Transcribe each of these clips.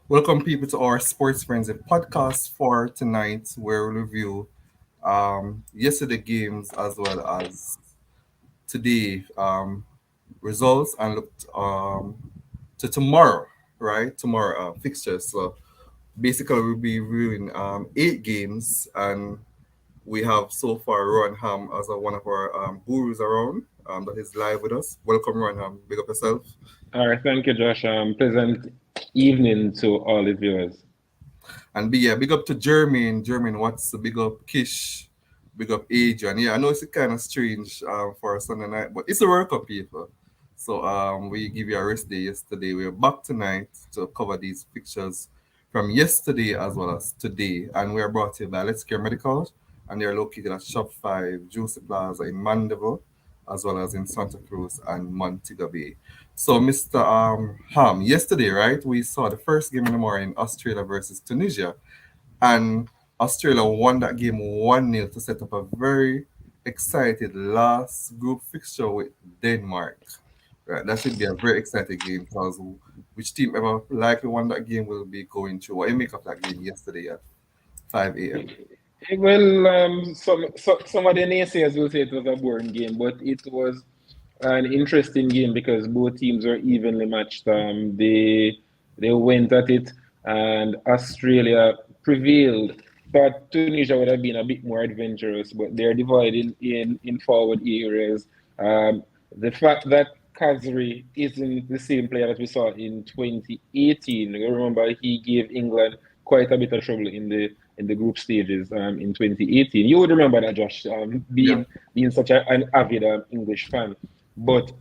Welcome, people, to our Sports Frenzy podcast for tonight, where we'll review yesterday games as well as today results and look to tomorrow, right? Tomorrow fixtures. So basically, we'll be reviewing eight games, and we have so far Ron Ham as one of our gurus around that is live with us. Welcome, Ron Ham. Big up yourself. All right, thank you, Josh. Pleasant evening to all the viewers. And big up to Jermaine. Jermaine, what's the big up Kish? Big up Adrian. Yeah, I know it's kind of strange for a Sunday night, but it's a World Cup, people. So we give you a rest day yesterday. We're back tonight to cover these pictures from yesterday as well as today. And we are brought to you by Let's Care Medical. And they're located at Shop 5, Juicy Plaza in Mandeville, as well as in Santa Cruz and Montego Bay. So, Mr. Ham, yesterday, right, we saw the first game in the morning, Australia versus Tunisia, and Australia won that game 1-0 to set up a very excited last group fixture with Denmark. Right, that should be a very exciting game because which team ever likely won that game will be going through. What do you make of that game yesterday at 5 a.m.? Well, some of the naysayers will say it was a boring game, but it was an interesting game because both teams were evenly matched. They went at it, and Australia prevailed. Thought Tunisia would have been a bit more adventurous, but they're divided in forward areas. The fact that Kazri isn't the same player that we saw in 2018. You remember he gave England quite a bit of trouble in the group stages in 2018. You would remember that, Josh, Yeah, being such an avid English fan. But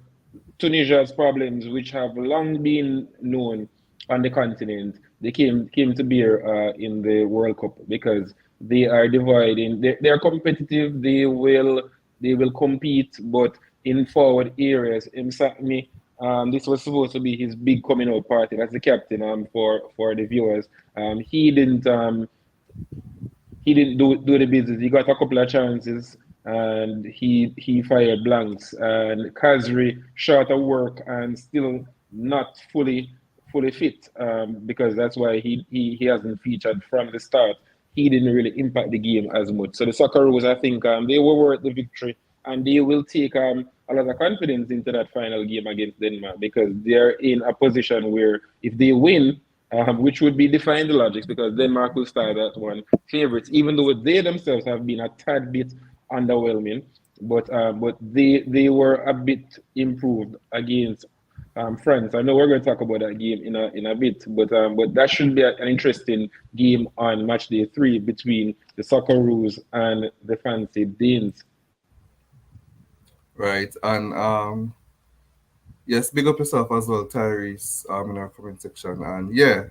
Tunisia's problems, which have long been known on the continent, they came to bear in the World Cup because they are dividing. They are competitive. They will compete, but in forward areas. Me, this was supposed to be his big coming out party as the captain for the viewers. He didn't do the business. He got a couple of chances and he fired blanks. And Kazri short of work and still not fully fit because that's why he hasn't featured from the start. He didn't really impact the game as much. So the Socceroos, I think, they were worth the victory, and they will take a lot of confidence into that final game against Denmark because they're in a position where if they win, which would be defying the logics because Denmark will start at one favorites, even though they themselves have been a tad bit underwhelming. But they were a bit improved against France. I know we're going to talk about that game in a bit, but that should be an interesting game on match day 3 between the Socceroos and the fancy Danes. right. And yes, big up yourself as well, Tyrese, in our comment section. And yeah,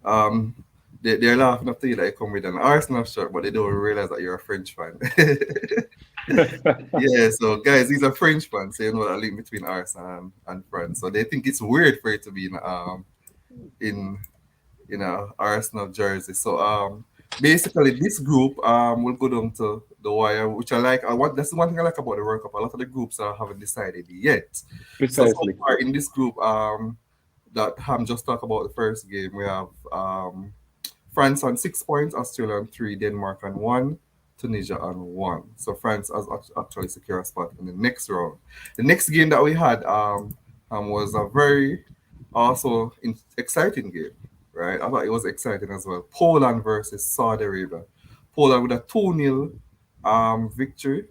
um, they're laughing after you that you come with an Arsenal shirt, but they don't realize that you're a French fan. Yeah, so guys, he's a French fan, so you know that link between Arsenal and France. So they think it's weird for it to be in Arsenal jersey. So basically this group will go down to the wire, which I like. I want That's the one thing I like about the World Cup. A lot of the groups haven't decided yet. So Precisely. far in this group, that Ham just talked about the first game, we have France on 6 points, Australia on three, Denmark on one, Tunisia on one. So France has actually secured a spot in the next round. The next game that we had was a very also exciting game, right? I thought it was exciting as well. Poland versus Saudi Arabia. Poland with a 2-0 victory.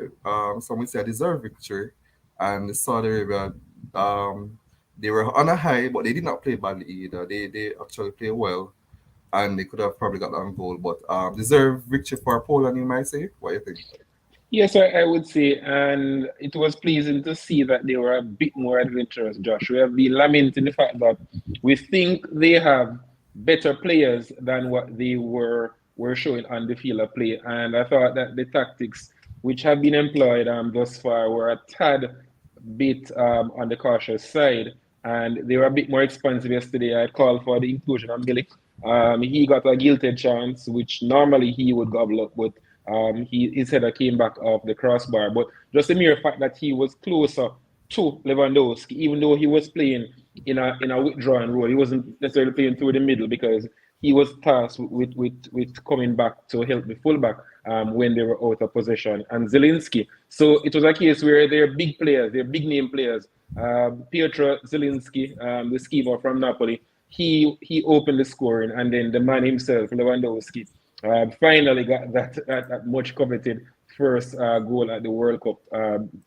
Some would say a deserved victory. And Saudi Arabia, um, they were on a high, but they did not play badly either. They actually played well, and they could have probably got on goal. But deserved victory for Poland, you might say. What do you think? Yes, I would say, and it was pleasing to see that they were a bit more adventurous, Josh. We have been lamenting the fact that we think they have better players than what they were showing on the field of play. And I thought that the tactics which have been employed thus far were a tad bit on the cautious side, and they were a bit more expensive yesterday. I called for the inclusion of Milik. He got a guilty chance, which normally he would gobble up, but his header came back off the crossbar. But just the mere fact that he was closer to Lewandowski, even though he was playing in a withdrawing role. He wasn't necessarily playing through the middle because he was tasked with coming back to help the fullback when they were out of possession, and Zelinski. So it was a case where they're big players, they're big name players. Pietro Zelinski, the schemer from Napoli, he opened the scoring, and then the man himself, Lewandowski, finally got that much coveted first goal at the World Cup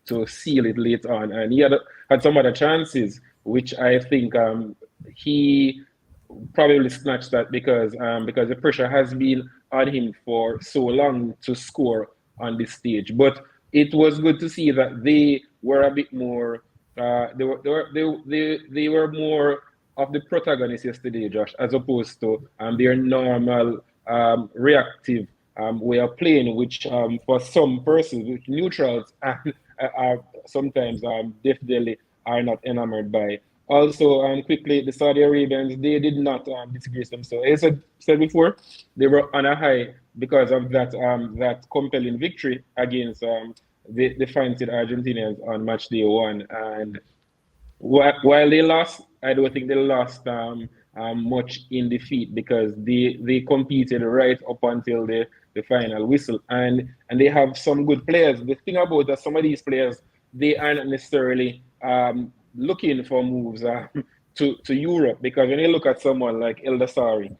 to seal it late on, and he had some other chances, which I think he probably snatched that because the pressure has been on him for so long to score on this stage. But it was good to see that they were a bit more. They were more of the protagonist yesterday, Josh, as opposed to their normal reactive way of playing, which for some persons, which neutrals are sometimes definitely are not enamored by. Also, quickly, the Saudi Arabians, they did not disgrace themselves. As I said before, they were on a high because of that compelling victory against the fancied Argentinians on match day one. And while they lost, I don't think they lost much in defeat because they competed right up until the final whistle, and they have some good players. The thing about that, some of these players, they aren't necessarily looking for moves to Europe, because when you look at someone like El Dasari,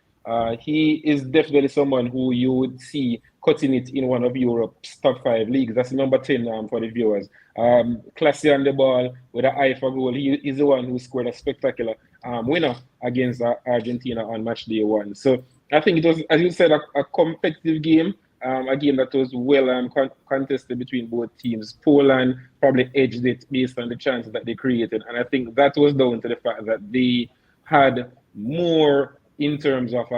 he is definitely someone who you would see cutting it in one of Europe's top five leagues. That's number 10 for the viewers. Classy on the ball with an eye for goal. He is the one who scored a spectacular winner against Argentina on match day one. So I think it was, as you said, a competitive game. A game that was well contested between both teams. Poland probably edged it based on the chances that they created, and I think that was down to the fact that they had more in terms of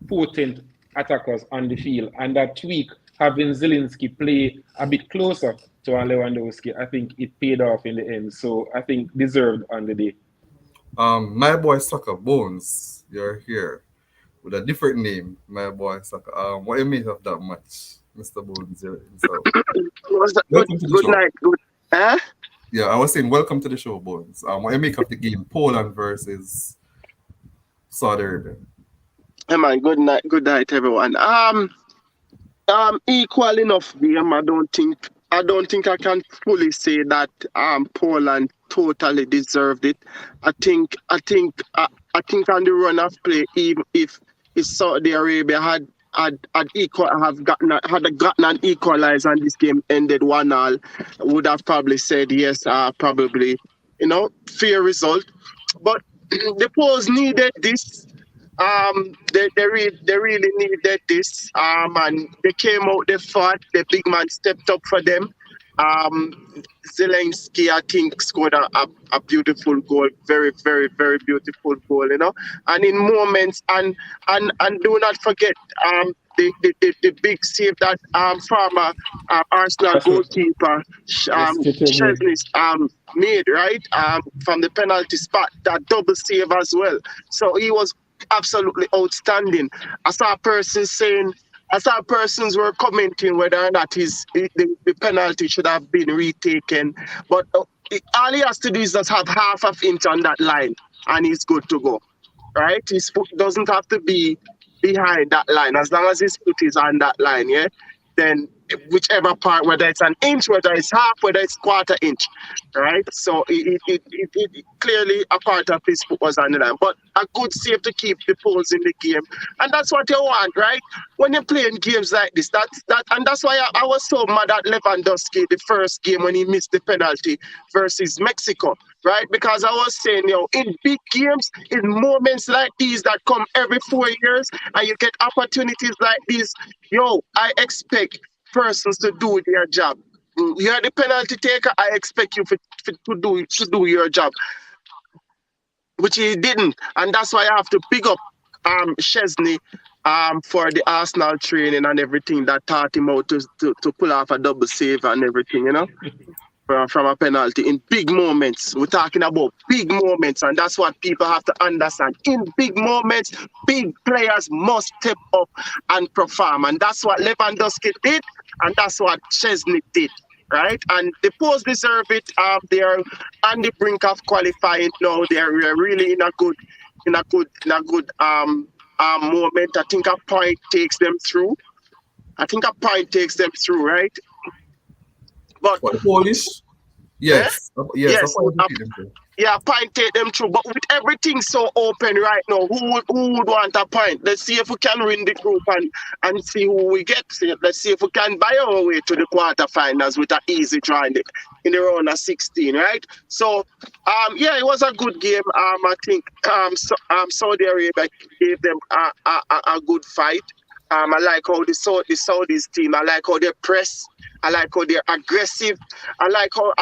potent attackers on the field, and that week having Zelensky play a bit closer to Lewandowski, I think it paid off in the end. So I think deserved on the day. My boy Soccer Bones, you're here with a different name. My boy Soccer. What you make of that match, Mr. Bones himself? Was that good? Welcome to the Good show. night. Good. Huh? Yeah, I was saying welcome to the show, Bones. What you make of the game, Poland versus Saudi Arabia? Hey man. Good night. Good night, everyone. Equal enough game. I don't think I can fully say that Poland totally deserved it. I think on the run of play, even if Saudi Arabia had gotten an equalizer and this game ended 1-1, would have probably said yes, probably, fair result. But the Poles needed this. They really needed this. And they came out, they fought. The big man stepped up for them. Zelensky, I think, scored a beautiful goal, very, very, very beautiful goal. And in moments, and do not forget the big save that former Arsenal Arsenal, goalkeeper yes, Chesney. Chesney made, right, from the penalty spot, that double save as well. So he was absolutely outstanding. I saw persons saying, I saw persons were commenting whether or not the penalty should have been retaken. But all he has to do is just have half of inch on that line, and he's good to go. Right? His foot doesn't have to be behind that line. As long as his foot is on that line, yeah, then whichever part, whether it's an inch, whether it's half, whether it's quarter inch, right? So it clearly a part of his foot was on the line, but a good save to keep the Poles in the game, and that's what you want, right? When you're playing games like this, and that's why I was so mad at Lewandowski the first game when he missed the penalty versus Mexico, right? Because I was saying, in big games, in moments like these that come every 4 years, and you get opportunities like these, I expect persons to do their job. You're the penalty taker. I expect you to do your job, which he didn't, and that's why I have to big up Chesney for the Arsenal training and everything that taught him how to pull off a double save and everything, from a penalty in big moments. We're talking about big moments, and that's what people have to understand. In big moments, big players must step up and perform, and that's what Lewandowski did, and that's what Chesney did. right? And the Poles deserve it. They are on the brink of qualifying now. They are really in a good moment. I think a point takes them through. I think a point takes them through, right? But What, the Polish? eh? Yes. Yes, of Yes, course, defeat them too. yeah, point take them through. But with everything so open right now, who would want a point? Let's see if we can win the group and see who we get. Let's see if we can buy our way to the quarterfinals with an easy draw in the round of 16, right? So, yeah, it was a good game. I think Saudi Arabia gave them a good fight. I like how the Saudis team. I like how they press. I like how they're aggressive. I like how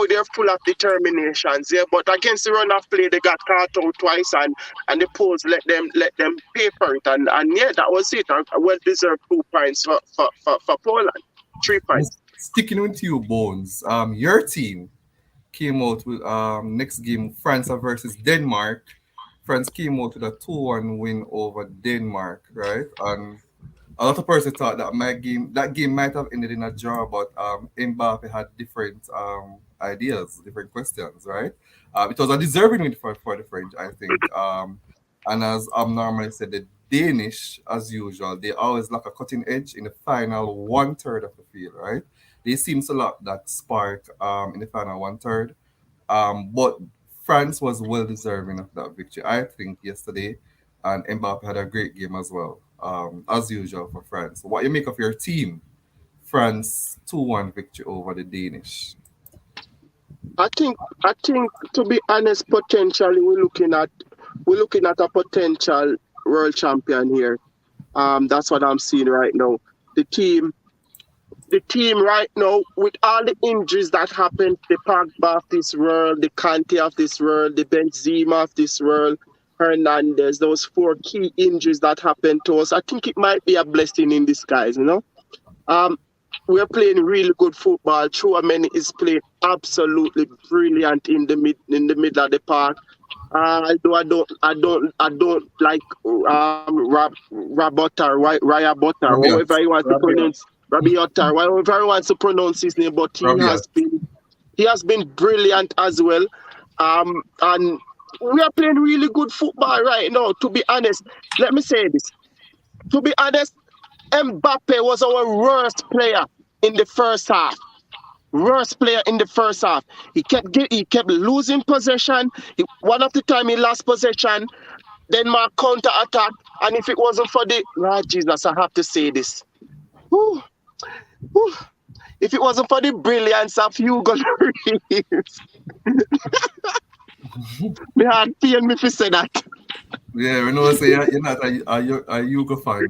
they're full of determinations. Yeah, but against the run of play, they got caught out twice, and the Poles let them pay for it. And yeah, that was it. A well deserved 2 points for Poland. 3 points. Sticking with you, Bones. Your team came out with next game France versus Denmark. France came out with a 2-1 win over Denmark, right? And a lot of persons thought that that game might have ended in a draw, but Mbappe had different ideas, different questions, right? It was a deserving win for the French, I think. And as normally said, the Danish, as usual, they always lack a cutting edge in the final one third of the field, right? They seem to lack that spark in the final one third. But France was well deserving of that victory, I think, yesterday. And Mbappe had a great game as well, as usual for France. What you make of your team? France 2-1 victory over the Danish. I think to be honest, potentially we're looking at a potential world champion here. That's what I'm seeing right now. The team the team right now, with all the injuries that happened, the Pogba of this world, the Kante of this world, the Benzema of this world, Hernandez, those four key injuries that happened to us, I think it might be a blessing in disguise. Um, we're playing really good football. Chouameni is playing absolutely brilliant in the middle of the park. Although I don't like Rabota, Raya Botta, Rabiot. however he wants to Rabiot. pronounce Rabiota, however he wants to pronounce his name, but he Rabiot. has been he has been brilliant as well. And we are playing really good football right now. To be honest, let me say this. To be honest, Mbappe was our worst player in the first half. Worst player in the first half. He kept losing possession. One of the time he lost possession, Denmark counter attack, and if it wasn't for the Lord Jesus, I have to say this. Whew, whew. If it wasn't for the brilliance of Hugo Lloris, me heart pain me to say that. Yeah, we know say you're not a Yugo fan.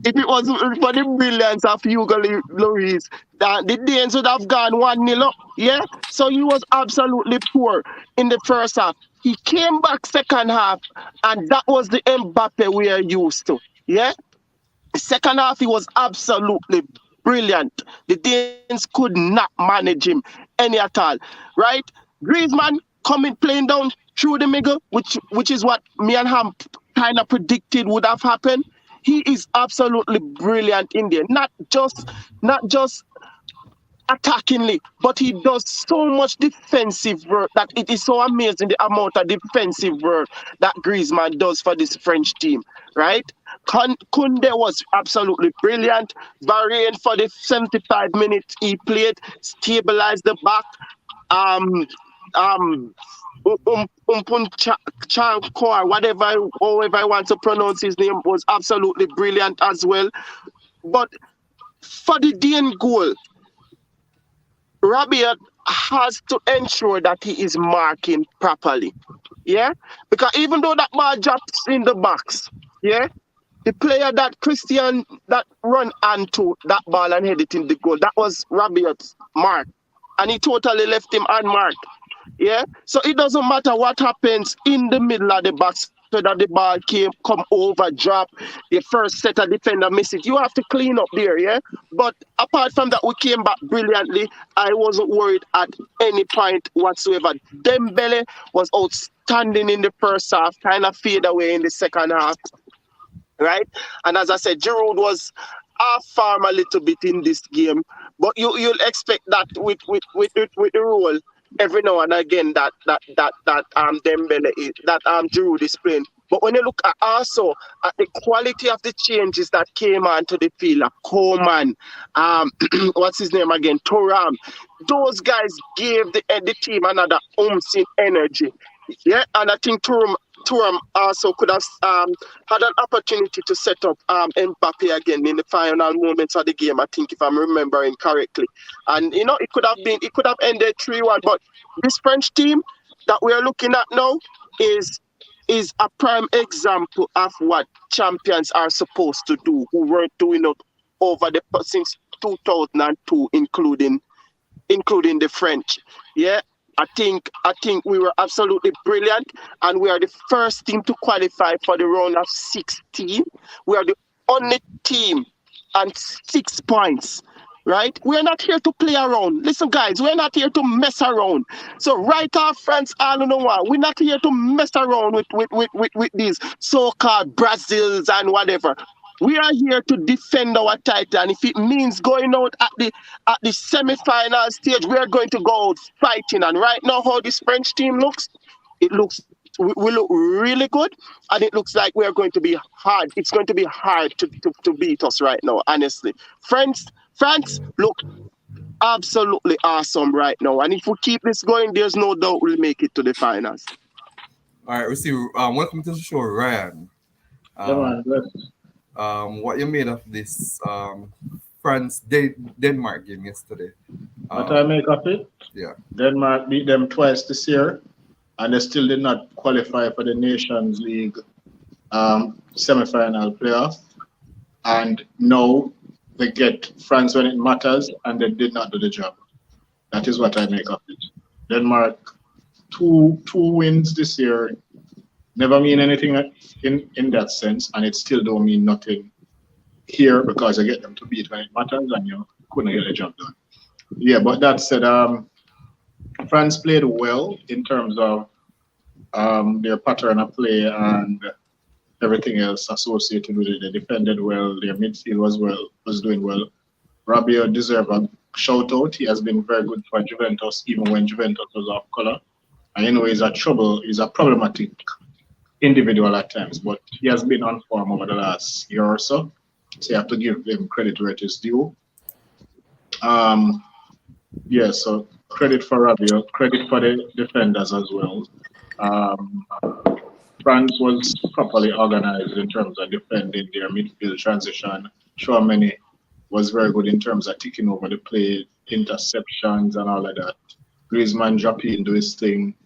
If it wasn't for the brilliance of Hugo Lloris, the Danes would have gone 1-0 up. Yeah? So he was absolutely poor in the first half. He came back second half, and that was the Mbappe we are used to. Yeah? The second half, he was absolutely brilliant. The Danes could not manage him any at all. Right? Griezmann coming playing down through the middle, which is what me and Ham kind of predicted would have happened. He is absolutely brilliant in there. Not just attackingly, but he does so much defensive work that it is so amazing the amount of defensive work that Griezmann does for this French team, right? Kunde was absolutely brilliant. Varane for the 75 minutes he played, stabilized the back. Um, um, Chankor, however I want to pronounce his name, was absolutely brilliant as well. But for the Dane goal, Rabiot has to ensure that he is marking properly. Yeah? Because even though that ball drops in the box, yeah, the player that Christian that run onto that ball and head it in the goal, that was Rabiot's mark. And he totally left him unmarked. Yeah. So it doesn't matter what happens in the middle of the box, so that the ball come over, drop, the first set of defender miss it. You have to clean up there, yeah. But apart from that, we came back brilliantly. I wasn't worried at any point whatsoever. Dembele was outstanding in the first half, kind of fade away in the second half, right? And as I said, Giroud was half farm a little bit in this game, But you'll expect that with the role every now and again that Dembele is that Giroud is playing. But when you look at also at the quality of the changes that came onto the field, like Coleman, what's his name again, Thuram, those guys gave the team another oomph in energy. Yeah, and I think Thuram also could have had an opportunity to set up Mbappe again in the final moments of the game. I think if I'm remembering correctly, and it could have ended 3-1. But this French team that we are looking at now is a prime example of what champions are supposed to do, who weren't doing it over the since 2002, including the French. Yeah, I think we were absolutely brilliant, and we are the first team to qualify for the round of 16. We are the only team on 6 points. Right? We're not here to play around. Listen, guys, we're not here to mess around. So, right off, friends, I don't know why. We're not here to mess around with these so-called Brazils and whatever. We are here to defend our title, and if it means going out at the semi-final stage, we are going to go out fighting. And right now, how this French team looks, we look really good, and it looks like we are going to be hard. It's going to be hard to beat us right now, honestly. France look absolutely awesome right now, and if we keep this going, there's no doubt we'll make it to the finals. All right, we see. Welcome to the show, Ryan. Yeah, man, good. What you made of this Denmark game yesterday? What I make of it? Yeah. Denmark beat them twice this year, and they still did not qualify for the Nations League semi-final playoff. And now they get France when it matters, and they did not do the job. That is what I make of it. Denmark, two wins this year, never mean anything in that sense, and it still don't mean nothing here because I get them to beat when it matters, and you couldn't get the job done. Yeah, but that said, France played well in terms of their pattern of play and everything else associated with it. They defended well. Their midfield was doing well. Rabiot deserves a shout out. He has been very good for Juventus, even when Juventus was off color. And he's a problematic individual at times, but he has been on form over the last year or so. So you have to give him credit where it is due. So credit for Rabiot, credit for the defenders as well. France was properly organized in terms of defending their midfield transition. Chouameni was very good in terms of taking over the play, interceptions and all of that. Griezmann dropped in, do his thing,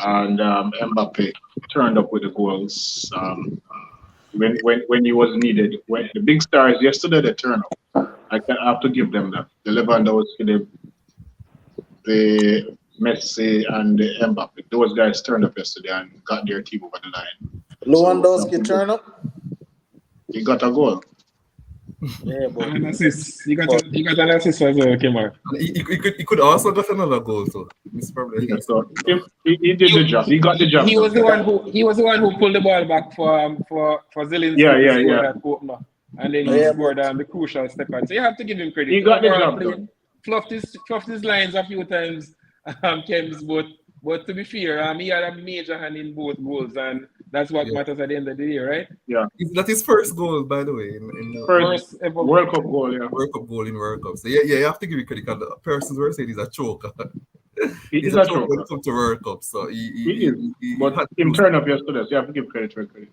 and Mbappe turned up with the goals when he was needed. When the big stars yesterday, they turned up. I have to give them that. The Lewandowski, the Messi and the Mbappe, those guys turned up yesterday and got their team over the line. Lewandowski turn up? He got a goal. Yeah, but An assist. You got an assist as well, Kemar. He could also got another goal, so it's probably So he did the job. He got the job. He was the one who pulled the ball back for Zelensky to score that opener. And then he scored the crucial stepper. So you have to give him credit. He got the job done. Fluffed his lines a few times, Kems, but to be fair, he had a major hand in both goals, and that's what matters at the end of the day, right? Yeah. That's his first goal, by the way, in the First ever World Cup goal, yeah. World Cup goal in World Cup. So you have to give it credit because the persons were saying he's a choker. He's a choker when it comes to World Cup. So he is. But him turned up yesterday, so you have to give credit where credit.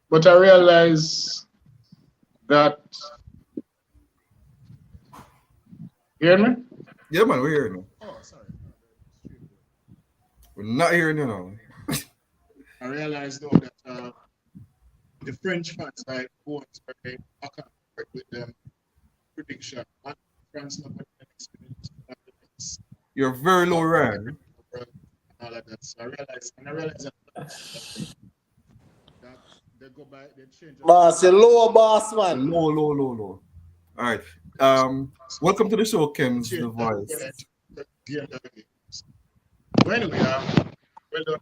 But I realize that. You hear me? Yeah, man, we're hearing you. Oh, sorry. We're not hearing you now. I realize though that the French fans like going very back and forth with them prediction. And France not going to experience. You're very low, Ryan. All of that. So I realize that they go by, they change. boss, you low boss, man. Low. All right. Welcome to the show, Kems, the voice. Well, anyway, well done.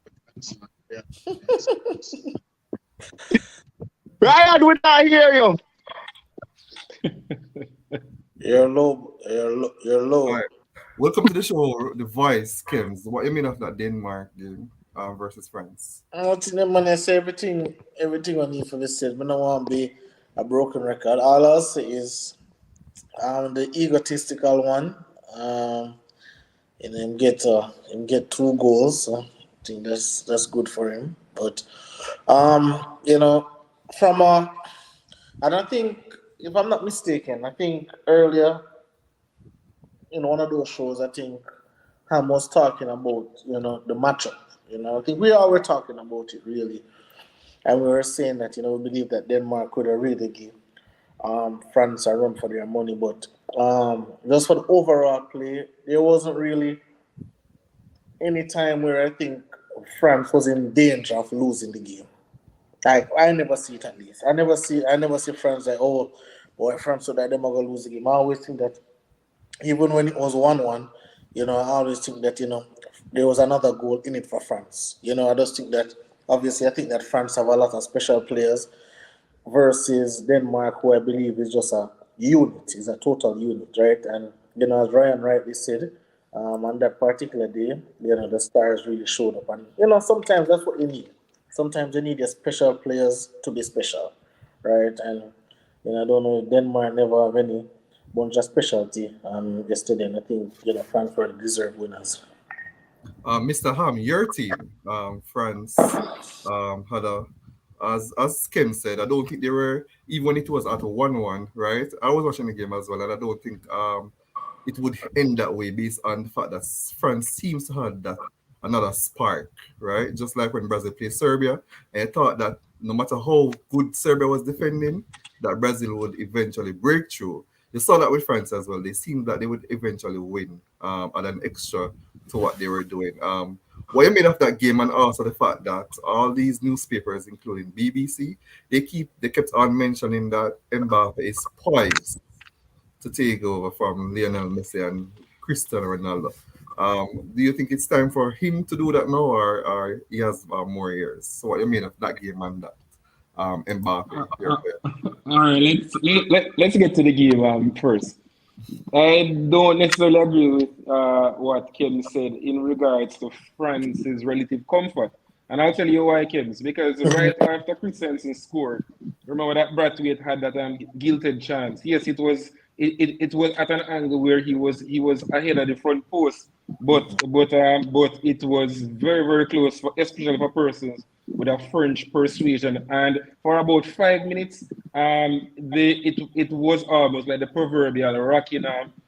Ryan, we not hear you. You're low. You're All low. right. Welcome to the show, The Voice, Kims. What you mean of that Denmark game versus France? I think the man I say everything I need for this said. I don't want to be a broken record. All I'll say is the egotistical one. And him get 2 goals. So I think that's good for him. But from I don't think if I'm not mistaken, I think earlier in one of those shows, I think Ham was talking about the matchup. I think we all were talking about it really, and we were saying that we believe that Denmark could have really give France a run for their money, but just for the overall play, there wasn't really any time where I think France was in danger of losing the game. Like I never see it at least. I never see France like, oh boy, France so that them are gonna lose the game. I always think that even when it was 1-1, I always think that, there was another goal in it for France. I just think that obviously I think that France have a lot of special players versus Denmark, who I believe is just a unit, is a total unit, right? And as Ryan rightly said, on that particular day, the stars really showed up, and sometimes that's what you need. Sometimes you need your special players to be special, right? And I don't know, Denmark never have any bunch of specialty yesterday, and I think Frankfurt deserve winners. Mr. Ham, your team, France, had a as Ken said, I don't think they were even when it was at 1-1, right? I was watching the game as well, and I don't think it would end that way based on the fact that France seems to have that another spark, right? Just like when Brazil played Serbia, and I thought that no matter how good Serbia was defending, that Brazil would eventually break through. You saw that with France as well. They seemed that they would eventually win at an extra to what they were doing. What you made of that game, and also the fact that all these newspapers, including BBC, they kept on mentioning that Mbappe is poised to take over from Lionel Messi and Cristiano Ronaldo. Do you think it's time for him to do that now, or he has more years? So what you mean of that game and that Mbappe, your Uh, player? all right, let's get to the game first. I don't necessarily agree with what Kim said in regards to France's relative comfort. And I'll tell you why, Kim. Because right after Christensen scored, remember that Brathwaite had that gilded chance. Yes, it was at an angle where he was ahead of the front post, but it was very very close, for, especially for persons with a French persuasion. And for about 5 minutes, it was almost like the proverbial rocking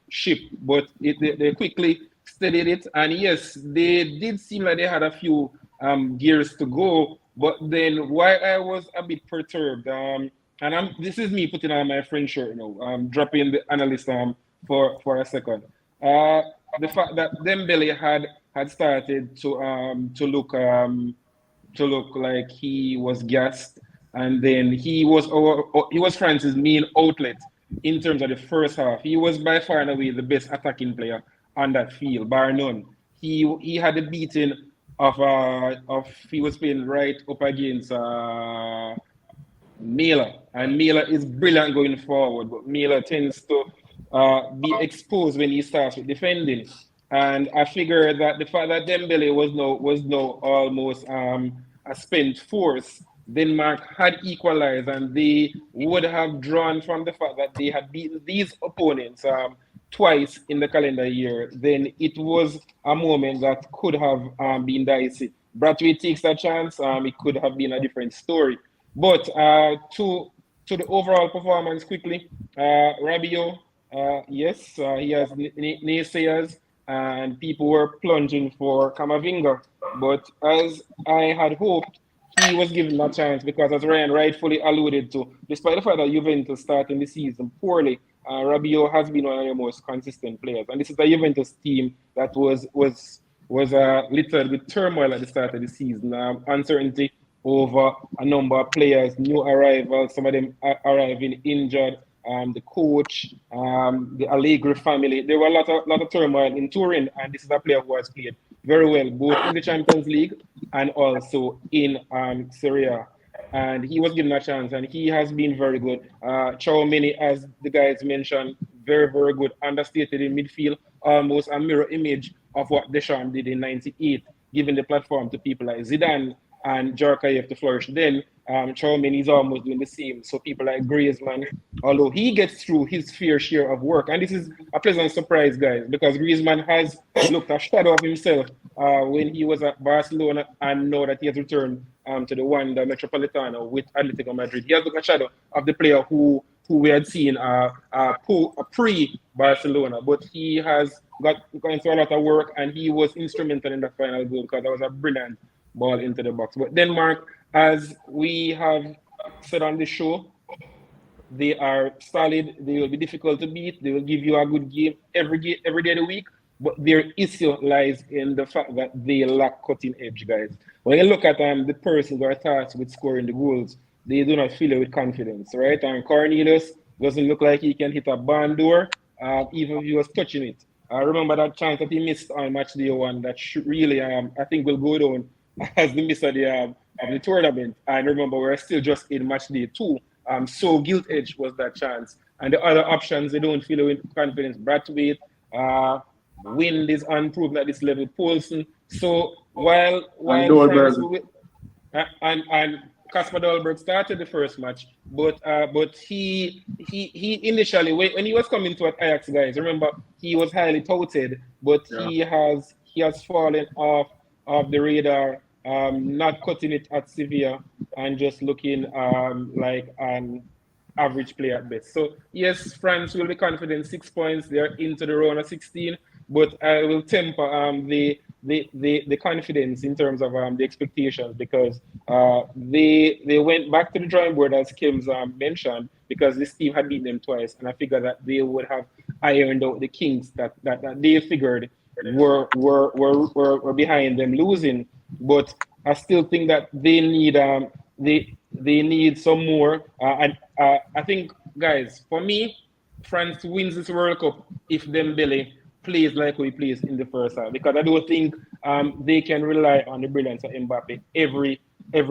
ship, but they quickly steadied it. And yes, they did seem like they had a few gears to go. But then why I was a bit perturbed, and this is me putting on my French shirt now, dropping the analyst for a second. Uh, the fact that Dembele had started to look like he was gassed, and then he was France's main outlet in terms of the first half. He was by far and away the best attacking player on that field, bar none. He had the beating of he was playing right up against Miller, and Miller is brilliant going forward, but Miller tends to be exposed when he starts with defending. And I figure that the fact that Dembele was now almost a spent force, Denmark had equalized, and they would have drawn from the fact that they had beaten these opponents twice in the calendar year. Then it was a moment that could have been dicey. Brathwaite takes that chance. It could have been a different story. But to the overall performance quickly, Rabiot, yes, he has naysayers, and people were plunging for Kamavinga. But as I had hoped, he was given a chance because, as Ryan rightfully alluded to, despite the fact that Juventus starting the season poorly, Rabiot has been one of the most consistent players, and this is a Juventus team that was littered with turmoil at the start of the season, uncertainty over a number of players, new arrivals, some of them arriving injured. The coach, the Allegri family. There were a lot of turmoil in Turin, and this is a player who has played very well both in the Champions League and also in Serie A. And he was given a chance, and he has been very good. Mini, as the guys mentioned, very, very good, understated in midfield, almost a mirror image of what Deschamps did in '98, giving the platform to people like Zidane and Djorkaeff to flourish. Then Choumini is almost doing the same. So people like Griezmann, although he gets through his fair share of work, and this is a pleasant surprise, guys, because Griezmann has looked a shadow of himself when he was at Barcelona, and now that he has returned to the Wanda Metropolitano with Atletico Madrid. He has looked a shadow of the player who we had seen pre-Barcelona, but he has gone through a lot of work, and he was instrumental in the final goal because that was a brilliant ball into the box. But Denmark, as we have said on the show, they are solid. They will be difficult to beat. They will give you a good game every day of the week. But their issue lies in the fact that they lack cutting edge, guys. When you look at the persons who are tasked with scoring the goals, they do not fill it with confidence, right? And Cornelius doesn't look like he can hit a barn door, even if he was touching it. I remember that chance that he missed on match day one that really, I think, will go down as the miss of the tournament. And remember, we're still just in match day two. So gilt edge was that chance. And the other options, they don't feel with confidence. Brathwaite, Wind is unproven at this level. Poulsen. So while France and Kasper Dolberg started the first match, but he initially when he was coming to Ajax, guys, remember he was highly touted, but he has fallen off the radar, not cutting it at Sevilla and just looking like an average player at best. So yes, France will be confident. 6 points, they're into the round of 16, but I will temper the confidence in terms of the expectations, because they went back to the drawing board, as Kim's mentioned, because this team had beaten them twice, and I figured that they would have ironed out the kinks that they figured were behind them losing. But I still think that they need some more. And I think, guys, for me, France wins this World Cup if Dembele plays like he plays in the first half, because I don't think they can rely on the brilliance of Mbappe every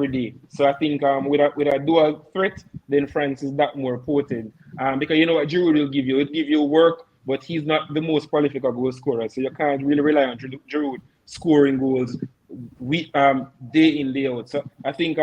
day. So I think with a dual threat, then France is that more potent. Because you know what Giroud will give you? It'll give you work, but he's not the most prolific goal scorer. So you can't really rely on Giroud scoring goals day in, day out. So I think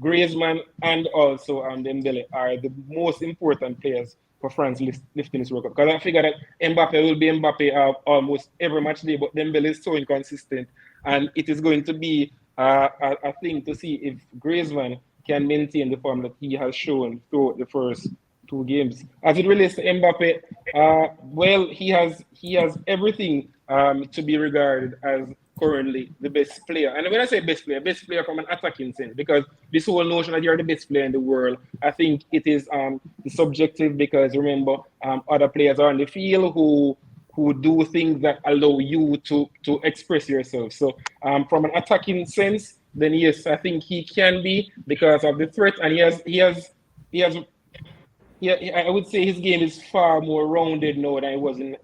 Griezmann and also Dembele are the most important players for France lifting this World Cup. Because I figure that Mbappe will be Mbappe almost every match day, but Dembele is so inconsistent. And it is going to be a thing to see if Griezmann can maintain the form that he has shown throughout the first two games. As it relates to Mbappe, well, he has everything to be regarded as currently the best player. And when I say best player from an attacking sense, because this whole notion that you're the best player in the world, I think it is subjective, because remember, other players are on the field who do things that allow you to express yourself. So from an attacking sense, then yes, I think he can be, because of the threat, and he has I would say his game is far more rounded now than it was in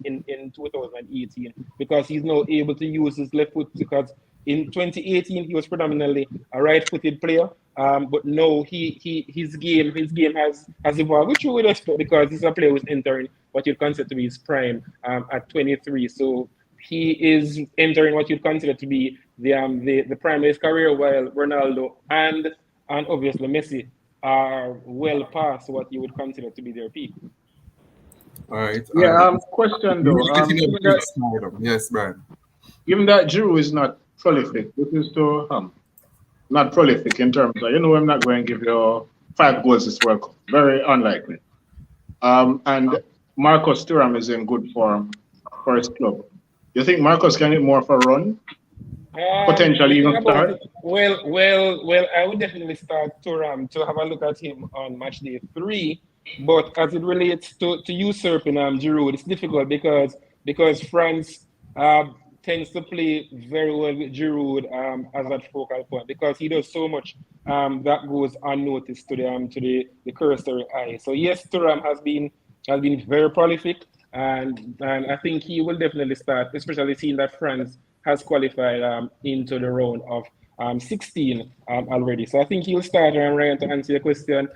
2018, because he's now able to use his left foot, because in 2018 he was predominantly a right-footed player, but now his game has evolved, which you would expect, because he's a player who's entering what you'd consider to be his prime at 23. So he is entering what you'd consider to be the prime of his career, while Ronaldo and obviously Messi are well past what you would consider to be their peak. All right. Yeah, question though. Yes, Brian. Given that Giroud is not prolific, this is to not prolific in terms of, I'm not going to give you 5 goals this World Cup. Very unlikely. And Marcus Thuram is in good form for his club. You think Marcus can get more of a run? Potentially even start? Well, I would definitely start Thuram to have a look at him on match day 3. But as it relates to usurping Giroud, it's difficult because France tends to play very well with Giroud as that focal point, because he does so much that goes unnoticed to the cursory eye. So yes, Thuram has been very prolific, and I think he will definitely start, especially seeing that France has qualified into the round of 16 already. So I think he'll start, Ryan, to answer your question.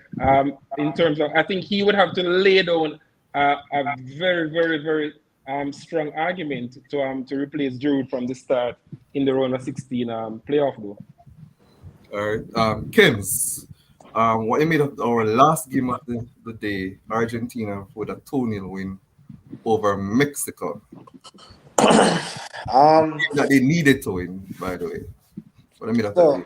In terms of, I think he would have to lay down a very, very, very strong argument to replace Giroud from the start in the round of 16 playoff though. All right. Kims, what you made of our last game of the day, Argentina with a 2-0 win over Mexico. Um, Game that they needed to win, by the way. What I made of that so game.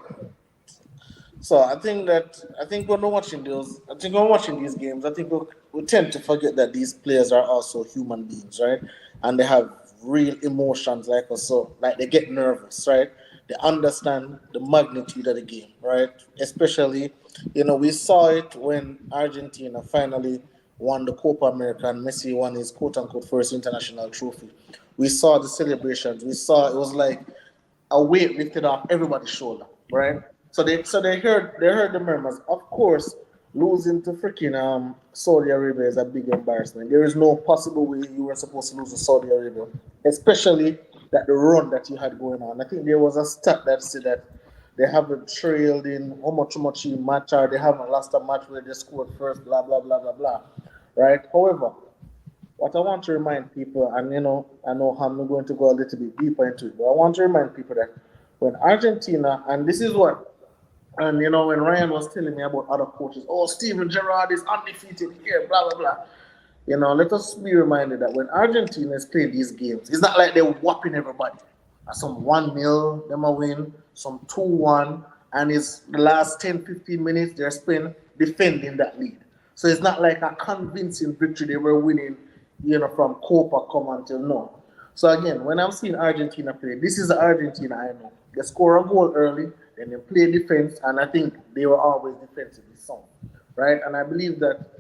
So I think when watching these games, I think we tend to forget that these players are also human beings, right? And they have real emotions like us. So like they get nervous, right? They understand the magnitude of the game, right? Especially, we saw it when Argentina finally won the Copa America and Messi won his quote unquote first international trophy. We saw the celebrations. We saw it was like a weight lifted off everybody's shoulder, right? So they heard the murmurs. Of course, losing to freaking Saudi Arabia is a big embarrassment. There is no possible way you were supposed to lose to Saudi Arabia, especially that the run that you had going on. I think there was a stat that said that they haven't trailed in how much in match or they haven't lost a match where they scored first, blah blah blah blah blah. Right? However, what I want to remind people, and I know I'm going to go a little bit deeper into it, but I want to remind people that when Argentina, and this is what, and when Ryan was telling me about other coaches, oh, Steven Gerrard is undefeated here, blah blah blah. Let us be reminded that when Argentina is playing these games, it's not like they're whopping everybody. Some 1-0, them a win, some 2-1, and it's the last 10, 15 minutes they're spent defending that lead. So it's not like a convincing victory they were winning, from Copa come until now. So again, when I'm seeing Argentina play, this is the Argentina I know. They score a goal early, then they play defense, and I think they were always defensively sound, right? And I believe that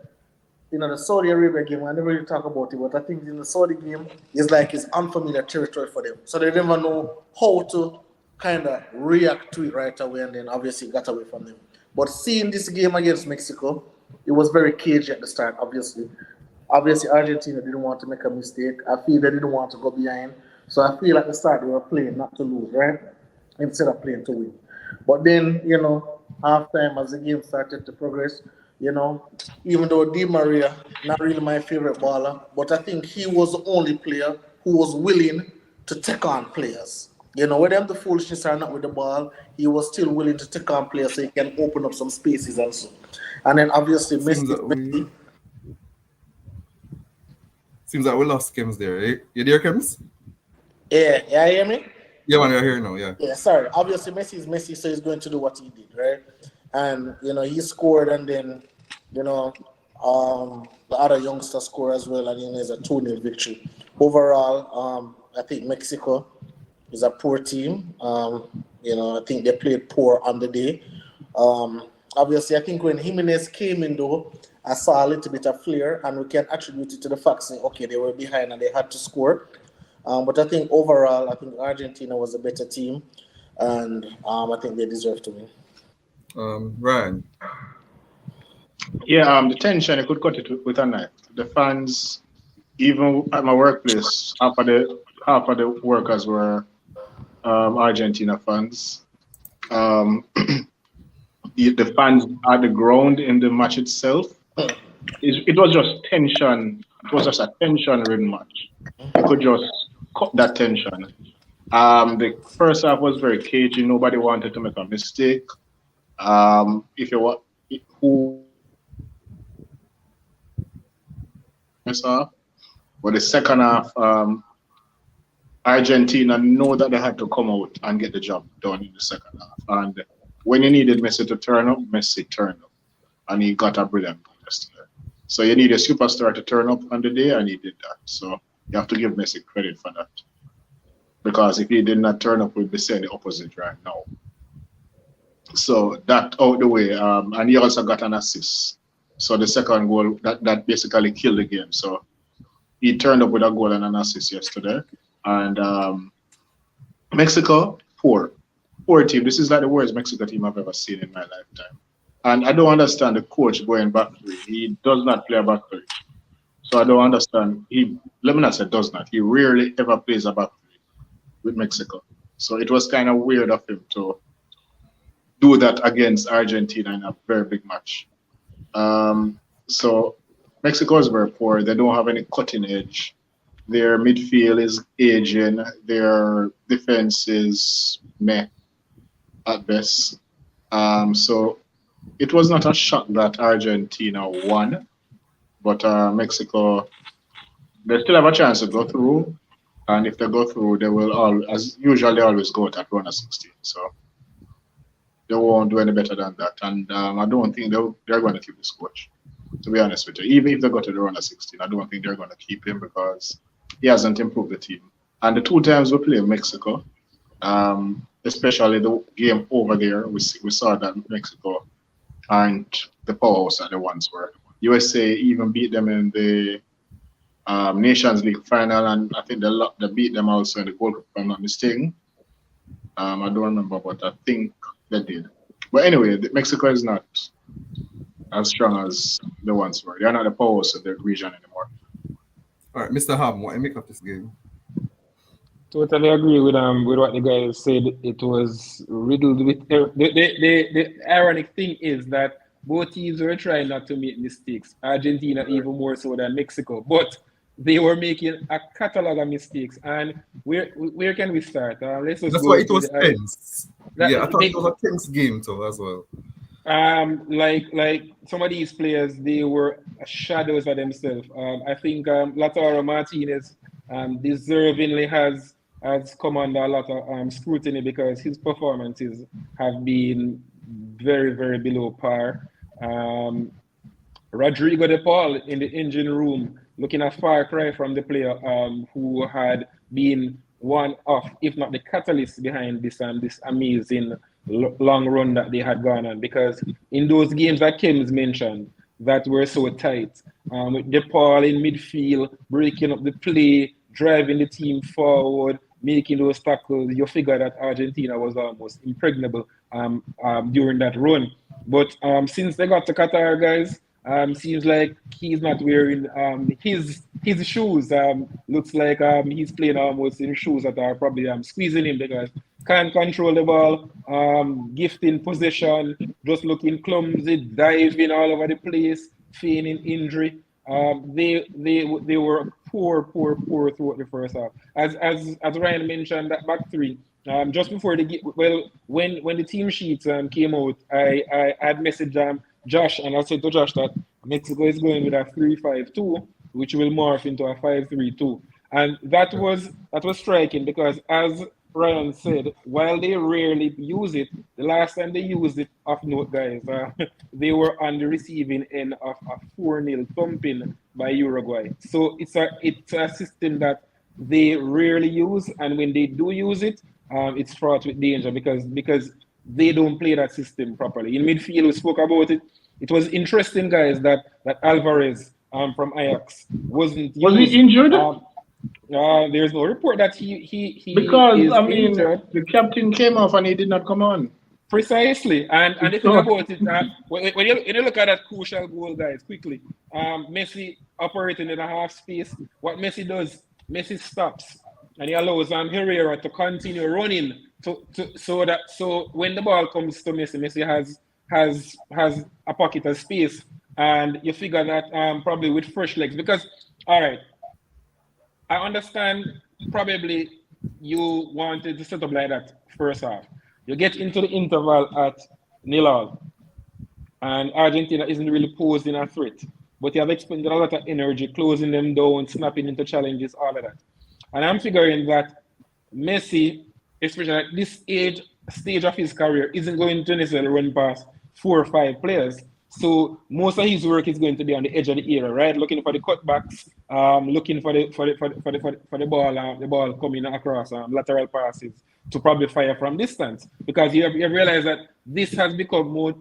the Saudi Arabia game, I never really talk about it, but I think in the Saudi game, it's unfamiliar territory for them. So they never know how to kind of react to it right away, and then obviously it got away from them. But seeing this game against Mexico, it was very cagey at the start, obviously. Obviously, Argentina didn't want to make a mistake. I feel they didn't want to go behind. So I feel at the start they were playing not to lose, right? Instead of playing to win. But then, halftime as the game started to progress, even though Di Maria, not really my favorite baller, but I think he was the only player who was willing to take on players. Whether the foolishness or not with the ball, he was still willing to take on players so he can open up some spaces also. And then obviously Seems that Messi. we lost Kims there, eh? You there, Kims? Yeah, you hear me? Yeah, man, you're here now, yeah. Yeah, sorry. Obviously, Messi is Messi, so he's going to do what he did, right? And he scored, and then the other youngster scored as well, and it's a 2-0 victory. Overall, I think Mexico is a poor team. I think they played poor on the day. Obviously, I think when Jimenez came in, though, I saw a little bit of flair, and we can attribute it to the fact that, okay, they were behind and they had to score. But I think overall, I think Argentina was a better team, and I think they deserve to win. Ryan. Yeah, the tension, I could cut it with a knife. The fans, even at my workplace, half of the workers were Argentina fans. The fans at the ground in the match itself, it was just tension. It was just a tension-ridden match. You could just cut that tension. The first half was very cagey. Nobody wanted to make a mistake. If you want, who half, but the second half, Argentina know that they had to come out and get the job done in the second half. And when you needed Messi to turn up, Messi turned up, and he got a brilliant goal yesterday. So you need a superstar to turn up on the day, and he did that. So you have to give Messi credit for that, because if he did not turn up, we'd be saying the opposite right now. So that out the way, and he also got an assist. So the second goal that basically killed the game. So he turned up with a goal and an assist yesterday. And Mexico, poor team. This is like the worst Mexico team I've ever seen in my lifetime. And I don't understand the coach going back three. He does not play a back three. So I don't understand. Let me not say does not. He rarely ever plays a back three with Mexico. So it was kind of weird of him to do that against Argentina in a very big match. So Mexico is very poor. They don't have any cutting edge. Their midfield is aging. Their defense is meh at best. So it was not a shock that Argentina won, but Mexico, they still have a chance to go through. And if they go through, they will as usually always go at round of 16. So they won't do any better than that. And I don't think they're going to keep this coach, to be honest with you. Even if they go to the round of 16, I don't think they're going to keep him because he hasn't improved the team. And the 2 times we played Mexico, especially the game over there, we saw that Mexico aren't the powerhouse that they once were. USA even beat them in the Nations League final, and I think they beat them also in the Gold Cup, if I'm not mistaken. I don't remember, but I think they did. But anyway, Mexico is not as strong as the ones were. They are not the powerhouse of the region anymore. All right, Mr. Ham, what do you make of this game? Totally agree with what the guys said. It was riddled with the ironic thing is that both teams were trying not to make mistakes. Argentina even more so than Mexico, but they were making a catalog of mistakes. And where can we start? Let's just That's go why it to was the tense. Yeah, I thought it was a tense game too as well. Like some of these players, they were shadows of themselves. I think Lautaro Martinez deservingly has come under a lot of scrutiny because his performances have been very, very below par. Rodrigo de Paul in the engine room, looking a far cry from the player who had been one of, if not the catalyst behind this amazing long run that they had gone on. Because in those games that Kim's mentioned that were so tight, with De Paul in midfield, breaking up the play, driving the team forward, making those tackles, you figure that Argentina was almost impregnable during that run. But since they got to Qatar, guys, seems like he's not wearing his shoes. Looks like he's playing almost in shoes that are probably squeezing him because can't control the ball, gifting possession, just looking clumsy, diving all over the place, feigning injury. They were poor throughout the first half. As Ryan mentioned, that back three. Just before when the team sheets came out, I had messaged Josh, and I said to Josh that Mexico is going with a 3-5-2, which will morph into a 5-3-2, and that was striking because, as Ryan said, while they rarely use it, the last time they used it, of note, guys, they were on the receiving end of a 4-0 thumping by Uruguay. So it's a system that they rarely use, and when they do use it, it's fraught with danger because they don't play that system properly. In midfield, we spoke about it. It was interesting, guys, that Alvarez from Ajax wasn't used. Was he injured? There's no report that he because is I mean injured. the captain came off and he did not come on. Precisely, and the thing about it, when you look at that crucial goal, guys, quickly, Messi operating in a half space. What Messi does, Messi stops and he allows Herrera to continue running so when the ball comes to Messi, Messi has a pocket of space, and you figure that probably with fresh legs, because all right, I understand probably you wanted to set up like that first half. You get into the interval at 0-0, and Argentina isn't really posing a threat, but you have expended a lot of energy closing them down, snapping into challenges, all of that. And I'm figuring that Messi, especially at this stage of his career, isn't going to necessarily run past 4 or 5 players. So most of his work is going to be on the edge of the area, right? Looking for the cutbacks, looking for the ball coming across lateral passes to probably fire from distance, because you realize that this has become more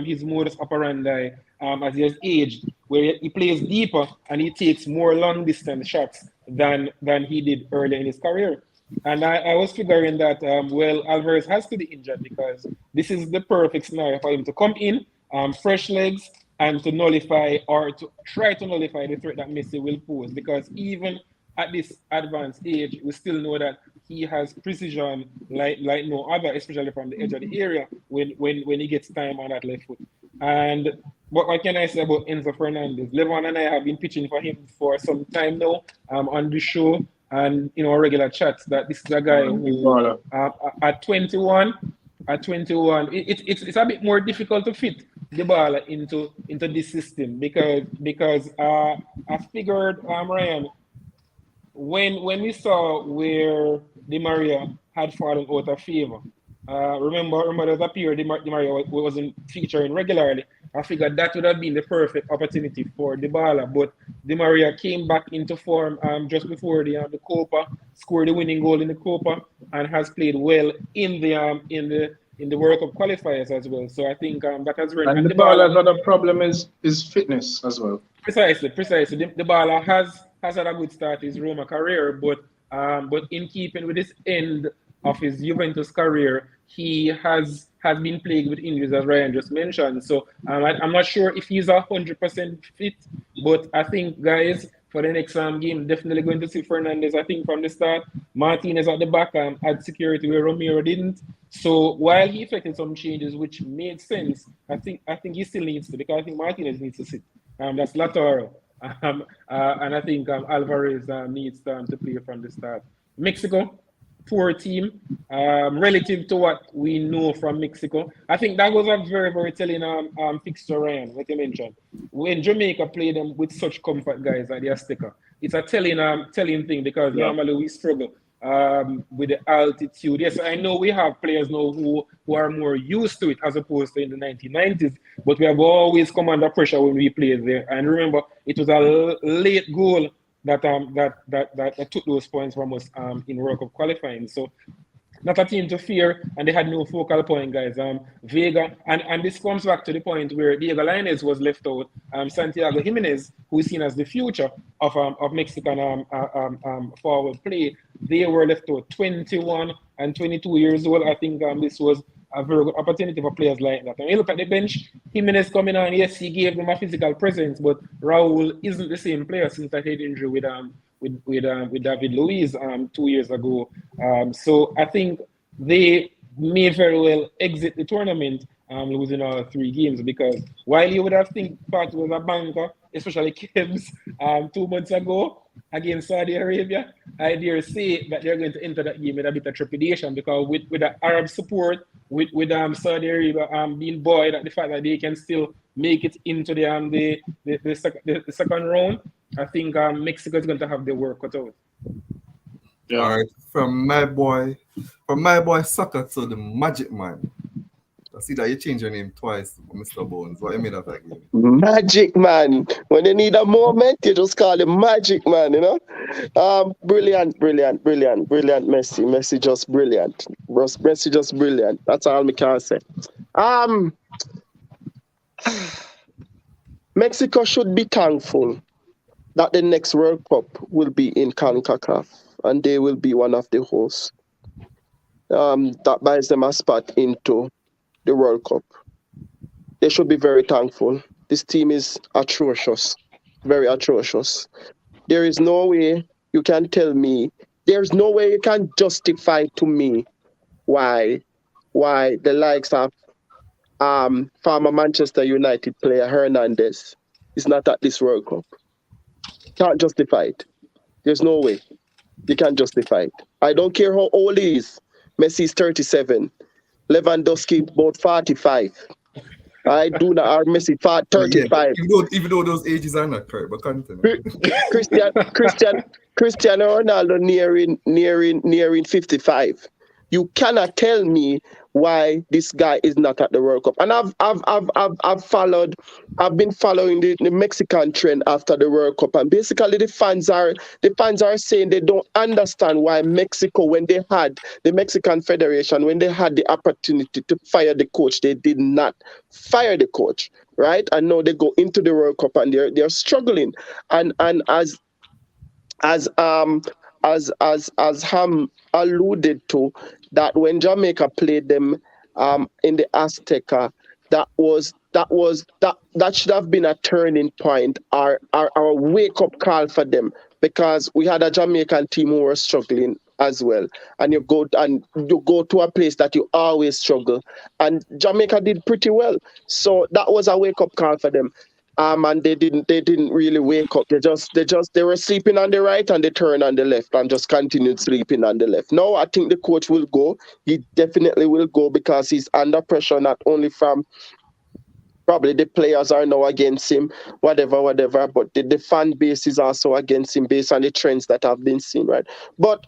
his modus operandi as he has aged, where he plays deeper and he takes more long distance shots than he did earlier in his career. And I was figuring that Alvarez has to be injured because this is the perfect scenario for him to come in, fresh legs, and to nullify or to try to nullify the threat that Messi will pose. Because even at this advanced age, we still know that he has precision like no other, especially from the edge of the area when he gets time on that left foot. what can I say about Enzo Fernandez? Levon and I have been pitching for him for some time now on the show and regular chats that this is a guy who at 21, it's a bit more difficult to fit the ball into this system because I figured Ryan when we saw where Di Maria had fallen out of favor. Remember there was a period Di Maria wasn't featuring regularly. I figured that would have been the perfect opportunity for Dybala, but Di Maria came back into form just before the Copa, scored the winning goal in the Copa, and has played well in the World Cup qualifiers as well. So I think that has really. And Dybala's other problem is fitness as well. Precisely. Dybala has had a good start to his Roma career, but in keeping with his end of his Juventus career, he has been plagued with injuries, as Ryan just mentioned. So I'm not sure if he's 100% fit, but I think, guys, for the next game, definitely going to see Fernandez. I think from the start, Martinez at the back had security where Romero didn't. So while he effected some changes, which made sense, I think he still needs to, because I think Martinez needs to sit. That's Lautaro. And I think Alvarez needs to play from the start. Mexico, poor team, relative to what we know from Mexico. I think that was a very, very telling fixture, Ryan, like you mentioned. When Jamaica played them with such comfort, guys, at the Azteca, it's a telling thing, because normally we struggle with the altitude. Yes, I know we have players now who are more used to it as opposed to in the 1990s, but we have always come under pressure when we played there. And remember, it was a late goal that took those points from us in World Cup qualifying. So not a team to fear, and they had no focal point, guys. Vega, and this comes back to the point where Diego Lainez was left out. Santiago Jimenez, who is seen as the future of Mexican forward play, they were left out. 21 and 22 years old. I think this was a very good opportunity for players like that. And you look at the bench, Jimenez coming on, yes, he gave them a physical presence, but Raul isn't the same player since that head injury with David Luiz 2 years ago. So I think they may very well exit the tournament losing all 3 games, because while you would have thought it was a banker, especially Kebs 2 months ago against Saudi Arabia, I dare say that they're going to enter that game with a bit of trepidation, because with the Arab support, with Saudi Arabia being buoyed at the fact that they can still make it into the second round, I think Mexico is going to have their work cut out. Yeah. All right, from my boy Soccer to the Magic Man. I see that you changed your name twice, Mr. Bones. What you mean of that game? Magic Man. When you need a moment, you just call him Magic Man, Brilliant, Messi. Messi just brilliant. Messi just brilliant. That's all I can say. Mexico should be thankful that the next World Cup will be in CONCACAF, and they will be one of the hosts. That buys them a spot into the World Cup. They should be very thankful. This team is atrocious, very atrocious. There is no way you can tell me, there's no way you can justify to me why the likes of former Manchester United player Hernandez is not at this World Cup. Can't justify it. There's no way. You can't justify it. I don't care how old he is. Messi is 37. Lewandowski about 45. I do not. Or Messi 35. Even though those ages are not correct, but continue. Cristiano Ronaldo nearing 55. You cannot tell me why this guy is not at the World Cup. And I've been following the Mexican trend after the World Cup, and basically the fans are saying they don't understand why Mexico, when they had the Mexican Federation, when they had the opportunity to fire the coach, they did not fire the coach, right? And now they go into the World Cup and they're struggling. And as Ham alluded to, that when Jamaica played them in the Azteca, that should have been a turning point, or a wake up call for them, because we had a Jamaican team who were struggling as well, and you go to a place that you always struggle, and Jamaica did pretty well. So that was a wake up call for them. And they didn't really wake up. They were sleeping on the right and they turned on the left and just continued sleeping on the left. Now I think the coach will go. He definitely will go because he's under pressure, not only from probably the players are now against him, whatever. But the fan base is also against him based on the trends that have been seen, right? But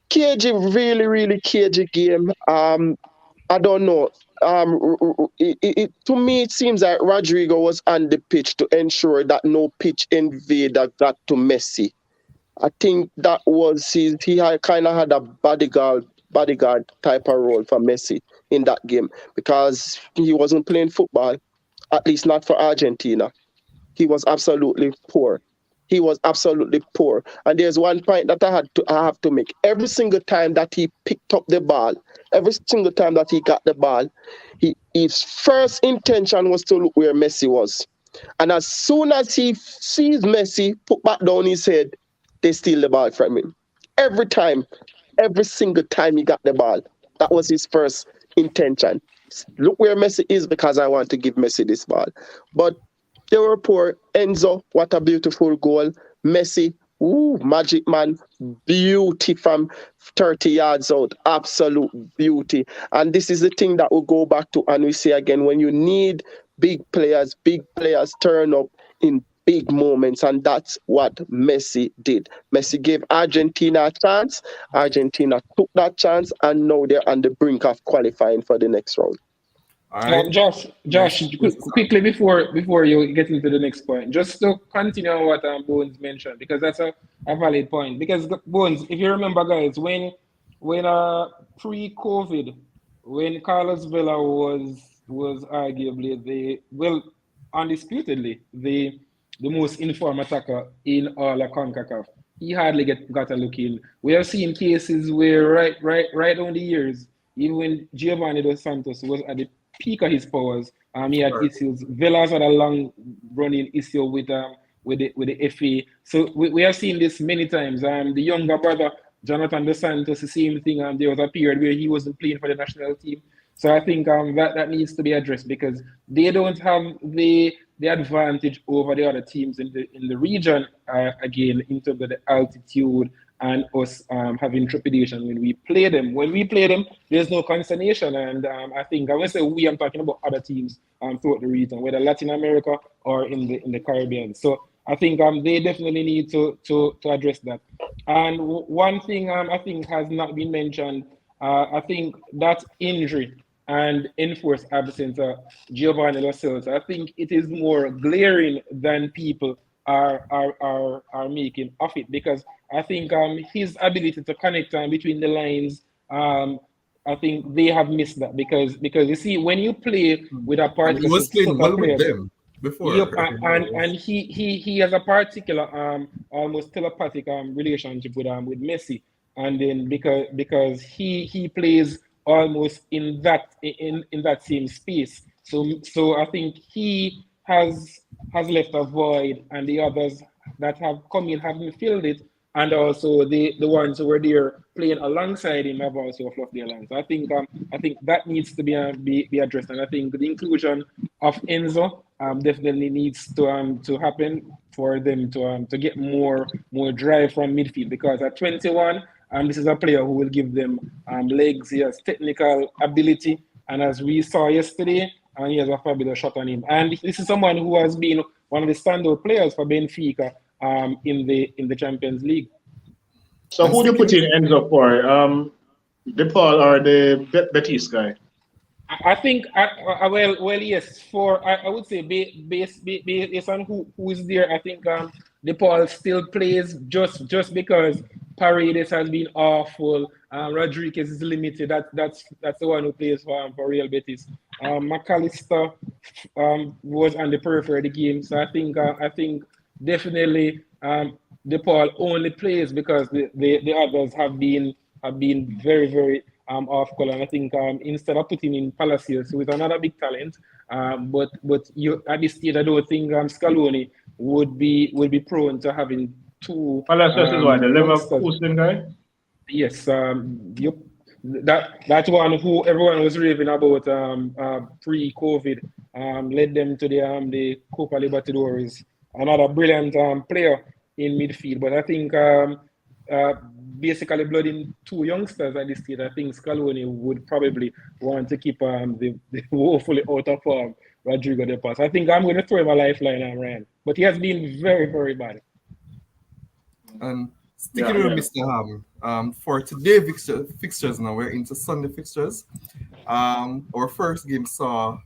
cagey, really, really cagey game. I don't know. To me, it seems like Rodrigo was on the pitch to ensure that no pitch invader got to Messi. I think that was kind of had a bodyguard type of role for Messi in that game because he wasn't playing football, at least not for Argentina. He was absolutely poor. He was absolutely poor. And there's one point that I have to make. Every single time that he picked up the ball, every single time that he got the ball, his first intention was to look where Messi was. And as soon as he sees Messi put back down his head, they steal the ball from him. Every time, every single time he got the ball, that was his first intention. Look where Messi is because I want to give Messi this ball. But they were poor. Enzo, what a beautiful goal. Messi, magic man, beauty from 30 yards out, absolute beauty. And this is the thing that we'll go back to and we say again, when you need big players turn up in big moments, and that's what Messi did. Messi gave Argentina a chance. Argentina took that chance, and now they're on the brink of qualifying for the next round. All right. Josh, quickly before you get into the next point, just to continue on what Bones mentioned, because that's a valid point. Because Bones, if you remember, guys, when pre-COVID, when Carlos Vela was arguably undisputedly the most informed attacker in all of CONCACAF, he hardly got a look in. We have seen cases where right on the years, even when Giovanni Dos Santos was at the peak of his powers, he had issues. Velas had a long running issue with the FA. So we have seen this many times. The younger brother, Jonathan Dos Santos, the same thing. There was a period where he wasn't playing for the national team. So I think that needs to be addressed because they don't have the advantage over the other teams in the region, again, in terms of the altitude and us having trepidation when we play them. When we play them, there's no consternation. And I think, when I say we, I'm talking about other teams throughout the region, whether Latin America or in the Caribbean. So I think they definitely need to address that. And one thing I think has not been mentioned, I think that injury and enforced absence of Giovanni Lo Celso, I think it is more glaring than people are making of it, because I think his ability to connect between the lines, I think they have missed that because you see, when you play with a particular he was playing well player, with them before. yep, and he has a particular almost telepathic relationship with Messi, and then because he plays almost in that same space, so I think he has left a void, and the others that have come in haven't filled it, and also the ones who were there playing alongside him have also fluffed their lines. So I think that needs to be addressed, and I think the inclusion of Enzo definitely needs to happen for them to get more drive from midfield, because at 21, this is a player who will give them legs. He has technical ability, and as we saw yesterday, he has a fabulous shot on him. And this is someone who has been one of the standout players for Benfica in the Champions League. So who do you put in Enzo for? De Paul or the Betis guy? I think, well, yes. I would say based on who is there, I think De Paul still plays just because Paredes has been awful. Rodriguez is limited. That's the one who plays for Real Betis. McAllister was on the periphery of the game, so I think definitely De Paul only plays because the others have been very, very off color. And I think instead of putting in Palacios, who is another big talent, but you at this stage I don't think Scaloni would be prone to having two. Palacios is what, the Leverkusen guy? Yes, yep. That one who everyone was raving about pre-COVID led them to the Copa Libertadores. Another brilliant player in midfield, but I think uh, basically blooding two youngsters at this stage. I think Scaloni would probably want to keep the woefully out of form Rodrigo De Pass. I think I'm going to throw him a lifeline, Ryan, but he has been very very bad. And Yeah, sticking with Mr. Ham, for today fixtures now, we're into Sunday fixtures. Our first game saw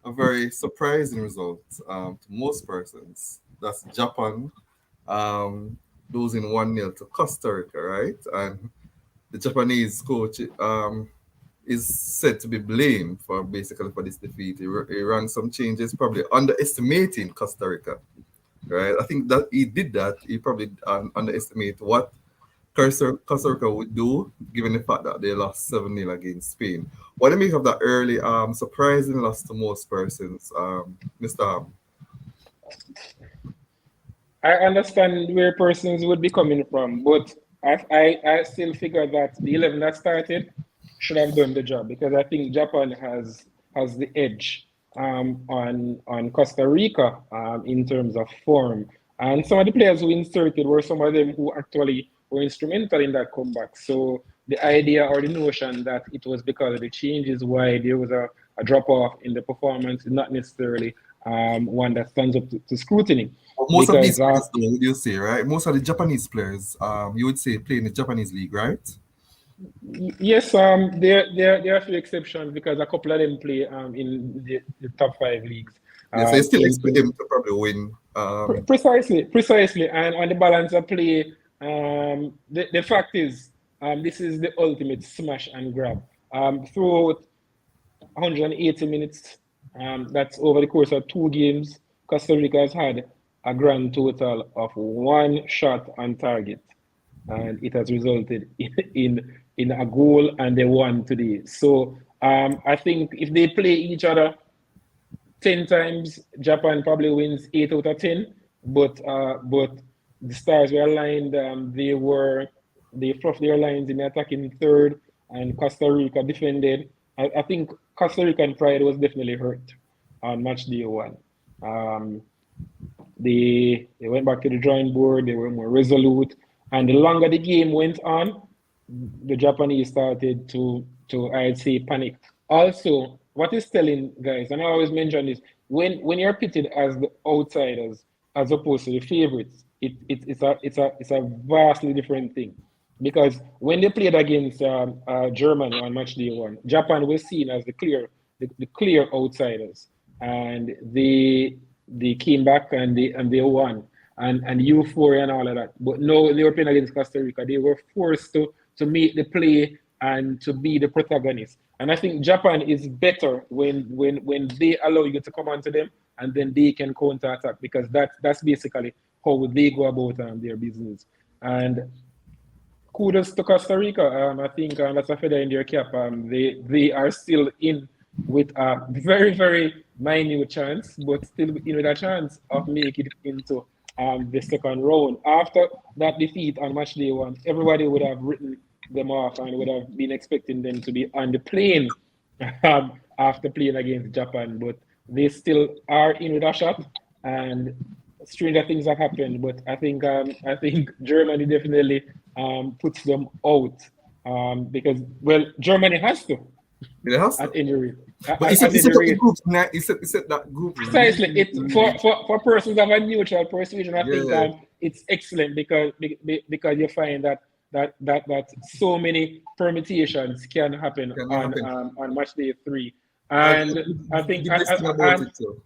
a very surprising result to most persons. That's Japan um, losing 1-0 to Costa Rica, right? And the Japanese coach is said to be blamed for basically for this defeat. He ran some changes, probably underestimating Costa Rica, right? I think that he did that. He probably underestimated what Costa Rica would do, given the fact that they lost 7-0 against Spain. What do you make of that early surprising loss to most persons, Mr. Ham? I understand where persons would be coming from, but I still figure that the 11 that started should have done the job because I think Japan has the edge on Costa Rica in terms of form. And some of the players who inserted were some of them who actually were instrumental in that comeback. So the idea or the notion that it was because of the changes why there was a drop off in the performance is not necessarily one that stands up to scrutiny. But most of these Because players, though, would you say, right? Most of the Japanese players, you would say, play in the Japanese league, right? yes, there are a few exceptions because a couple of them play in the top five leagues. Yeah, so you still expect In them to probably win. precisely, and on the balance of play, the fact is, this is the ultimate smash and grab. Throughout 180 minutes, that's over the course of two games. Costa Rica has had a grand total of one shot on target, and it has resulted in a goal, and they won today. So I think if they play each other 10 times, Japan probably wins 8 out of 10. But the stars were aligned. They fluffed their lines in the attacking third, and Costa Rica defended. I think Costa Rican pride was definitely hurt on match day one. Um, they went back to the drawing board. They were more resolute, and the longer the game went on, the Japanese started to I'd say panic. Also, what is telling guys, and I always mention this, when you're pitted as the outsiders as opposed to the favorites, it's a vastly different thing. Because when they played against Germany on match day one, Japan was seen as the clear outsiders, and they came back and they won, and euphoria and all of that. But no, they were playing against Costa Rica. They were forced to make the play and to be the protagonist. And I think Japan is better when they allow you to come onto them and then they can counter attack because that's basically how they go about their business. And kudos to Costa Rica. I think that's a feather in their cap. They are still in with a very very minute chance, but still in with a chance of making it into the second round. After that defeat on match day one, everybody would have written them off and would have been expecting them to be on the plane after playing against Japan, but they still are in with a shot. And stranger things have happened, but I think Germany definitely puts them out because well, Germany has to It has at to. any rate. But At he any set up the rate, group. He set that group. precisely. It for persons of a neutral persuasion, I think Yeah, it's excellent because you find that so many permutations can happen can happen. on match day three, And and I think the best thing about it too.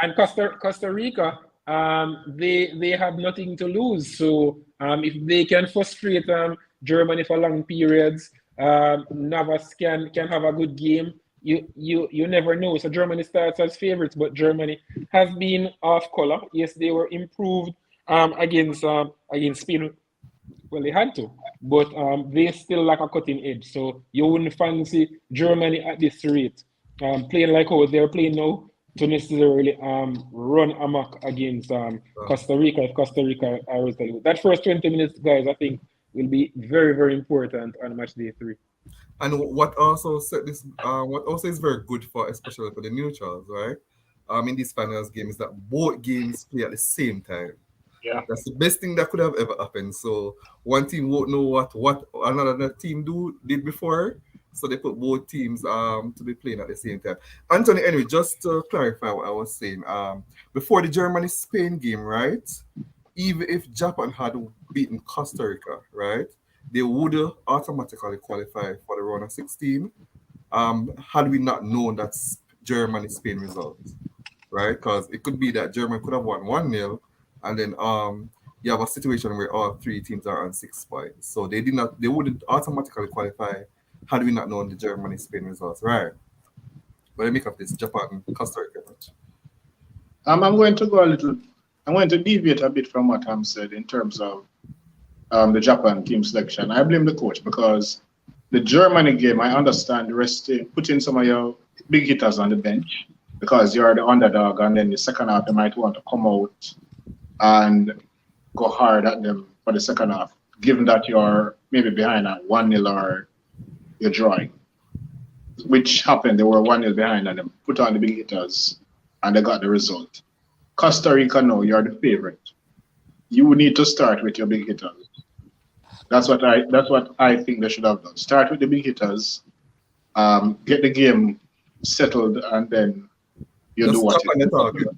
and Costa Rica, they have nothing to lose. So if they can frustrate Germany for long periods, Navas can have a good game. You never know. So Germany starts as favorites, but Germany has been off color. Yes, they were improved against Spain. Well, they had to, but they still lack a cutting edge. So you wouldn't fancy Germany at this rate, playing like how they're playing now, to necessarily run amok against Uh, Costa Rica if Costa Rica are resolute. That first 20 minutes, guys, I think will be very, very important on match day 3. And what also set this, what also is very good for, especially for the neutrals, right? In these finals games, is that both games play at the same time. Yeah. That's the best thing that could have ever happened. So one team won't know what another team did before. So they put both teams to be playing at the same time. Anthony, anyway, just to clarify what I was saying, before the Germany Spain game, right? Even if Japan had beaten Costa Rica, right, they would automatically qualify for the round of 16. Had we not known that Germany Spain result, right? Because it could be that Germany could have won 1-0, and then you have a situation where all three teams are on 6 points. So they wouldn't automatically qualify had we not known the Germany Spain results, right? But I make up this Japan Costa Rica match. I'm going to go a little. I'm going to deviate a bit from what Ham said in terms of the Japan team selection. I blame the coach because the Germany game, I understand resting, putting some of your big hitters on the bench because you're the underdog, and then the second half you might want to come out and go hard at them for the second half, given that you're maybe behind at 1-0 or you're drawing, which happened. They were 1-0 behind and then put on the big hitters and they got the result. Costa Rica, no, you're the favorite. You need to start with your big hitters. That's what I think they should have done. Start with the big hitters, get the game settled, and then you do what you do.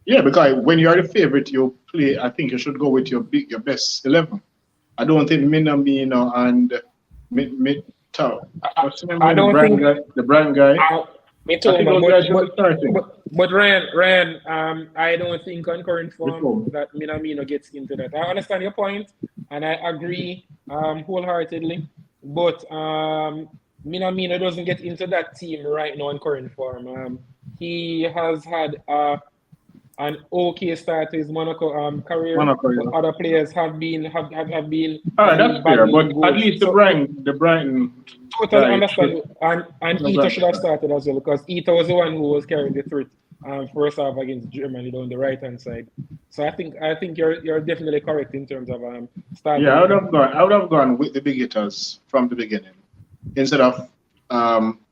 Yeah, because when you're the favorite, you play. I think you should go with your best 11. I don't think Minamino and I don't think the brand guy. Me too, but Ryan, I don't think on current form that Minamino gets into that. I understand your point, and I agree wholeheartedly. But Minamino doesn't get into that team right now in current form. He has had an okay start to his Monaco career. But other players have been. That's fair, but at least the Brighton. Totally understand, and Ito should have started as well because Ito was the one who was carrying the threat first half against Germany down the right hand side. So I think you're definitely correct in terms of starting. Yeah, I would have gone with the big hitters from the beginning instead of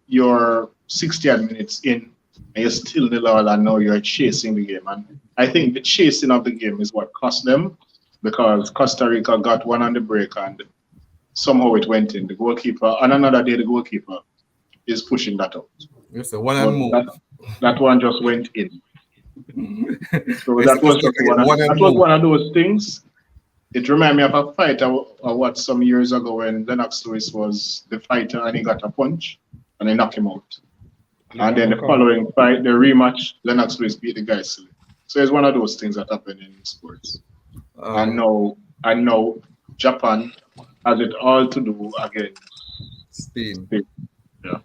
your 60 minutes in and you're still nil all and now you're chasing the game. And I think the chasing of the game is what cost them because Costa Rica got one on the break and somehow it went in. The goalkeeper, and another day the goalkeeper is pushing that out. Yes, a one and move. That one just went in. So that was one of those things. It reminded me of a fight I watched some years ago when Lennox Lewis was the fighter and he got a punch and they knocked him out. And then the following fight, the rematch, Lennox Lewis beat the guy silly. So it's one of those things that happen in sports. I know Japan has it all to do against Spain. Yeah.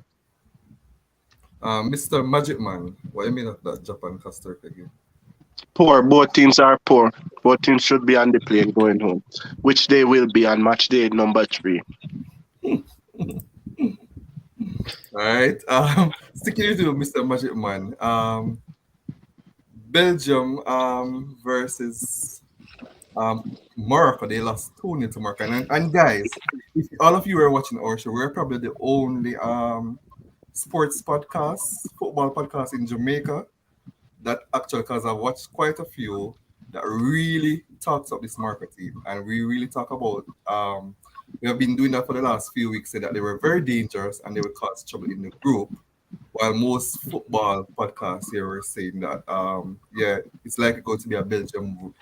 Mr. Magic Man, what do you mean of that Japan Costa Rica game? Poor. Both teams are poor. Both teams should be on the plane going home, which they will be on match day number 3. All right. Sticking with you, Mr. Magic Man. Belgium versus Morocco. They lost 2-0 to Morocco. And guys, if all of you were watching our show, we're probably the only sports podcast, football podcast in Jamaica that actually, because I've watched quite a few that really talks up this Morocco team. And we really talk about we have been doing that for the last few weeks, said that they were very dangerous and they would cause trouble in the group. While most football podcasts here were saying that, it's likely going to be a Belgium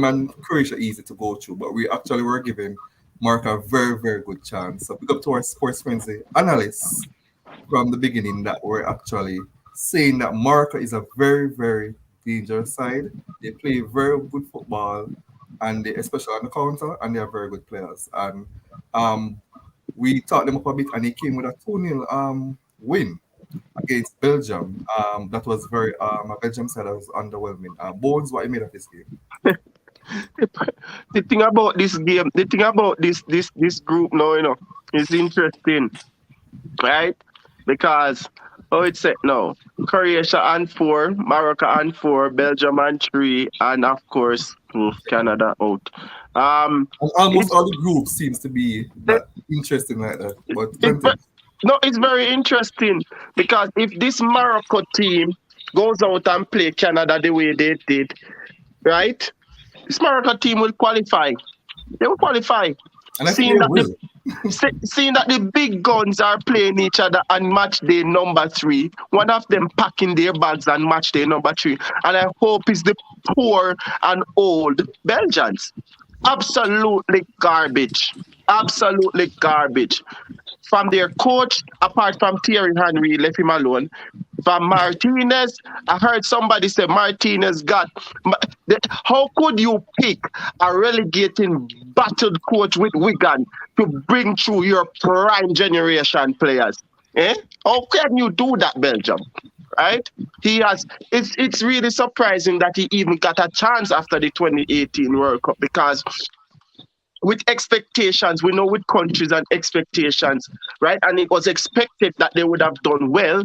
and Croatia easy to go through, but we actually were giving Morocco a very, very good chance. So pick up to our Sports Frenzy analysts from the beginning that were actually saying that Morocco is a very, very dangerous side. They play very good football, and they, especially on the counter, and they are very good players. And we talked them up a bit, and they came with a 2-0 win against Belgium. That was very a Belgium side that was underwhelming. Bones, what you made of this game? The thing about this game, the thing about this group now, is interesting, right? Because it's set now. Croatia on 4, Morocco on 4, Belgium on 3, and of course Canada out. And almost It's all the groups seems to be that interesting like that. But it's continue. no, it's very interesting because if this Morocco team goes out and play Canada the way they did, right? This Morocco team will qualify. They will qualify. And I think Seeing they that the will. seeing that the big guns are playing each other on match day number 3, one of them packing their bags on match day number 3, and I hope it's the poor and old Belgians. Absolutely garbage. Absolutely garbage. From their coach, apart from Thierry Henry, left him alone. From Martinez, I heard somebody say Martinez got. How could you pick a relegating battered coach with Wigan to bring through your prime generation players? Eh? How can you do that, Belgium? Right? He has. It's really surprising that he even got a chance after the 2018 World Cup because with expectations, we know with countries and expectations, right? And it was expected that they would have done well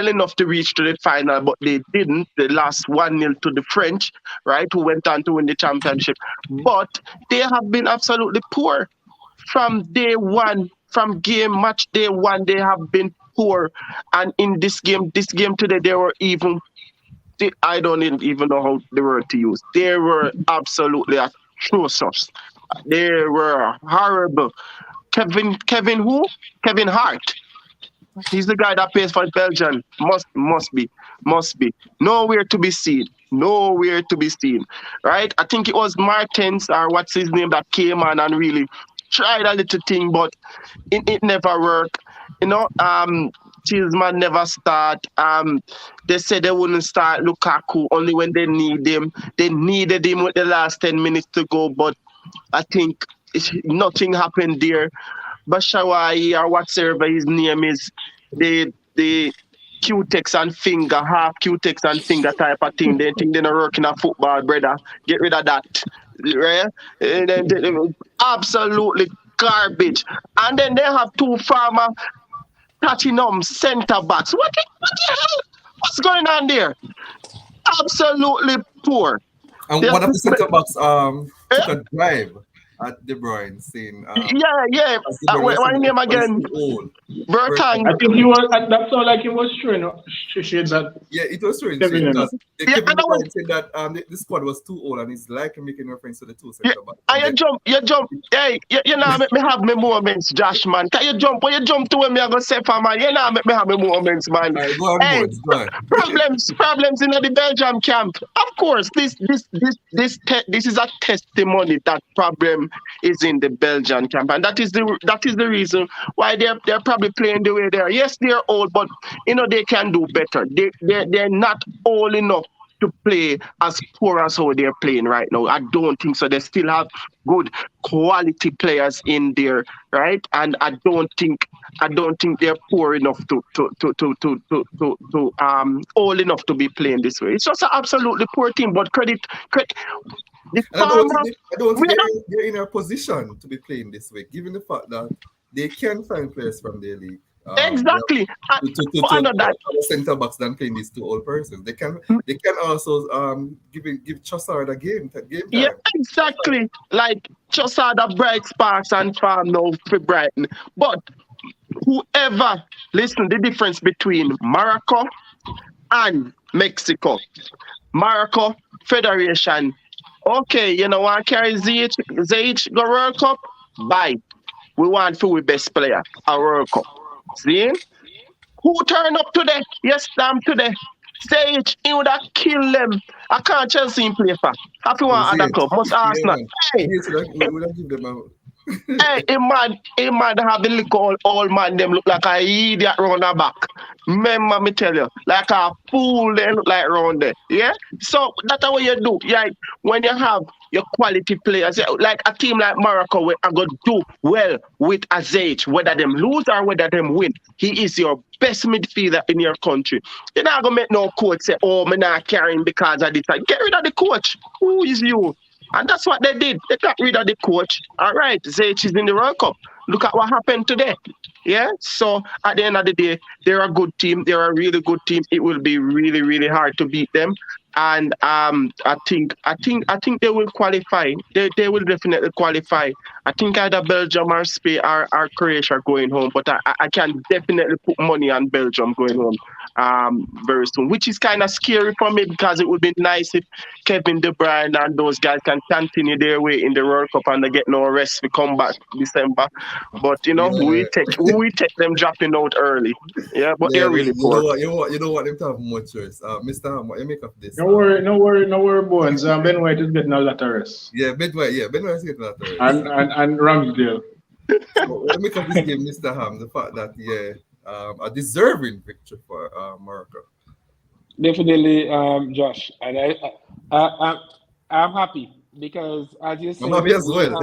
enough to reach to the final, but they didn't. They lost 1-0 to the French, right? Who went on to win the championship. But they have been absolutely poor from day one, from match day one, they have been poor. And in this game today, they were even. I don't even know how the word to use. They were absolutely atrocious. They were horrible. Kevin who? Kevin Hart. He's the guy that plays for Belgium. Must be. Nowhere to be seen. Nowhere to be seen. Right? I think it was Martens or what's his name that came on and really tried a little thing, but it never worked. You know, Chisman never start. They said they wouldn't start Lukaku only when they need him. They needed him with the last 10 minutes to go, but I think nothing happened there. Bashawai or whatsoever his name is, the Q-tex and finger, half Q-tex and finger type of thing. They think they're not working at football, brother. Get rid of that. Right? And then absolutely garbage. And then they have two farmer platinum centre backs. What the hell? What's going on there? Absolutely poor. And They one have, of the centre backs took eh? a drive at De Bruyne, saying Yeah. as De Bruyne was What saying name that he's again? too old. Bertang. I think he was. That sounded like he was showing shades at Yeah, it was strange Kevin. You because know. Yeah, Kevin and De I was Bruyne said that the squad was too old and he's likely making reference to the two yeah, centre backs. and And then you jump. Hey, you know, make me have my moments, Josh, man. Can you jump? When you jump to where me, I go say for man. You know, make me have my moments, man. all right, go on, Hey, boys, go on. problems in the Belgium camp. Of course, this is a testimony that problem is in the Belgian camp, and that is the reason why they're probably playing the way they are. Yes, they're old, but you know they can do better. They're not old enough to play as poor as how they're playing right now. I don't think so. They still have good quality players in there, right? And I don't think they're poor enough to old enough to be playing this way. It's just an absolutely poor team. But credit the And farmer. I don't We think are they're in a position to be playing this way, given the fact that they can find players from their league. They have exactly. to I know that. other centre backs than playing these two old persons. They can also give Trossard a game Yeah, time. exactly. Like just had a bright sparks and farm now for Brighton. But whoever listen, the difference between Morocco and Mexico. Morocco Federation. Okay, you know what carry ZH go World Cup? Bye. We want for we best player a World Cup. See? Who turned up today? Yes, damn today. ZH, he would have killed them. I can't Chelsea him play for. If you Was want other it? club, must Yeah, Arsenal. man. Hey, Would have give them a hey, a man have the look all man them look like a idiot round the back. Remember me tell you, like a fool they look like round there. Yeah? So that's what you do. Yeah, when you have your quality players, yeah, like a team like Morocco, where I go do well with Azage, whether them lose or whether them win. He is your best midfielder in your country. You're not gonna make no coach say, oh, me not carrying because of this. Like, get rid of the coach. Who is you? And that's what they did. They got rid of the coach. All right, Zaych is in the World Cup. Look at what happened today. Yeah. So at the end of the day, they're a good team. They're a really good team. It will be really, really hard to beat them. And I think they will qualify. They will definitely qualify. I think either Belgium or Spain or Croatia are going home, but I can definitely put money on Belgium going home very soon, which is kind of scary for me because it would be nice if Kevin De Bruyne and those guys can continue their way in the World Cup and they get no rest. We come back December, but Yeah, we take them dropping out early. Yeah, but yeah. they're really poor. You know what? Them to have much worse. Mr. Ham, what you make of this? No worry, Bones. Ben White is getting a lot of rest. Ben White is getting that rest. And Ramsdale. So what you make of this game, Mr. Ham? The fact that a deserving victory for Morocco. Definitely, Josh, and I'm happy because, as you I'm said, happy as well.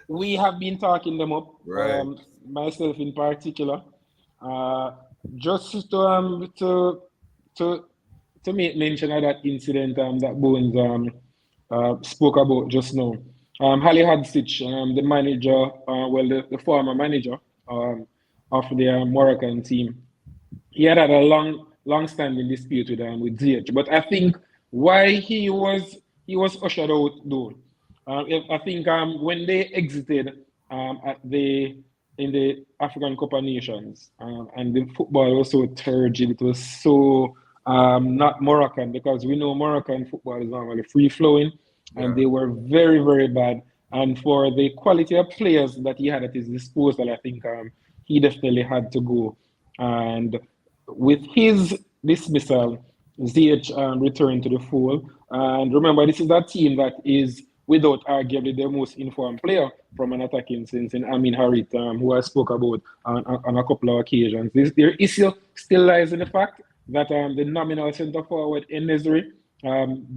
we have been talking them up. Right. Myself in particular, just to make mention of that incident that Bones spoke about just now. Halil Hadsic, the manager, the former manager of the Moroccan team, he had a long-standing dispute with Ziyech. But I think why he was ushered out though. I think when they exited in the African Cup of Nations, and the football was so turgid, it was so not Moroccan, because we know Moroccan football is normally free flowing, and they were very, very bad. And for the quality of players that he had at his disposal, I think he definitely had to go. And with his dismissal, Ziyech returned to the fold. And remember, this is a team that is, without arguably, the most informed player from an attacking sense in Amin Harit, who I spoke about on a couple of occasions. Their issue still lies in the fact that the nominal centre forward, Enesri,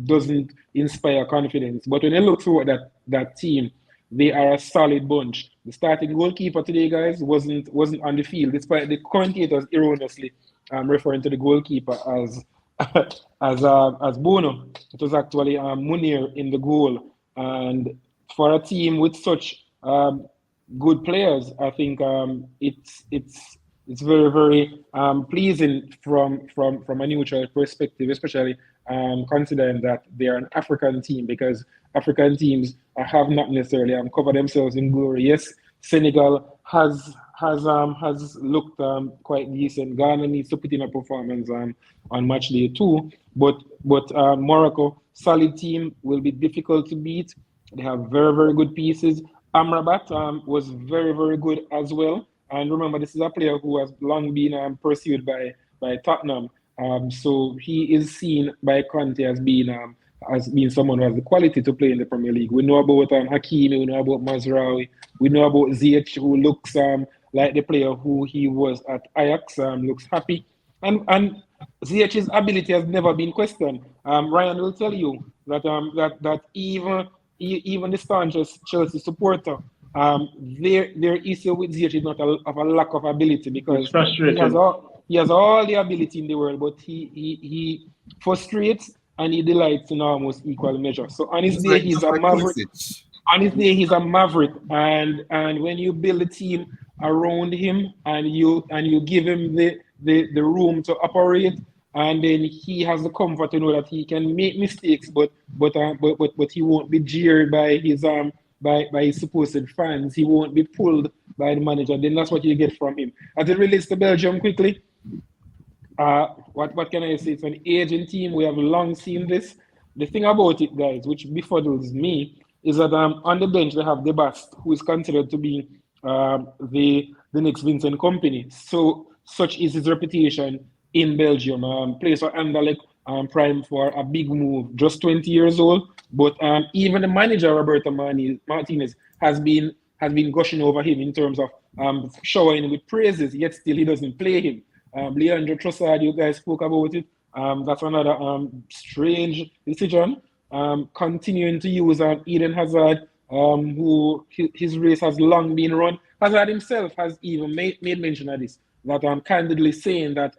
doesn't inspire confidence. But when you look through that team, they are a solid bunch. The starting goalkeeper today, guys, wasn't on the field, despite the commentators erroneously referring to the goalkeeper as as Bono. It was actually Munir in the goal. And for a team with such good players, I think it's very, very pleasing from a neutral perspective, especially considering that they are an African team, because African teams have not necessarily covered themselves in glory. Yes, Senegal has looked quite decent. Ghana needs to put in a performance on match day 2, but Morocco, solid team, will be difficult to beat. They have very, very good pieces. Amrabat was very, very good as well. And remember, this is a player who has long been pursued by Tottenham. So he is seen by Conte as being someone who has the quality to play in the Premier League. We know about Hakimi, we know about Mazraoui, we know about Ziyech, who looks like the player who he was at Ajax, looks happy. And Ziyech's ability has never been questioned. Ryan will tell you that even the staunchest Chelsea supporter, their issue with Ziyech is not of a lack of ability, because he has all the ability in the world, but he frustrates and he delights in almost equal measure. So on his day, he's a maverick. On his day, he's a maverick, and when you build a team around him and you give him the room to operate, and then he has the comfort to know that he can make mistakes, but he won't be jeered by his supposed fans. He won't be pulled by the manager. Then that's what you get from him. As it relates to Belgium, quickly, what can I say? It's an aging team. We have long seen this. The thing about it, guys, which befuddles me, is that on the bench they have Debast, who is considered to be the next Vincent Kompany. So such is his reputation in Belgium. Plays for Anderlecht, prime for a big move, just 20 years old. But even the manager, Roberto Martinez, has been gushing over him in terms of showering with praises, yet still he doesn't play him. Leandro Trossard, you guys spoke about it. That's another strange decision. Continuing to use Eden Hazard, who his race has long been run. Hazard himself has even made mention of this, that candidly saying that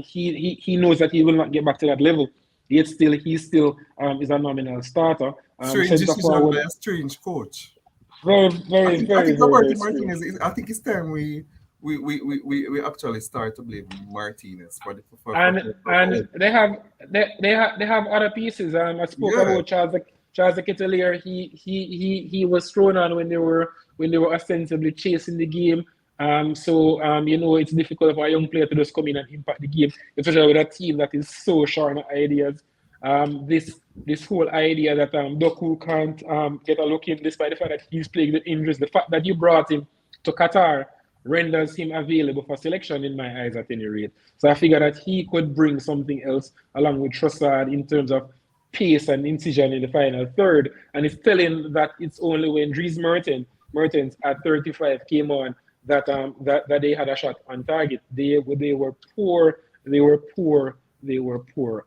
he knows that he will not get back to that level. Yet still, he still is a nominal starter. Strange decision by a strange coach. Very, I very, think I very, think very, Roberto very strange. Martinez. I think it's time we actually start to blame Martinez for the And they have other pieces. I spoke yeah. about Charles the Ketelier. He was thrown on when they were ostensibly chasing the game. You know, it's difficult for a young player to just come in and impact the game, especially with a team that is so short on ideas. This whole idea that Doku can't get a look in, despite the fact that he's playing the injuries, the fact that you brought him to Qatar renders him available for selection in my eyes at any rate. So I figured that he could bring something else along with Trossard in terms of pace and incision in the final third. And it's telling that it's only when Dries Mertens at 35 came on that they had a shot on target. They were poor. They were poor. They were poor.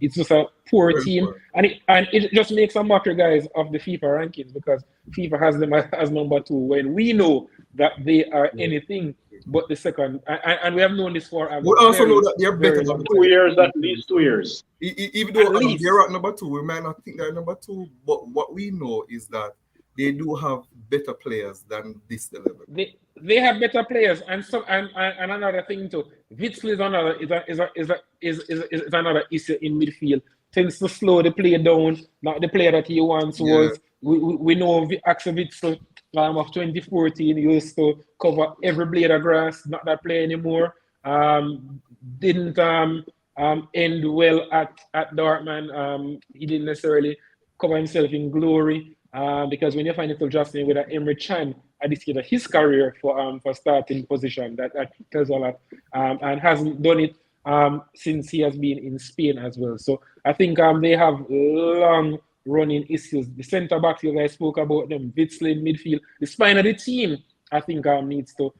It's just a poor Very team, poor. and it just makes a mockery, guys, of the FIFA rankings because FIFA has them as number 2 when we know that they are anything but the second. And we have known this for a We also know very, that they're better very than long the time. 2 second. years, at least 2 years. Even At though least. they're at number 2, we might not think they're number 2. But what we know is that they do have better players than this level. They have better players, and another thing too. Witsel is another issue in midfield. Tends to slow the play down. Not the player that he once was. We know Axel Witsel of 2014 used to cover every blade of grass. Not that player anymore. Didn't end well at Dortmund. He didn't necessarily cover himself in glory. Because when you find it Justin with Emre Can at this stage of his career for starting position, that tells a lot, and hasn't done it since he has been in Spain as well. So I think they have long running issues. The centre backs you guys spoke about them, Witsel in midfield, the spine of the team. I think needs to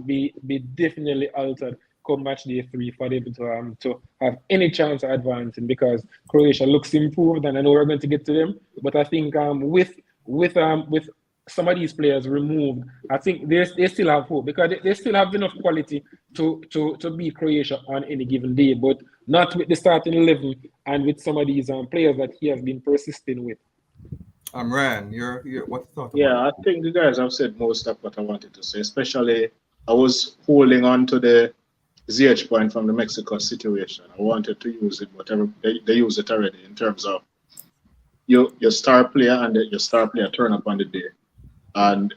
be definitely altered come match day 3 for them to have any chance of advancing because Croatia looks improved, and I know we're going to get to them. But I think with some of these players removed, I think they still have hope because they still have enough quality to beat Croatia on any given day, but not with the starting 11 and with some of these players that he has been persisting with. Ryan, what you thought about Yeah, I think the guys have said most of what I wanted to say. Especially, I was holding on to the ZH point from the Mexico situation. I wanted to use it, whatever they use it already in terms of your star player and your star player turn up on the day. And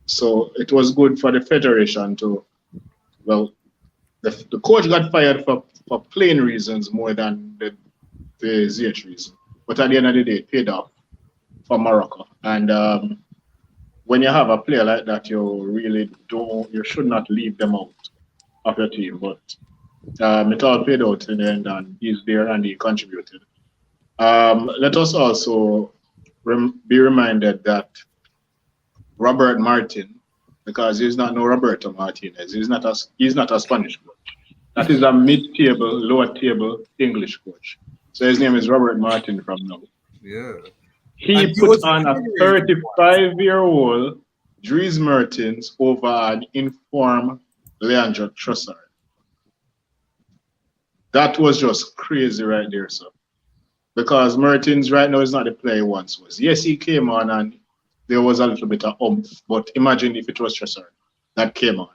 so it was good for the federation to, well, the coach got fired for plain reasons more than the ZH reason. But at the end of the day, it paid off for Morocco. And when you have a player like that, you should not leave them out of your team. But it all paid out in the end, and he's there and he contributed. Let us also be reminded that Robert Martin, because he's not no Roberto Martinez, he's not a Spanish coach. That is a mid-table, lower-table English coach. So his name is Robert Martin from now. Yeah. He put on a 35-year-old Dries Mertens over an informed Leandro Trossard. That was just crazy right there, sir. Because Mertens right now is not the player he once was. Yes, he came on and there was a little bit of oomph, but imagine if it was Trossard that came on.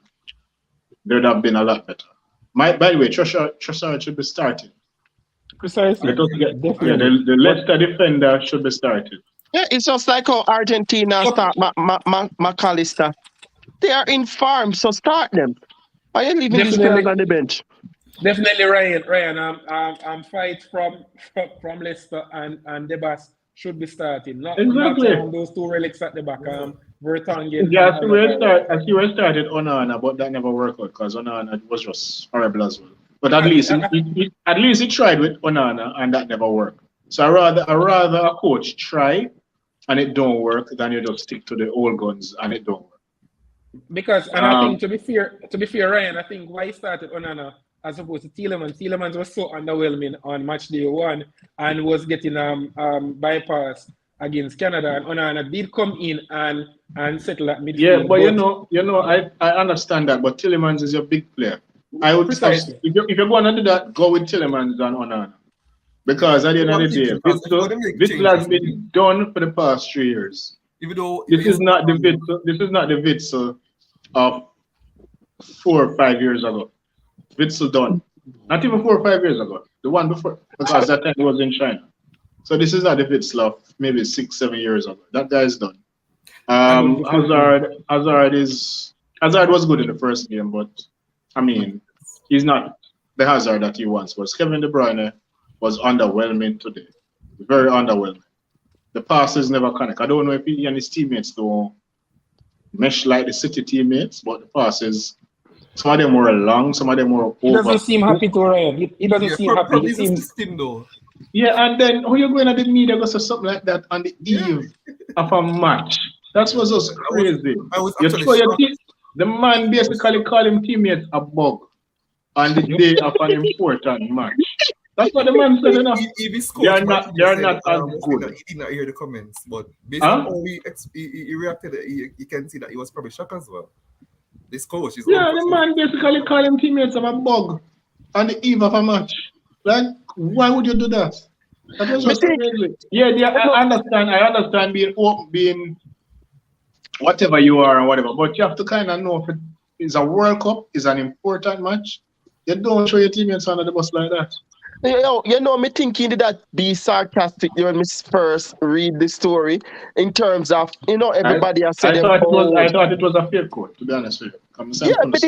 There would have been a lot better. By the way, Trossard should be starting. Precisely. The Leicester defender should be started. Yeah, it's just like how Argentina start McAllister. They are in farm, so start them. Why are you leaving these players on the bench? Definitely, Ryan. Fight from Leicester and Debas should be starting. Not those two relics at the back. Vertonghen. Yeah, I see where started Onana, but that never worked out because Onana was just horrible as well. But at least he tried with Onana and that never worked. So I rather a coach try and it don't work than you just stick to the old guns and it don't work. Because I think to be fair, Ryan, I think why he started Onana as opposed to Tielemans. Tielemans was so underwhelming on match day 1 and was getting bypass against Canada, and Onana did come in and settle at midfield. Yeah, but I understand that, but Tielemans is your big player. I would say if you're going to do that, go with Tielemans and Onana. Because at the end of the day, Witsel has been done for the past 3 years. Even though This is not the Witzel. This is not the Witzel of 4 or 5 years ago. Witzel done. Not even 4 or 5 years ago. The one before, because that time he was in China. So this is not the Witzel of maybe 6, 7 years ago. That guy is done. Hazard was good in the first game, but I mean, he's not the Hazard that he once was. Kevin De Bruyne was underwhelming today. Very underwhelming. The passes never connect. I don't know if he and his teammates don't mesh like the City teammates, but the passes, some of them were long, some of them were over. He doesn't seem happy to Ryan. He doesn't seem happy. Probably He seems system though. Yeah, and then how you going at the media go say something like that on the eve of a match? That was just crazy. I was You actually throw your shocked. the man basically call him teammates a bug on the day of an important match. That's what the man said. Enough. They are not as good. He did not hear the comments, but based on how he reacted, he can see that he was probably shocked as well. This coach is the man basically call him teammates of a bug on the eve of a match. Like, why would you do that? That was just crazy. Yeah, I understand being open, being whatever you are and whatever, but you have to kind of know if it is a World Cup, is an important match. You don't show your teammates under the bus like that. Me thinking that be sarcastic when me first read the story in terms of, everybody has said I thought it was a fake quote, to be honest with you. Yeah, but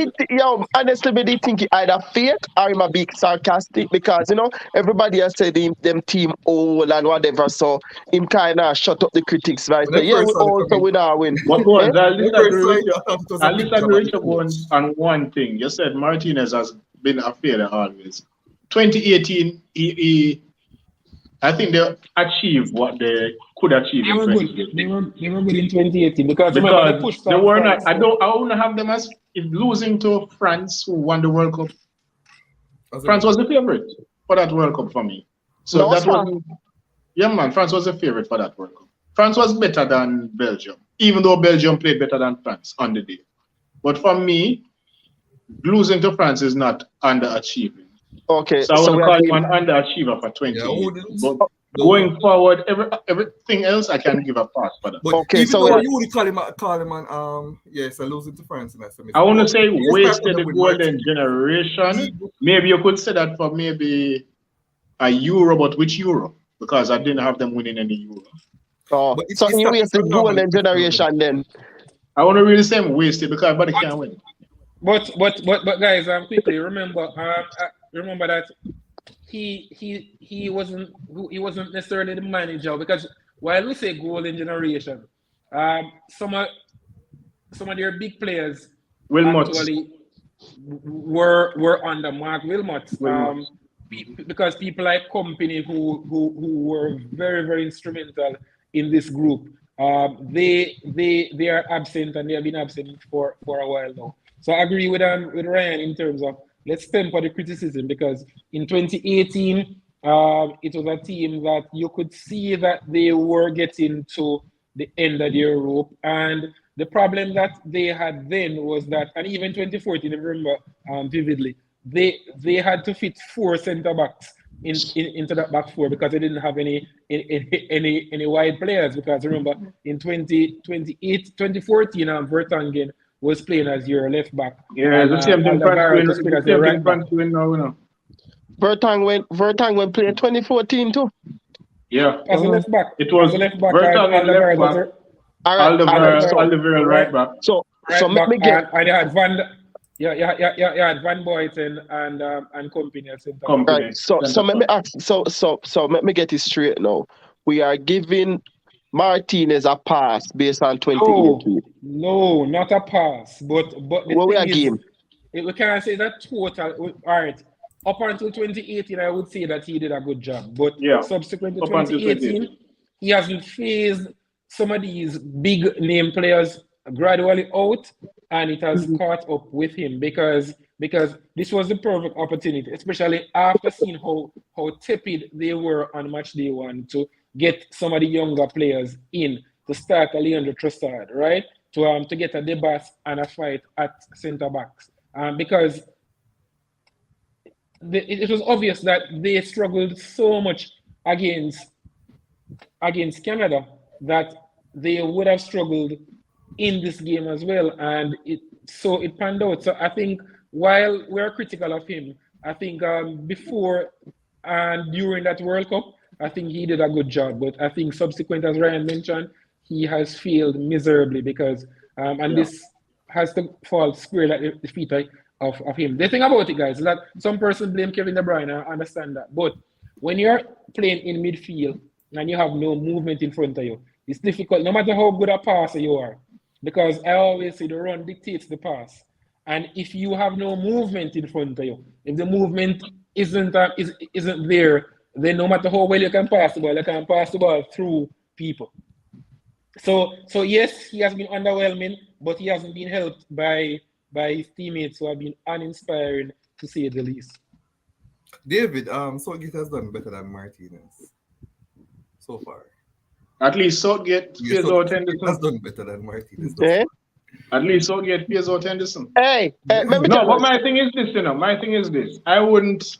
honestly, me did think it either fake or him a bit sarcastic because, everybody has said them team old and whatever, so him kind of shut up the critics, right? So, yeah, we also win our win. What was I'll disagree with you on one thing. You said Martinez has been a failure always. 2018, I think they achieved what they could achieve. They were good in 2018 because remember they pushed. They were not. I wouldn't have them as if losing to France, who won the World Cup. France was the favorite for that World Cup for me. So that was, man. France was the favorite for that World Cup. France was better than Belgium, even though Belgium played better than France on the day. But for me, losing to France is not underachieving. Okay, so I want to call him an underachiever for 20. But going forward, everything else I can give a pass for that. But okay, so you would call him losing to France. I want to say wasted the golden generation. Maybe you could say that for maybe a Euro, but which Euro? Because I didn't have them winning any Euro. So you wasted the golden generation then? I want to really say wasted because everybody can't win. But guys, quickly remember that he wasn't necessarily the manager, because while we say golden generation, some of their big players actually were under Mark Wilmot. Because people like Company who were very, very instrumental in this group, they are absent, and they have been absent for a while now. So I agree with Ryan in terms of let's temper the criticism, because in 2018, it was a team that you could see that they were getting to the end of their rope. And the problem that they had then was that, and even 2014, I remember vividly, they had to fit 4 centre-backs into that back four because they didn't have any wide players. Because remember, in 2014, Vertonghen was playing as your left back. Yeah, the same thing Vertonghen played 2014 too. Yeah. As a left back. It was Vertonghen left back. Alderweireld right back. So let me get. And you had you had Van Boyten and Company at center. Right. So let me ask. So let me get it straight now. We are giving Martinez a pass based on 2018. No, not a pass. But what we are game? We can't say that total. All right. Up until 2018, I would say that he did a good job. But subsequent to 2018, he hasn't phased some of these big name players gradually out, and it has caught up with him because this was the perfect opportunity, especially after seeing how tepid they were on match day one, to get some of the younger players in to start a Leandro Trossard, right? To get a Debas and a fight at centre backs, because it was obvious that they struggled so much against Canada that they would have struggled in this game as well, and it panned out. So I think while we're critical of him, I think before and during that World Cup, I think he did a good job. But I think subsequent, as Ryan mentioned, he has failed miserably because and Yeah. this has to fall squarely at the feet of him. The thing about it, guys, is that some person blame Kevin De Bruyne. I understand that, but when you're playing in midfield and you have no movement in front of you, it's difficult, no matter how good a passer you are, because I always say the run dictates the pass. And if you have no movement in front of you, if the movement isn't there, then no matter how well you can pass the ball, you can pass the ball through people. So yes, he has been underwhelming, but he hasn't been helped by his teammates who have been uninspiring to say the least. David, Southgate has done better than Martinez so far. At least Southgate Yeah, pays so out has Henderson. done better than Martinez. Eh? At least Southgate pays out Henderson. Hey, let me No, tell but you. my thing is this, My thing is this. I wouldn't.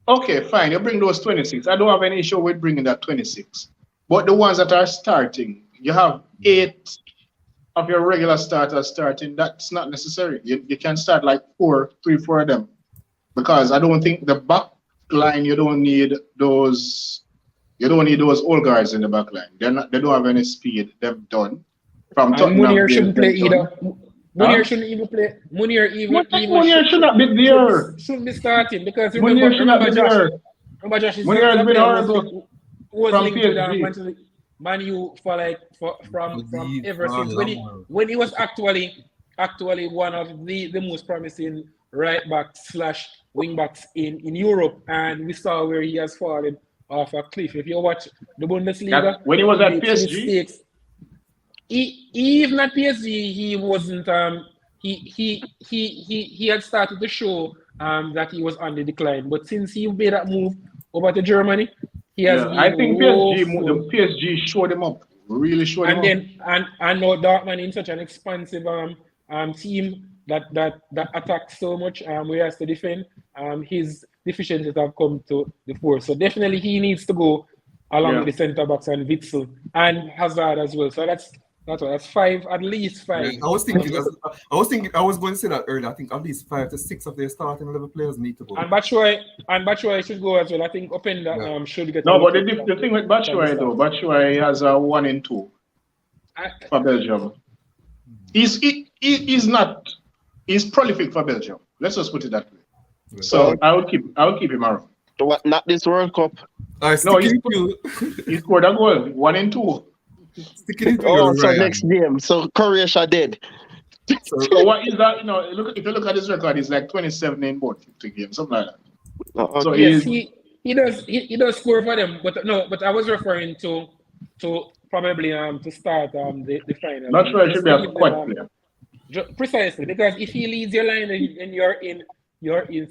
Okay, fine. You bring those 26. I don't have any issue with bringing that 26. But the ones that are starting, you have 8 of your regular starters starting. That's not necessary. You can start like 3, 4 of them. Because I don't think the back line, you don't need those old guys in the back line. They don't have any speed. They've done. From And Tottenham, Munir shouldn't play they've done. either. Munir shouldn't even play. Munir should not be there. Shouldn't be starting because Munir should not be there. remember Josh is Munir has a been player horrible who was from linked with PSG. Man U from Leave ever since Lamar. when he was actually one of the most promising right backs slash wing backs in Europe, and we saw where he has fallen off a cliff. If you watch the Bundesliga, When he was at makes PSG, mistakes. Even at PSG, he wasn't. He had started to show that he was on the decline. But since he made that move over to Germany, he has yeah, I been think woeful. the PSG showed him up, really showed him And up. then and now Dortmund in such an expansive team that attacks so much where he has to defend. His deficiencies have come to the fore. So definitely he needs to go along Yeah. with the centre backs and Witzel and Hazard as well. So that's 5, at least 5. Yeah, I was going to say that earlier. I think at least 5 to 6 of their starting level players need to go. And Batshuayi should go as well. I think Openda should get. No, but the thing with Batshuayi though, Batshuayi has a 1 in 2 for Belgium. He's prolific for Belgium. Let's just put it that way. Yeah. So I will keep him around. What? Not this World Cup. No, He scored a goal, 1 in 2. Sticking it to Oh, you, so Ryan. next game. So Croatia dead. So what is that? If you look at his record, he's like 27 in both 50 games, something like that. So Yes, he does score for them, but I was referring to probably to start the final. Not sure it should be a squad player. Precisely, because if he leads your line, then you're in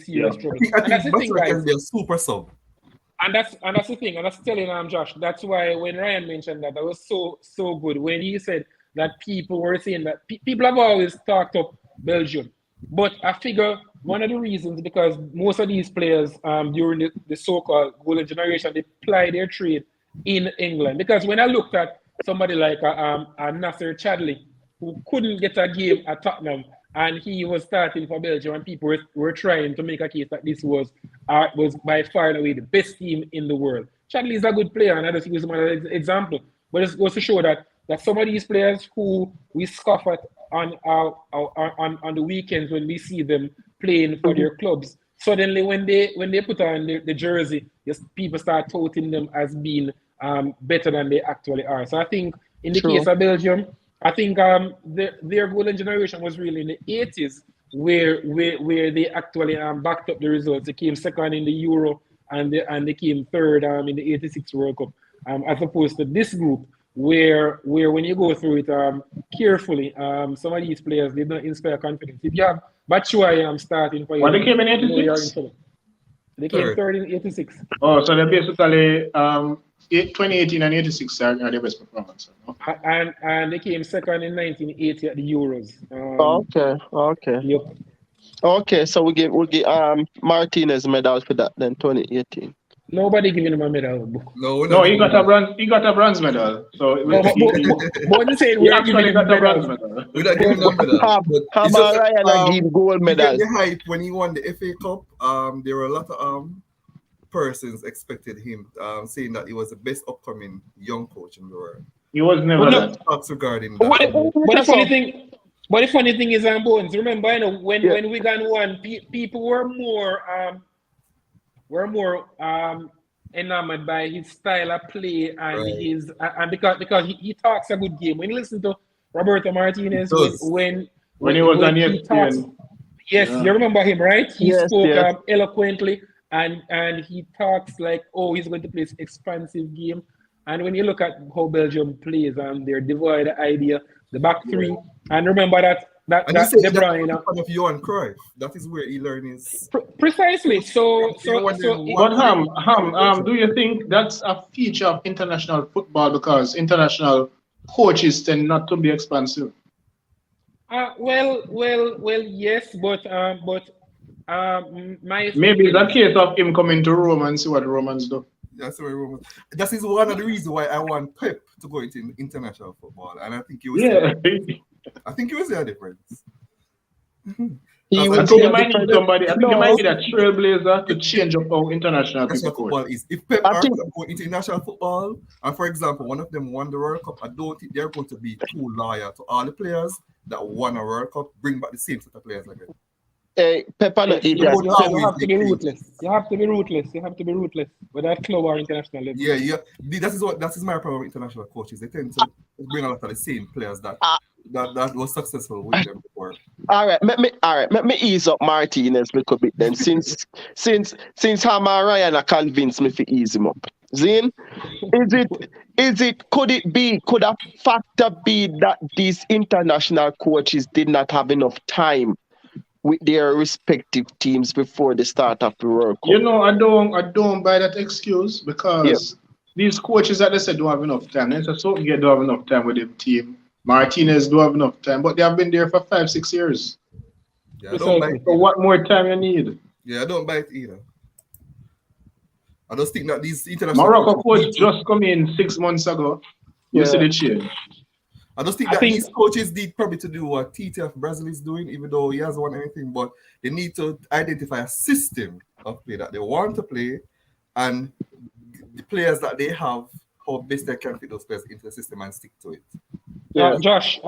serious trouble. I And that's the think thing, Batshuayi guys. can be a super sub. And that's the thing, and that's telling Josh. That's why when Ryan mentioned that was so good when he said that people were saying that people have always talked up Belgium, but I figure one of the reasons because most of these players during the so-called golden generation they ply their trade in England. Because when I looked at somebody like a Nasser Chadley who couldn't get a game at Tottenham, and he was starting for Belgium, and people were trying to make a case that this was by far and away the best team in the world. Chadley is a good player, and I just use him as an example. But it goes to show that some of these players who we scoff at on the weekends when we see them playing for their clubs, suddenly when they put on the jersey, people start touting them as being better than they actually are. So I think in the case of Belgium, I think their golden generation was really in the 80s where they actually backed up the results. They came second in the Euro and they came third in the 86 World Cup, as opposed to this group where when you go through it carefully, some of these players did not inspire confidence. If you have Batshuayi starting for you, Well, they came in 86? They came third in 86. Oh, so they're basically 2018 and 86 are their best performance. No? And they came second in 1980 at the Euros. Okay. Yep. Okay, so we give Martinez medal for that then 2018. Nobody giving him a medal. No, we're No, not giving him. he got a bronze medal. So No, but you saying he we're giving actually him got a bronze medals. medal. We're not giving him a medal. But it's just that, Ryan give gold you get medal. the hype when he won the FA Cup. There were a lot of persons expected him, saying that he was the best upcoming young coach in the world. He was never But that. no, Talks regarding but, that. but the funny thing, is, Bones. Remember, when Yeah. when Wigan won, people were more enamored by his style of play and Right. his and because he talks a good game. When you listen to Roberto Martinez, He does. When he was on he talks, ESPN. yes, Yeah. you remember him, right? He Yes, spoke yes. eloquently and he talks like, oh, he's going to play this expansive game. And when you look at how Belgium plays, they're devoid of idea, the back three, and remember that And he said De that Bruyne. of Johan Cruyff. That is where he learned his. Precisely. So But Ham, do you think that's a feature of international football because international coaches tend not to be expansive? well, yes, but my Maybe it's a feelings. case of him coming to Rome and see what the Romans do. That's where Roman. That is one of the reasons why I want Pep to go into international football, and I think he was. Yeah. I think he was the difference. He Because will I see think a he might need different- somebody. I think he No. might need a trailblazer to change up how international people international football coach. is. If Pep I are think- going into international football, and for example, one of them won the World Cup, I don't think they're going to be too loyal to all the players that won a World Cup. Bring back the same set of players again. Pepper no You, idiot. you have to be ruthless. You have to be ruthless. Whether at club or international level. Yeah. That is my problem with international coaches. They tend to bring a lot of the same players that was successful with them before. All right, let me ease up Martinez a little bit then. Since Ham and Ryan are convinced me to ease him up. Zin, could a factor be that these international coaches did not have enough time with their respective teams before the start of the World Cup? You know, I don't buy that excuse because these coaches that they said don't have enough time. They said Southgate don't have enough time with the team. Martinez don't have enough time, but they have been there for 5-6 years. Yeah, I don't buy it. So what more time you need? Yeah, I don't buy it either. I just think that these international Morocco coaches coach just come in 6 months ago. You see the change. I just think these coaches need probably to do what TTF Brazil is doing, even though he hasn't won anything, but they need to identify a system of play that they want to play and the players that they have, how best they can fit those players into the system and stick to it. Josh,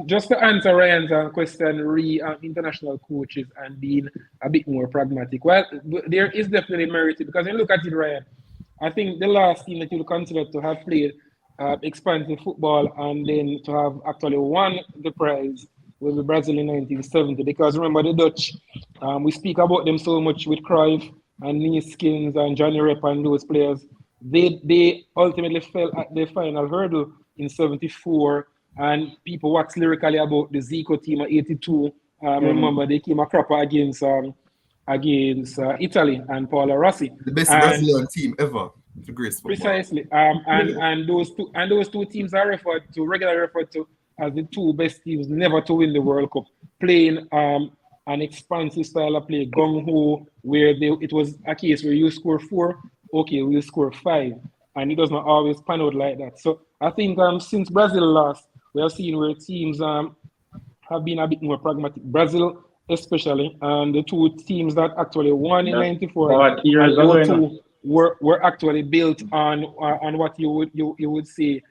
just to answer Ryan's question, international coaches and being a bit more pragmatic. Well, there is definitely merit because when you look at it, Ryan, I think the last team that you'll consider to have played expansive football and then to have actually won the prize will be Brazil in 1970. Because remember the Dutch, we speak about them so much with Cruyff and Neeskins and Johnny Rep and those players. They ultimately fell at the final hurdle in 74, and people wax lyrically about the Zico team of 82. Remember they came a cropper against Italy and Paolo Rossi. The best Brazilian team ever to grace football. Precisely. And those two teams are regularly referred to as the two best teams never to win the World Cup, playing an expansive style of play, gung-ho, where it was a case where you score 4, okay, we'll score 5. And it does not always pan out like that. So I think since Brazil lost, we have seen where teams have been a bit more pragmatic. Brazil, especially, and the two teams that actually won in '94, were actually built on what you would say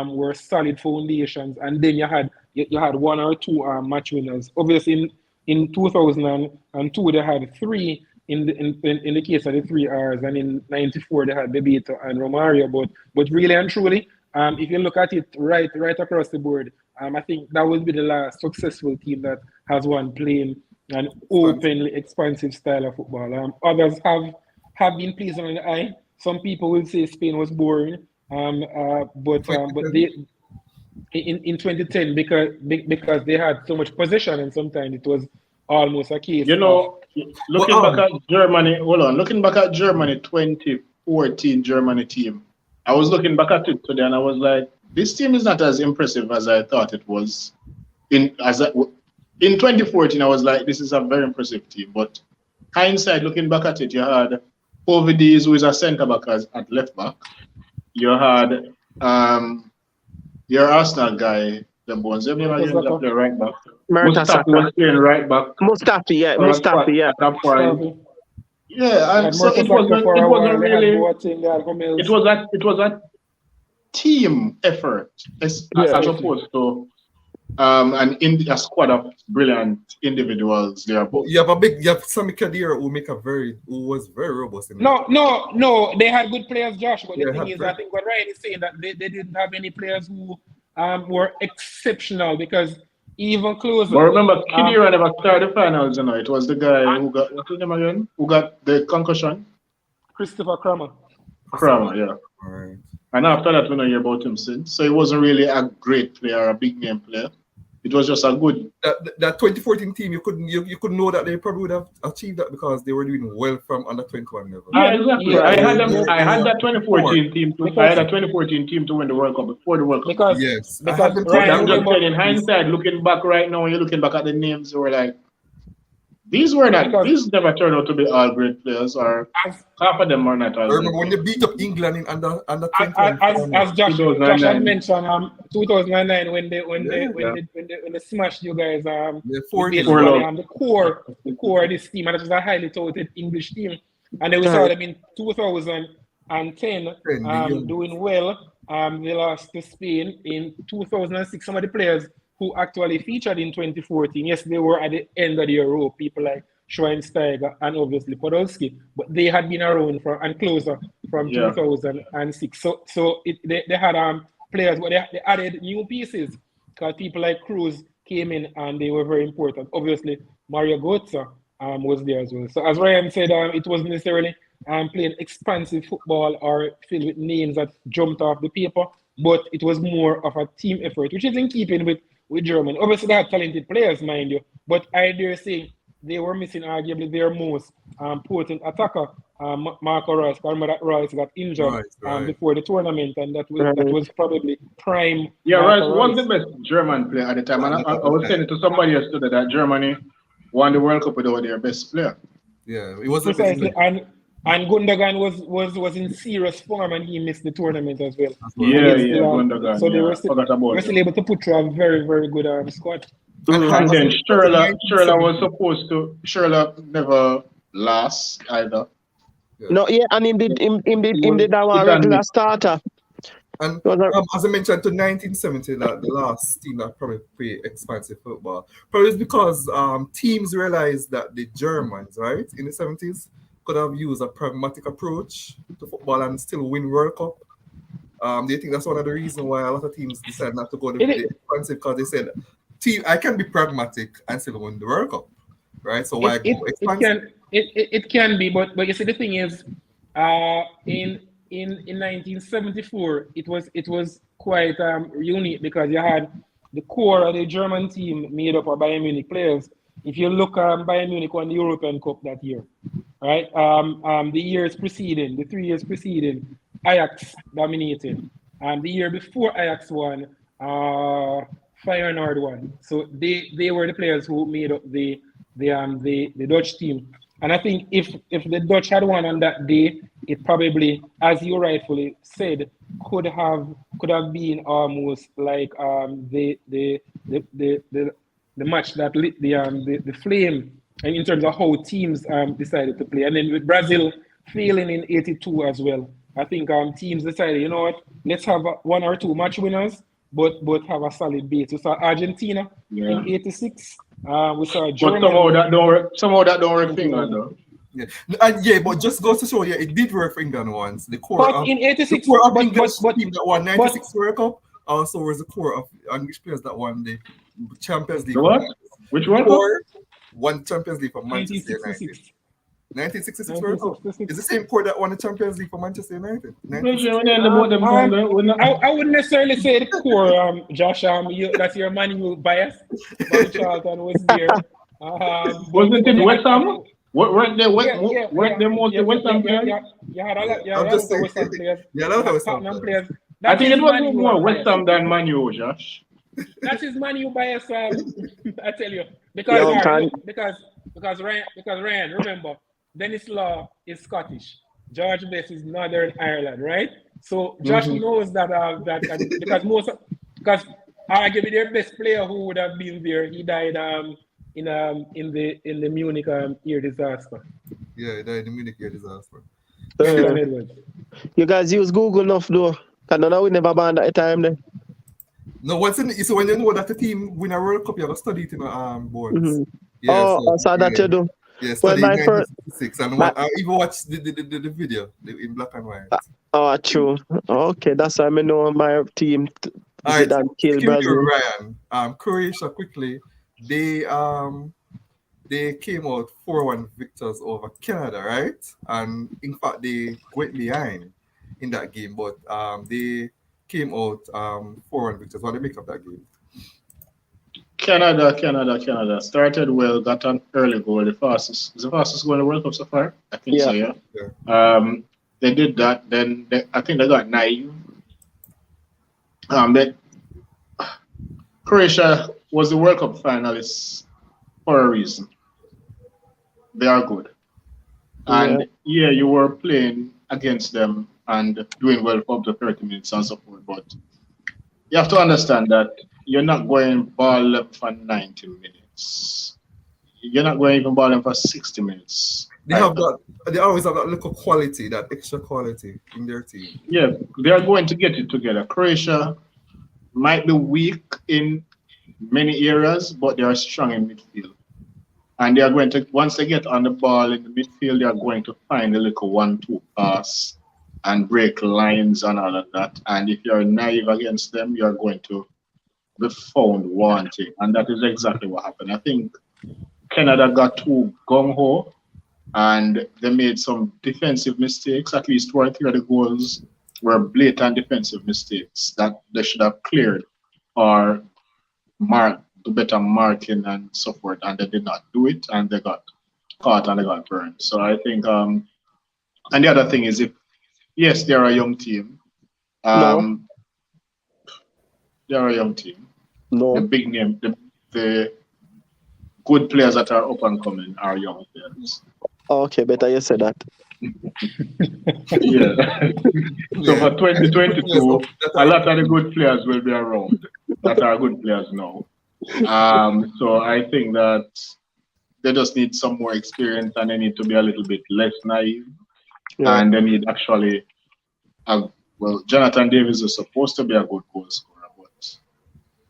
were solid foundations. And then you had 1 or 2 match winners. Obviously, in 2002 they had 3. In the case of the 3 R's, and in '94 they had Bebeto and Romario, but really and truly, if you look at it right across the board, I think that would be the last successful team that has won playing an openly expansive style of football. Others have been pleasing on the eye. Some people will say Spain was boring, but they in 2010 because they had so much possession and sometimes it was almost a case. You know, looking back at Germany, 2014 Germany team. I was looking back at it today and I was like, this team is not as impressive as I thought it was. In 2014, I was like, this is a very impressive team. But hindsight, looking back at it, you had Povides, who is a centre back at left back. You had your Arsenal guy, the bones. They never used to play right back. Mustafi was playing right back. Mustafi, yeah. At that point. Yeah, and so it wasn't a team effort as opposed to a squad of brilliant individuals there. But you have Sami Khedira who was very robust. No, they had good players, Josh. But the thing is, I think what Ryan is saying that they didn't have any players who were exceptional because even closer. But remember, Khedira never started the finals. You know, it was the guy who got what's his name again? Who got the concussion? Christopher Kramer. Yeah. All right. And after that, we don't hear about him since. So he wasn't really a great player, a big name player. It was just a good. That 2014 team, you couldn't know that they probably would have achieved that because they were doing well from under 21 level. Yeah, exactly. I had that 2014 team. I had a 2014 team to win the World Cup before the World Cup. Because I'm just saying, in hindsight, looking back right now, when you're looking back at the names, you were like, these never turned out to be all great players, or half of them are not all. I remember when they beat up England in under 20. As Josh had mentioned, 2009 when they smashed you guys. The core of this team, and it was a highly touted English team, and then we saw them in 2010 doing well. They lost to Spain in 2006. Some of the players who actually featured in 2014. Yes, they were at the end of the row, people like Schweinsteiger and obviously Podolski, but they had been around and closer from 2006. So they had players, but they added new pieces because people like Cruz came in and they were very important. Obviously, Mario Götze was there as well. So as Ryan said, it wasn't necessarily playing expansive football or filled with names that jumped off the paper, but it was more of a team effort, which is in keeping with Germany. Obviously, they had talented players, mind you, but I dare say they were missing arguably their most potent attacker, Marco Reus. I remember that Reus got injured before the tournament, and that was probably prime. Yeah, Reus was the best German player at the time, and I was saying it to somebody yesterday that Germany won the World Cup without their best player. Yeah, it was precisely, and Gundogan was in serious form, and he missed the tournament as well. Gundogan. So they were still able to put through a very, very good started. And then Schürrle was supposed to. Schürrle never last either. Yeah. No, yeah, and in the that regular starter. And as I mentioned, to 1970, the last team that probably played expansive football, probably because teams realized that the Germans, right, in the 70s, could have used a pragmatic approach to football and still win World Cup. They think that's one of the reasons why a lot of teams decided not to go the expansive, because they said, I can be pragmatic and still win the World Cup, right? So why go expansive? It can be, but you see, the thing is, in 1974, it was quite unique because you had the core of the German team made up of Bayern Munich players. If you look, Bayern Munich won the European Cup that year, right? The 3 years preceding, Ajax dominated. The year before Ajax won, Feyenoord won. So they were the players who made up the Dutch team. And I think if the Dutch had won on that day, it probably, as you rightfully said, could have been almost like the match that lit the flame, and in terms of how teams decided to play. And then with Brazil failing in '82 as well, I think teams decided, you know what, let's have one or two match winners, but have a solid base. We saw Argentina in '86. We saw Germany. But somehow that don't work for England though. Yeah, but just goes to show you, it did work for England once. The core but in '86, the core of English team that won '96 World Cup also was the core of English players that won the Champions League. What? Which one? Won Champions League for Manchester United. 1966 World Cup. It's the same core that won the Champions League for Manchester United. I wouldn't necessarily say the core, Josh. That's your Man U bias. Bobby Charlton was there. Wasn't it West Ham? Weren't they most West Ham players? You had a lot of West Ham players. Yeah, a lot of West Ham players. I think it was more West Ham than Man U, Josh. That is Man U bias, I tell you. Because Ryan, remember, Dennis Law is Scottish. George Best is Northern Ireland, right? So Josh knows that because arguably their best player who would have been there, he died in the Munich air disaster. Yeah, he died in the Munich air disaster. Brendan Edwards. You guys use Google enough though. Cause none of we never banned at the time then. No, what's in so when you know that the team win a World Cup, you have to study it in boards. Yeah, So that you do. Yeah, Well, study my first, 1966 and my, I even watch the video in black and white. true. Okay, that's why I know my team All right, didn't kill give you Brazil. Ryan. Croatia quickly. They came out 4-1 victors over Canada, right? And in fact, they went behind in that game, but they came out 4-1 victors. What do you make of that game? Canada started well, got an early goal. The fastest goal in the World Cup so far. I think so, yeah. They did that. Then I think they got naive. Croatia was the World Cup finalists for a reason. They are good. And you were playing against them and doing well for up to 30 minutes and so forth. But you have to understand that you're not going ball for 90 minutes. You're not going even ball for 60 minutes. They have that. They always have that little quality, that extra quality in their team. Yeah, they are going to get it together. Croatia might be weak in many areas, but they are strong in midfield. And they are going to, once they get on the ball in the midfield, they are going to find a little 1-2 pass and break lines and all of that. And if you're naive against them, you're going to be found wanting. And that is exactly what happened. I think Canada got too gung-ho and they made some defensive mistakes. At least 2 or 3 of the goals were blatant defensive mistakes that they should have cleared or marked, do better marking and so forth, and they did not do it, and they got caught and they got burned. So I think, and the other thing is, yes, they're a young team. They're a young team. The big name, the good players that are up and coming are young players. Okay, better you say that. Yeah. So for 2022, a lot of the good players will be around that are good players now. So I think that they just need some more experience and they need to be a little bit less naive. And they need actually, Jonathan Davis is supposed to be a good goal scorer, but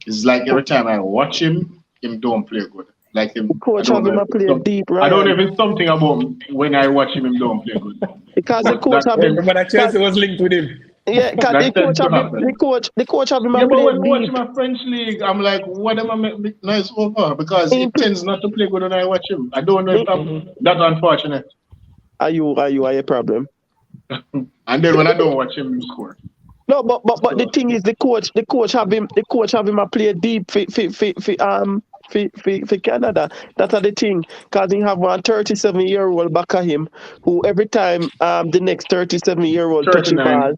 it's like every time I watch him don't play good. Like him, coach have him play deep, right? I don't know if it's something about him when I watch him don't play good. Because the coach have him. But Chelsea was linked with him. Yeah, because the coach have him yeah, but when I play watch deep. my French league, I'm like, what am I making noise over? Because he tends not to play good when I watch him. I don't know if I'm that unfortunate. Are you a problem? And then when I don't watch him score. No, but the thing is the coach have him play deep for Canada. That's the thing. Because he have one 37-year-old back of him who every time the next 37-year-old touch the ball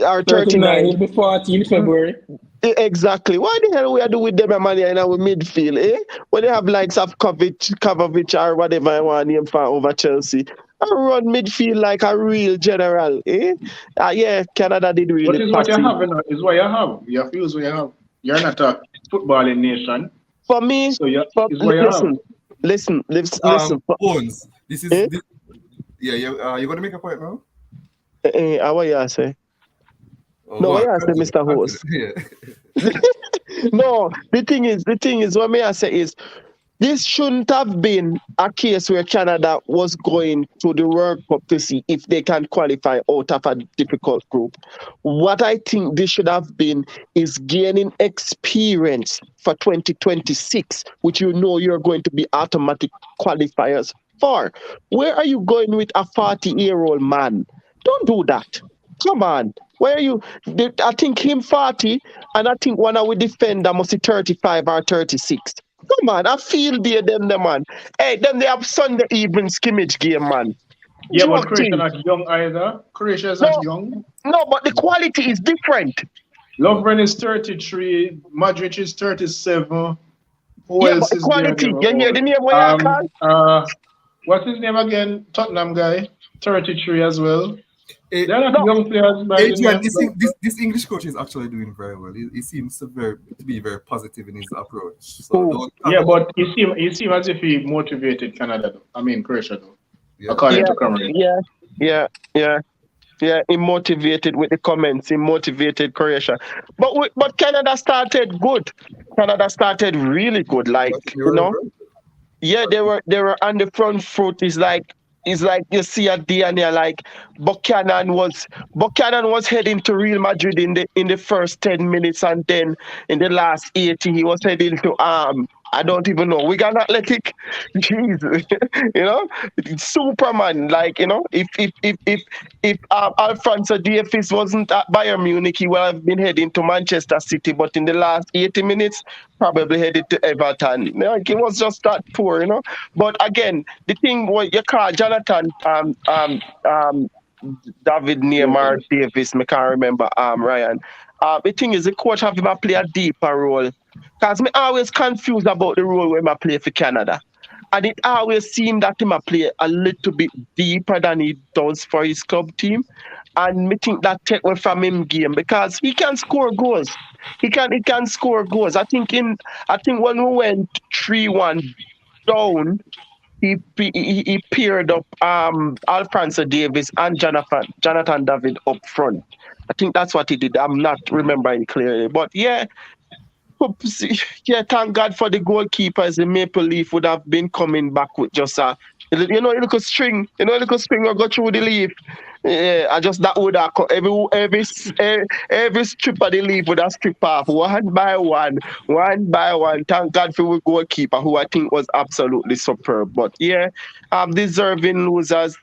or 39 will be 40 in February. Exactly. Why the hell we are doing with them man in our midfield, eh? When they have likes of Kovacic or whatever I want to name for over Chelsea. I run midfield like a real general, eh? Yeah, Canada did really. But it's what you have, is what you have. You feel what you have. You're not a footballing nation. For me, so listen. Bones, this is you're gonna make a point now? What you say? No, what you say, Mr. Host? No, the thing is, what may I say is, this shouldn't have been a case where Canada was going to the World Cup to see if they can qualify out of a difficult group. What I think this should have been is gaining experience for 2026, which you know you're going to be automatic qualifiers for. Where are you going with a 40-year-old man? Don't do that. Come on. Where are you? I think him 40, and I think one of our defender must be 35 or 36. Come on, I feel them man. Hey, them they have Sunday evening scrimmage game, man. Yeah, but Croatia not young either. Croatia is not young. No, but the quality is different. Lovren is 33, Modric is 37. Who else is quality. there? You hear the name what you call? What's his name again? Tottenham guy. 33 as well. Eh, They're not No, young players by the Adrian, name. this English coach is actually doing very well. He seems to be very positive in his approach. So who? don't have Yeah, any. but he seem as if he motivated Canada though. I mean Croatia though. Yeah. According Yeah, to Cameron. yeah, yeah, yeah. Yeah, he motivated with the comments. He motivated Croatia, but Canada started good. Canada started really good. Like But they you were know, very yeah, they were on the front foot. It's like you see at the end there, like Buchanan was heading to Real Madrid in the first 10 minutes, and then in the last 80 he was heading to I don't even know, Wigan Athletic. Jesus, you know, Superman. Like if Alfonso Davies wasn't at Bayern Munich, he would have been heading to Manchester City. But in the last 80 minutes, probably headed to Everton. Like it was just that poor, you know. But again, the thing what you call Jonathan David Neymar Davis, I can't remember Ryan. The thing is the coach have him a play a deeper role. Because me always confused about the role when I play for Canada. And it always seemed that him a play a little bit deeper than he does for his club team. And me think that take away from him game because he can score goals. He can score goals. I think when we went 3-1 down, he paired up Alfonso Davis and Jonathan David up front. I think that's what he did. I'm not remembering clearly. But yeah, yeah, thank God for the goalkeepers. The Maple Leaf would have been coming back with just a little string, a little string will go through the leaf. Yeah, I just that would have every strip of the leaf would have stripped off one by one, one by one. Thank God for the goalkeeper, who I think was absolutely superb. But yeah, deserving losers.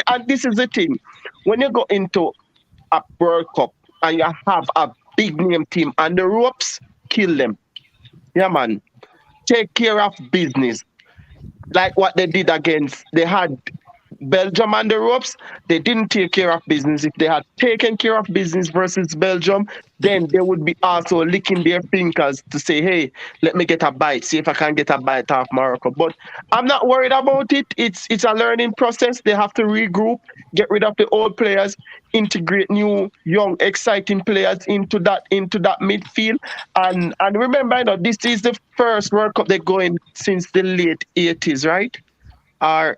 And this is the thing when you go into a World Cup and you have a big name team and the ropes kill them. Yeah, man. Take care of business. Like what they did they had Belgium on the ropes. They didn't take care of business. If they had taken care of business versus Belgium, then they would be also licking their fingers to say, hey, let me get a bite, see if I can get a bite off Morocco. But I'm not worried about it. It's a learning process. They have to regroup, get rid of the old players, integrate new, young, exciting players into that midfield. And remember, this is the first World Cup they're going since the late 80s, right? Or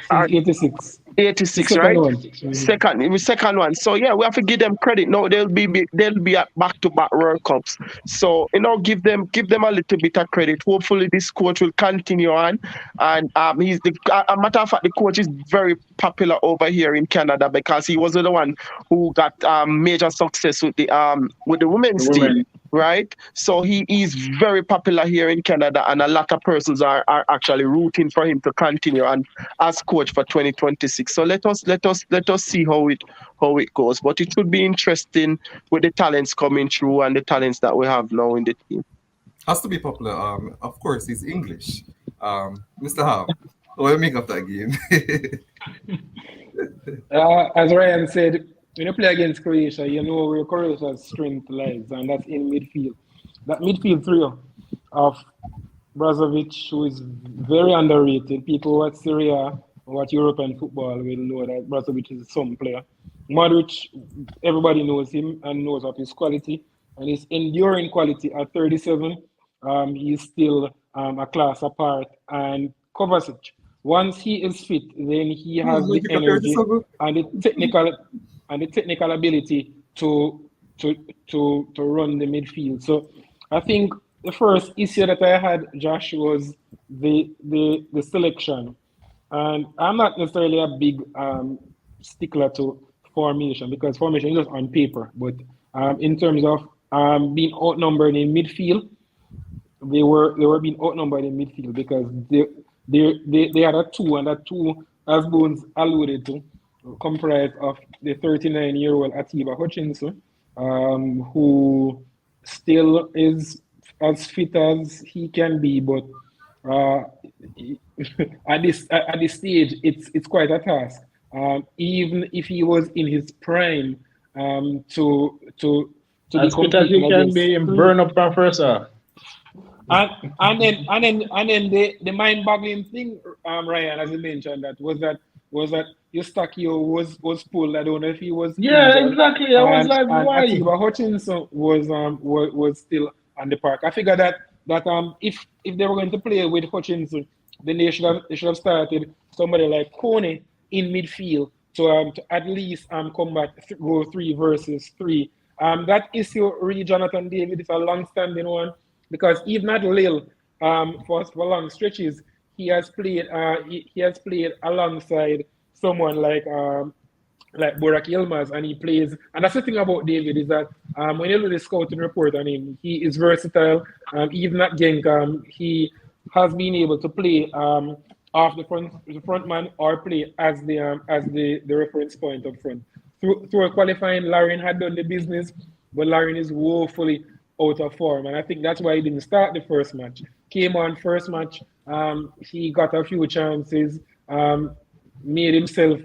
Since 86. The 86, second right? one. Mhm. Second one. So yeah, we have to give them credit. No, they'll be at back-to-back World Cups. So give them a little bit of credit. Hopefully this coach will continue on. And he's a matter of fact, the coach is very popular over here in Canada because he was the one who got major success with the The women's team. women. Right, so he is very popular here in Canada, and a lot of persons are actually rooting for him to continue and as coach for 2026. So let us see how it goes. But it should be interesting with the talents coming through and the talents that we have now in the team. has to be popular. Of course, he's English. Mr. Ham, what do you make of that game? As Ryan said, when you play against Croatia, you know where Croatia's strength lies, and that's in midfield. That midfield trio of Brozovic, who is very underrated. People who at Syria, who at European football will know that Brozovic is some player. Modric, everybody knows him and knows of his quality and his enduring quality at 37. He's still a class apart. And Kovacic, once he is fit, then he has the energy and the technical ability to run the midfield. So I think the first issue that I had, Josh, was the selection. And I'm not necessarily a big stickler to formation because formation is just on paper. But in terms of being outnumbered in midfield, they were being outnumbered in midfield because they had a two, and that two, as Bones alluded to, comprised of the 39-year-old Atiba Hutchinson, who still is as fit as he can be, but at this stage, it's quite a task. Even if he was in his prime, to be As fit as competing you can against be, burn up from first half. and then the mind-boggling thing, Ryan, as you mentioned, that Eustachio was pulled. I don't know if he was Yeah, injured, exactly. I was like, and why? Atiba Hutchinson was still on the park. I figured that if they were going to play with Hutchinson, then they should have started somebody like Kone in midfield to at least combat go 3 versus 3. That issue really Jonathan David is a long-standing one because even at Lille for long stretches he has played alongside someone like Burak Yilmaz, and he plays. And that's the thing about David is that when you look at the scouting report on him, he is versatile. Even at Genk, he has been able to play off the front man or play as the reference point up front. Through a qualifying, Larin had done the business, but Larin is woefully out of form, and I think that's why he didn't start the first match. Came on first match, he got a few chances, made himself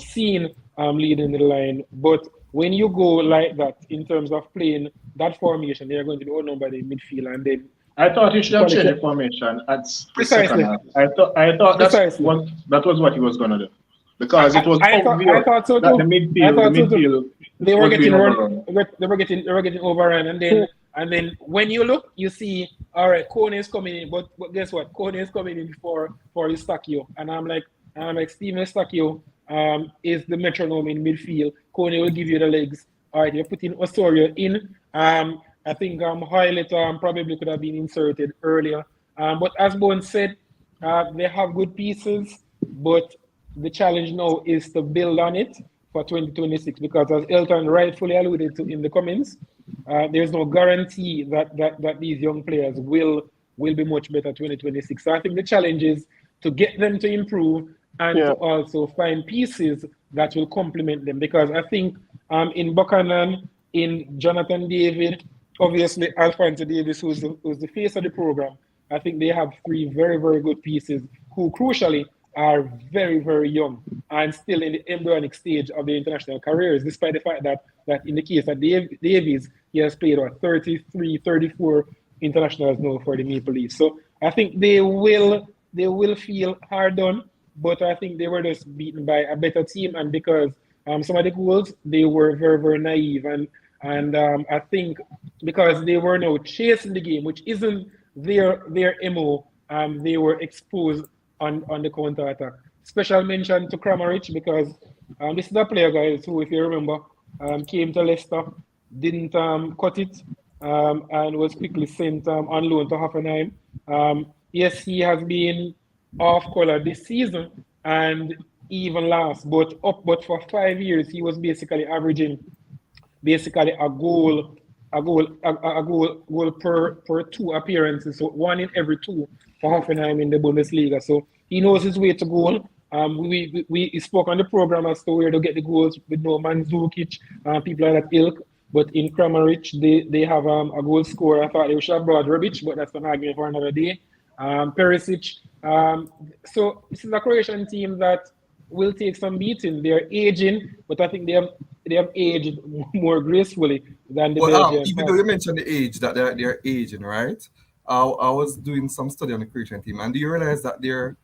seen leading the line. But when you go like that in terms of playing that formation, they're going to be outnumbered in midfield, and then I thought he should have changed the quality formation at the second precisely, half. I thought precisely. that was what he was gonna do. Because it was I obvious thought so that the too. I midfield, the thought so too. midfield They were was being getting run. overrun. They were getting overrun, and then when you look, you see, all right, Kone is coming in, but guess what? Kone is coming in for Eustachio, and I'm like Steven Eustachio is the metronome in midfield. Kone will give you the legs. All right, you're putting Osorio in. I think Hoylett probably could have been inserted earlier. But as Bones said, they have good pieces, but the challenge now is to build on it for 2026 because, as Elton rightfully alluded to in the comments, there's no guarantee that these young players will be much better 2026. So I think the challenge is to get them to improve and to also find pieces that will complement them, because I think in Buchanan, in Jonathan David, obviously Alphonso Davis, who's the face of the program, I think they have 3 very, very good pieces who crucially are very, very young and still in the embryonic stage of their international careers, despite the fact that in the case of Davies, he has played 33, 34 internationals now for the Maple Leafs. So I think they will feel hard done, but I think they were just beaten by a better team, and because some of the goals, they were very, very naive, and I think because they were now chasing the game, which isn't their MO, they were exposed on the counter attack. Special mention to Kramaric because this is a player, guys, who, if you remember, came to Leicester, didn't cut it, and was quickly sent on loan to Hoffenheim. Yes, he has been off color this season and even last, but for 5 years he was basically averaging a goal per 2 appearances, so 1 in every 2 for Hoffenheim in the Bundesliga. So he knows his way to goal. We spoke on the program as to where to get the goals with no Mandzukic, people like that ilk. But in Kramaric, they have a goal scorer. I thought they should have brought Rebic, but that's an argument for another day. Perisic. So this is a Croatian team that will take some beating. They're aging, but I think they have aged more gracefully than the Belgians. Even though you mentioned the age that they're aging, right? I was doing some study on the Croatian team, and do you realize that they're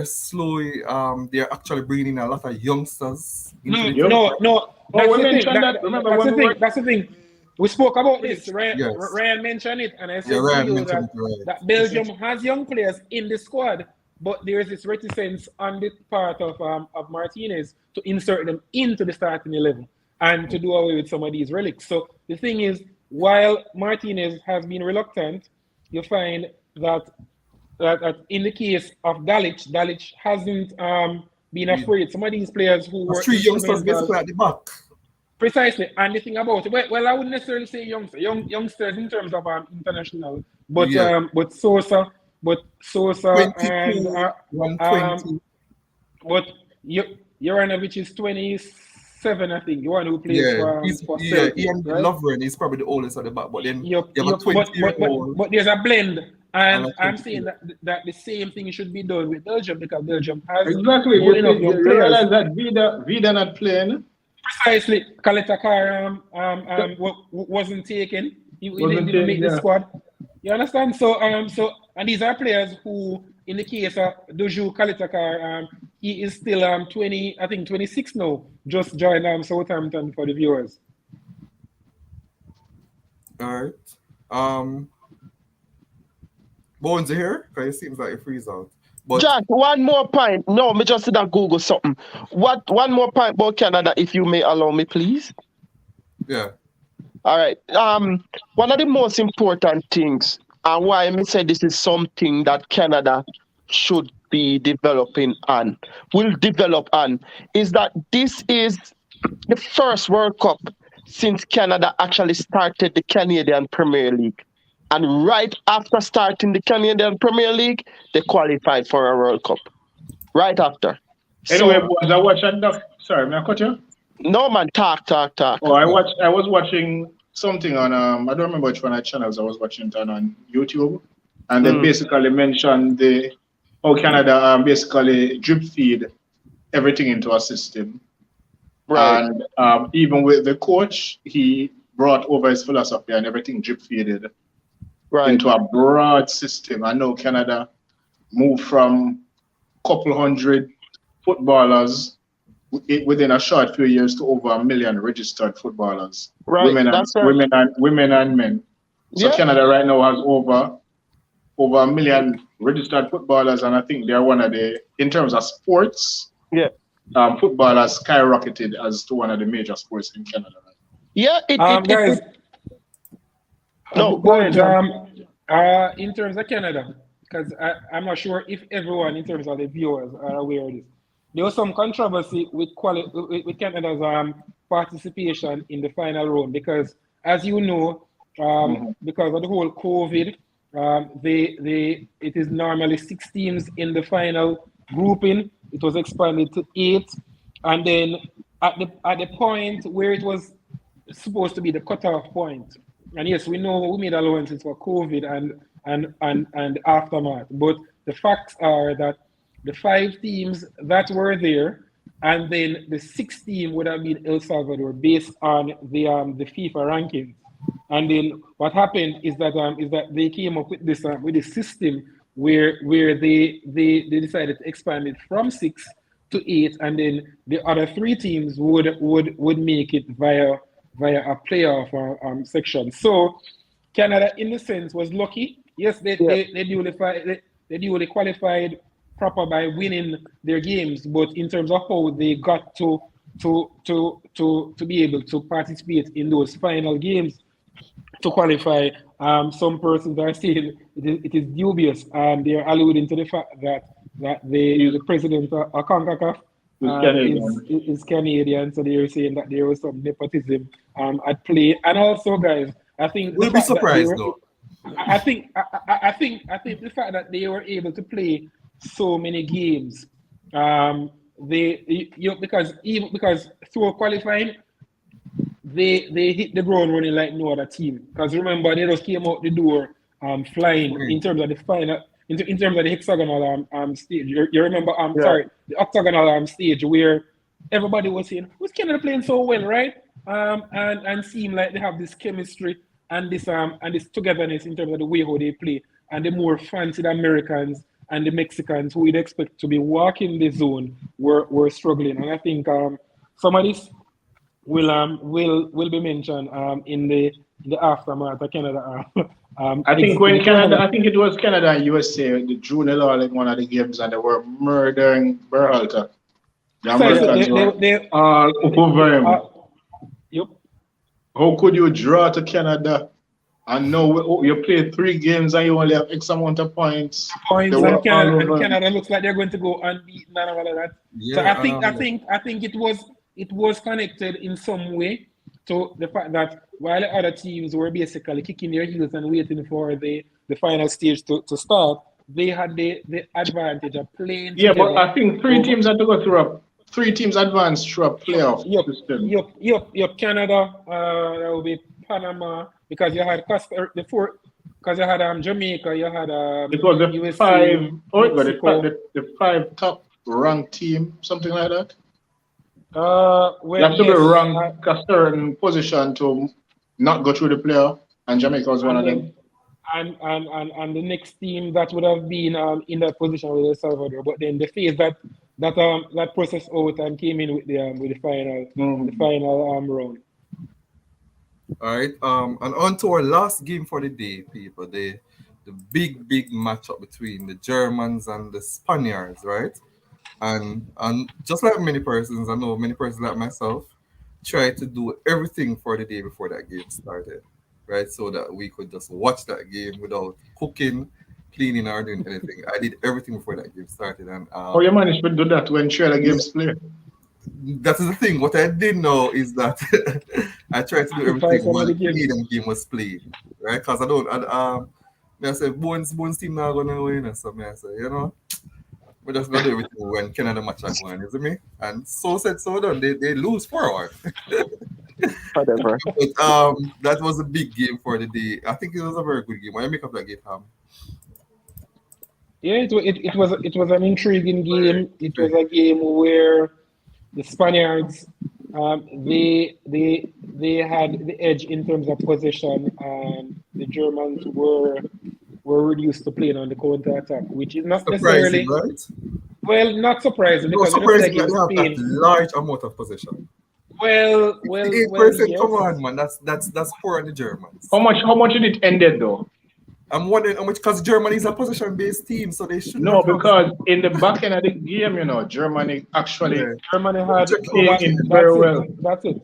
slowly they're actually bringing in a lot of youngsters into the team? No. That's the thing. We spoke about this. Yes. Ryan mentioned it, and I said Ryan to you mentioned it, right. that Belgium has young players in the squad, but there is this reticence on the part of Martinez to insert them into the starting 11 and to do away with some of these relics. So the thing is, while Martinez has been reluctant, you find that in the case of Dalic hasn't been afraid. Some of these players who were 3 youngsters basically at the back. Precisely, and the thing about it, well, I wouldn't necessarily say youngsters in terms of international, but Sosa, 22, and 120. but Juranovic is 27, I think. The one who plays for Celtic, Ian right? Lovren is probably the oldest at the back, but then you have a 20-year-old. but there's a blend, and And a I'm 22. saying that the same thing should be done with Belgium because Belgium has Exactly. good enough You young realize players. that Vida not playing. Precisely, Kalitakar wasn't taken. He didn't make the squad. You understand? So and these are players who, in the case of Doju, Kalitakar, he is still 26 now. Just joined Southampton for the viewers. All right. Bones, you here? Because it seems like you freeze out. But Jack, one more point. No, me just did that Google something. What? One more point about Canada, if you may allow me, please. yeah, All right. One of the most important things, and why I say this is something that Canada should be developing on, will develop on, is that this is the first World Cup since Canada actually started the Canadian Premier League. And right after starting the Canadian Premier League, they qualified for a World Cup. Right after. Anyway, So, boys, I watched that. Sorry, may I cut you? no man, talk. Oh, I was watching something on I don't remember which one of channels I was watching it on YouTube, and they basically mentioned how Canada basically drip feed everything into a system, Right. and even with the coach, he brought over his philosophy and everything drip feeded Right. into a broad system. I know Canada moved from a couple hundred footballers within a short few years to over 1 million registered footballers, Right. women and men. So Yeah. Canada right now has over 1 million registered footballers, and I think they're one of the, in terms of sports, Yeah. football has skyrocketed as to one of the major sports in Canada. Yeah. Guys, No, go ahead. John. In terms of Canada, because I'm not sure if everyone, in terms of the viewers, are aware of this. There was some controversy with Canada's participation in the final round because, as you know, because of the whole COVID, it is normally 6 teams in the final grouping. It was expanded to 8, and then at the point where it was supposed to be the cutoff point, and yes, we know we made allowances for COVID and aftermath, but the facts are that the 5 teams that were there, and then the 6th team would have been El Salvador based on the FIFA rankings. And then what happened is that they came up with this system where they decided to expand it from 6 to 8, and then the other 3 teams would make it via a playoff section. So Canada, in a sense, was lucky. Yes, they duly qualified proper by winning their games, but in terms of how they got to be able to participate in those final games to qualify, some persons are saying it is dubious. They are alluding to the fact that the president of CONCACAF is Canadian, so they are saying that there was some nepotism at play. And also, guys, I think we'll be surprised though. I think the fact that they were able to play so many games, because through qualifying, they hit the ground running like no other team. Because remember, they just came out the door flying in terms of the final, in terms of the hexagonal stage. You remember, the octagonal stage where everybody was saying, "Who's Canada playing so well, right?" And seem like they have this chemistry and this togetherness in terms of the way how they play, and the more fancied Americans and the Mexicans who we'd expect to be walking the zone were struggling. And I think some of this will be mentioned in the aftermath of Canada. I think it was Canada and USA, the drew nil all in one of the games, and they were murdering Berhalter. The Americans were all over him. Yep. How could you draw to Canada and know you played 3 games and you only have X amount of points? And Canada looks like they're going to go unbeaten and all of that. Yeah, so I think it was connected in some way to the fact that while the other teams were basically kicking their heels and waiting for the final stage to start, they had the advantage of playing together. But I think 3 teams had to go through 3 teams advanced through a playoff system. Yep. Canada, that would be Panama, because you had because you had Jamaica, you had it was the USA, the 5 top ranked team, something like that. You have to be ranked a certain position to not go through the playoff, and Jamaica was one of them. And the next team that would have been in that position was El Salvador, but then the phase that process out and came in with the final round. All right. And on to our last game for the day, people. The big matchup between the Germans and the Spaniards, right? And just like many persons, I know many persons like myself try to do everything for the day before that game started, right? So that we could just watch that game without cooking, cleaning, or doing anything. I did everything before that game started, and How you managed to do that when share the games play? that is the thing. What I did know is that I tried to do everything Some of while the the games. Canadian game was played, right? Because I don't, I say Bones team not gonna win, and so I say, we just gonna do everything when Canada match are going, isn't me? And so said, so done. They lose forward. Whatever. But that was a big game for the day. I think it was a very good game. When I make up that game, Yeah, it was an intriguing very game. It was a game where the Spaniards they had the edge in terms of possession, and the Germans were reduced to playing on the counter attack, which is not surprising, necessarily right? not surprising No, because when you play surprising that against they have that Spain, large amount of possession. well, 58%, come yes. on, man. That's poor on the Germans. How much did it ended though? I'm wondering how much, because Germany is a possession-based team, so they should No, not have. because in the back end of the game, Germany actually Yeah. Germany had Check played in very well. That's it.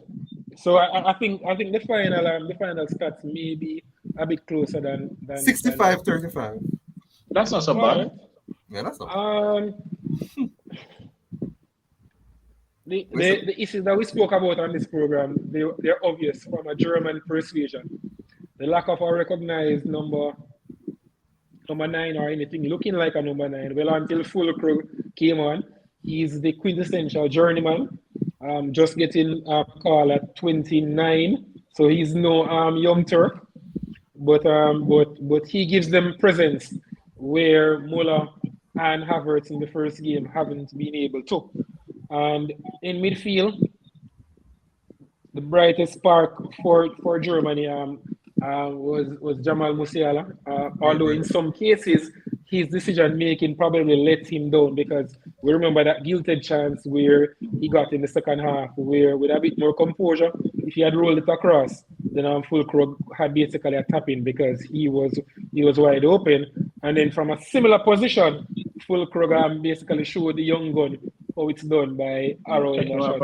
So I think the final stats may be a bit closer than 65-35. That's not so bad. Yeah, that's not. The issues that we spoke about on this program, they're obvious from a German persuasion. The lack of a recognized number 9 or anything looking like a number 9. Well, until Fulkrug came on, he's the quintessential journeyman. Just getting a call at 29, so he's no young Turk, but he gives them presence where Muller and Havertz in the first game haven't been able to. And in midfield, the brightest spark for Germany was Jamal Musiala. Although in some cases his decision making probably let him down, because we remember that guilty chance where he got in the second half, where with a bit more composure, if he had rolled it across, then Fulkrug had basically a tap in because he was wide open. And then from a similar position, Fulkrug basically showed the young gun how it's done by arrowing a shot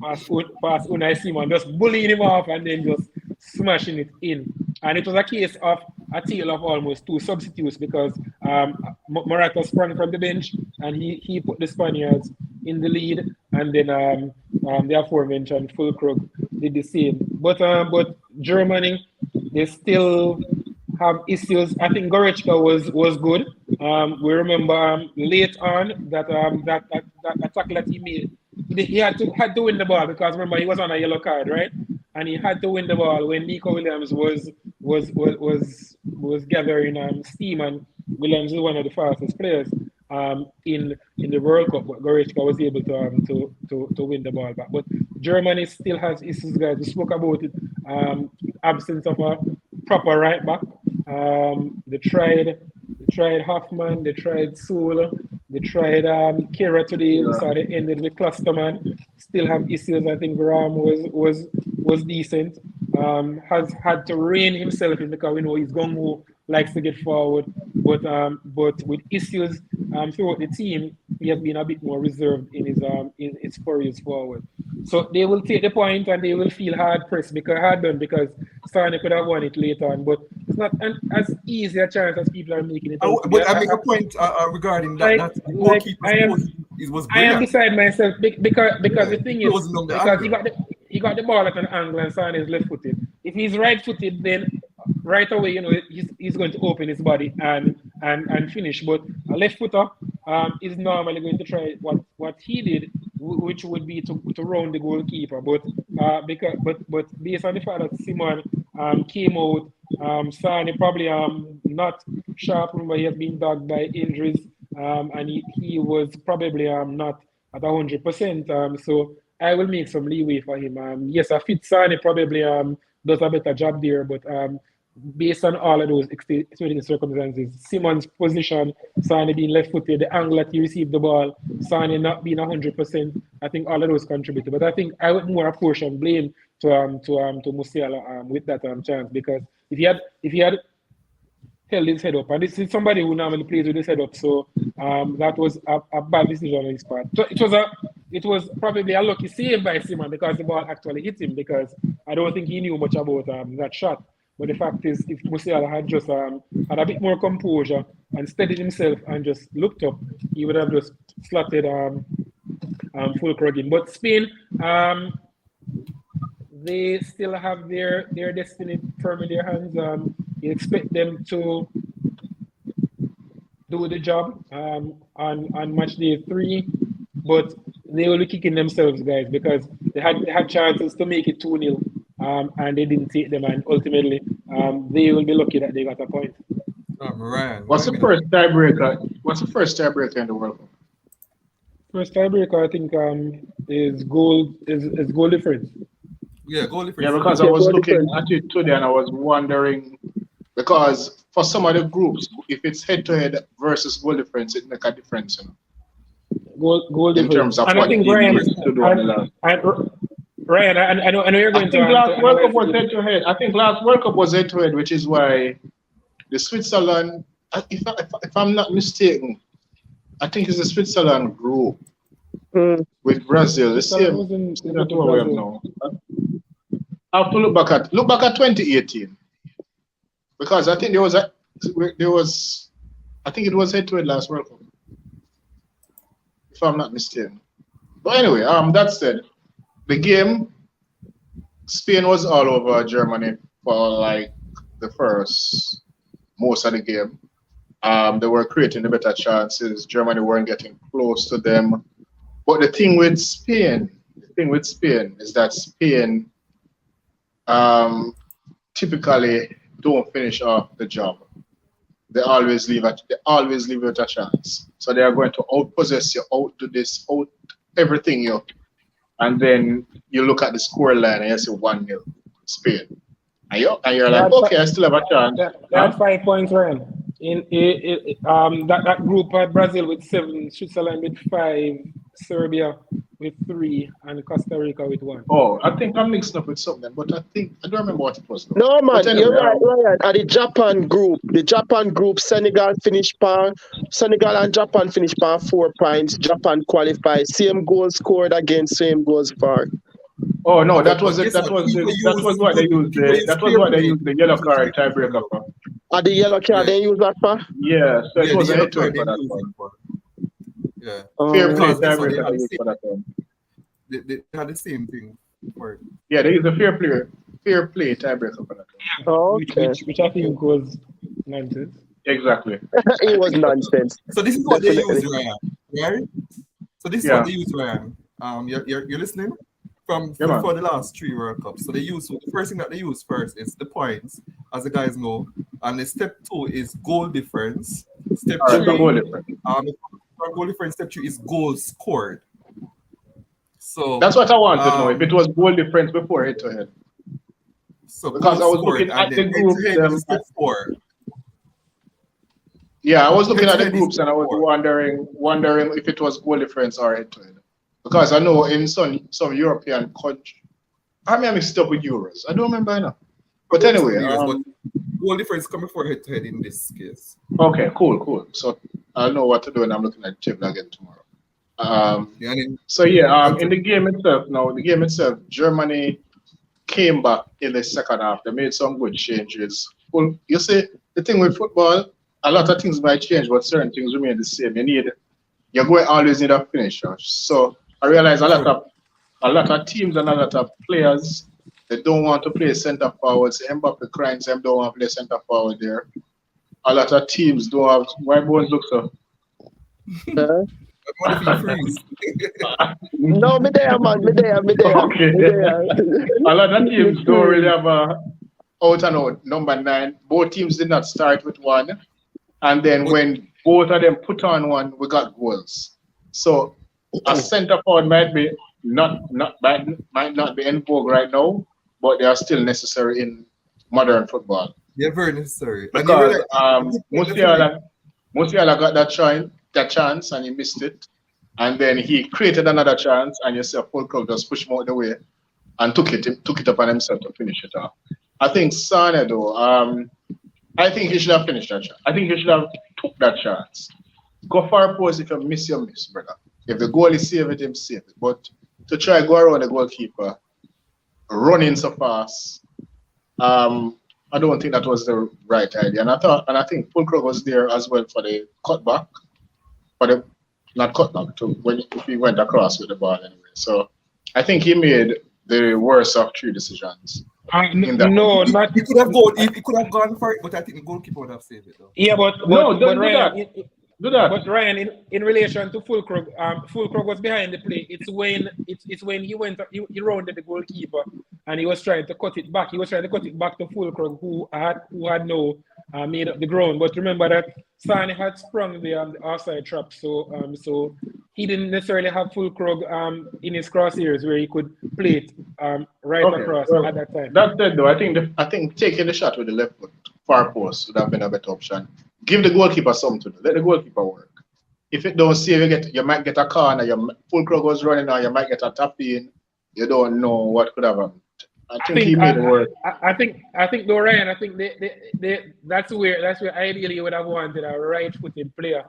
past Unai Simon, just bullying him off and then just smashing it in. And it was a case of a tale of almost two substitutes, because Morata sprang from the bench and he put the Spaniards in the lead, and then the aforementioned Fulkrug did the same. But Germany, they still have issues. I think Goretzka was good. We remember late on that tackle that he made. He had to win the ball, because remember he was on a yellow card, right? And he had to win the ball when Nico Williams was gathering steam, and Williams is one of the fastest players in the World Cup. But Goretzka was able to win the ball back. But Germany still has issues, guys. We spoke about it. Absence of a proper right back. They tried Hoffman, they tried Soul, they tried Kira today. We saw they ended with Clusterman. Still have issues. I think Ram was decent. Has had to rein himself in, because we know he's gung-ho, likes to get forward, but with issues throughout the team, he has been a bit more reserved in his forays forward. So they will take the point and they will feel hard pressed, because Sane could have won it later on, but it's not as easy a chance as people are making it out. But I make a point regarding that. That goalkeeper's it was brilliant. I am beside myself because the thing is, because he got the ball at an angle and Sane is left-footed. If he's right-footed, then right away, he's going to open his body and finish. But a left footer is normally going to try what he did, which would be to round the goalkeeper. But based on the fact that Simon came out, Sane probably not sharp. Remember, he has been dogged by injuries, and he was probably not at 100%. So I will make some leeway for him. Yes, I fit Sane probably does a better job there, but based on all of those extenuating circumstances, Simon's position, Sane being left-footed, the angle that he received the ball, Sane not being 100%, I think all of those contributed. But I think I would more apportion blame to Musiala with that chance, because if he had held his head up, and this is somebody who normally plays with his head up, so that was a bad decision on his part. So it was probably a lucky save by Simon because the ball actually hit him, because I don't think he knew much about that shot. But the fact is, if Musiala had just had a bit more composure and steadied himself and just looked up, he would have just slotted full in. But Spain, they still have their destiny firm in their hands. You expect them to do the job on match day 3, but they will be kicking themselves, guys, because they had chances to make it 2-0, and they didn't take them, and ultimately they will be lucky that they got a point. Ryan, What's the first tiebreaker? What's the first tiebreaker in the World Cup? First tiebreaker, I think, is goal difference. Yeah, goal difference. Yeah, because I was looking at it today and I was wondering, because for some of the groups, if it's head-to-head versus goal difference, it makes a difference, you know. Goal in difference. terms of And what I think he Ryan, needs to do on the last. Ryan, I know you're going I think last World Cup was head-to-head. I think last World Cup was head-to-head, which is why the Switzerland, if I'm not mistaken, I think it's the Switzerland group with Brazil. The same. That's what we have now. I have to look back at 2018, because I think I think it was head-to-head last World Cup, if I'm not mistaken. But anyway, that said, the game, Spain was all over Germany for like the first most of the game. They were creating the better chances. Germany weren't getting close to them. But the thing with Spain is that Spain typically don't finish off the job. They always leave it a chance. So they are going to outpossess you, outdo this, out everything you. And then you look at the score line and you see 1-0 Spain. And you're like, okay, I still have a chance. That's 5 points, Ryan. In that group, Brazil with 7, Switzerland with 5, Serbia with 3, and Costa Rica with 1. Oh, I think I'm mixing up with something, but I don't remember what it was. Though. No, man, anyway, you're right, Ryan. At the Japan group, Senegal and Japan finished by 4 points. Japan qualified. Same goals scored against, same goals for. Oh no, that was what they used the yellow card tiebreaker for. The yellow card they used that for? Yeah, so it was a head-to-head for that one. Yeah. Fair play tiebreaker they used for that one. They had the same thing for it. Yeah, they used a fair play tiebreaker for that one. Oh, okay. Which I think was nonsense. Exactly. It was nonsense. So this is what they use, Ryan. Right? So this is what they use, Ryan. You're listening? For the last 3 World Cups. So the first thing that they use first is the points, as the guys know. And the step 2 is goal difference. Step 3, goal difference. Goal difference. Step 3 is goals scored. So that's what I want to know, if it was goal difference before head-to-head. So because I was looking at the groups. Yeah, I was looking at the groups and I was wondering if it was goal difference or head-to-head. Because I know in some European countries, I mean, I mixed it up with Euros. I don't remember enough. But anyway, goal difference coming for head-to-head in this case. Okay, cool. So I'll know what to do when I'm looking at the table again tomorrow. In the game itself, Germany came back in the second half. They made some good changes. Well, you see, the thing with football, a lot of things might change, but certain things remain the same. You're going to always need a finisher. So I realize a lot of teams and a lot of players, they don't want to play centre forwards. Mbappe crying, them don't want to play centre forward there. A lot of teams don't have. Why bones look so? No, me there, man. Me there. Okay. A lot of teams don't really have a out and out number 9. Both teams did not start with 1, and then when both of them put on 1, we got goals. So a centre forward might not be in vogue right now, but they are still necessary in modern football. Yeah, very necessary. And you because realize, Musiala got that chance and he missed it, and then he created another chance, and you see Fulcrum just pushed him out of the way and took it upon himself to finish it off. I think Sane though, I think he should have finished that chance. I think he should have took that chance. Go far post, if you miss, you miss, brother. If the goal is save it, him save it. But to try go around the goalkeeper, running so fast, I don't think that was the right idea. And I think Fulcrum was there as well for the cutback, for the not cutback to when if he went across with the ball anyway. So I think he made the worst of three decisions. No, not. he could have gone for it, but I think the goalkeeper would have saved it though. Yeah, but No, don't do Ryan, that. Do that. But Ryan, in relation to Fulcrum, Fulcrum was behind the play. It's when he went, he rounded the goalkeeper and he was trying to cut it back. He was trying to cut it back to Fulcrum, who had no made up the ground. But remember that Sane had sprung the offside trap, so he didn't necessarily have Fulcrum in his crosshairs where he could play it across at that time. That said, though, I think taking the shot with the left foot far post would have been a better option. Give the goalkeeper something to do. Let the goalkeeper work. If it don't save, you might get a corner. Your Fulcrum was running now. You might get a tap in. You don't know what could have happened. I think he made it work. I think though, Ryan, I think that's where ideally you would have wanted a right-footed player,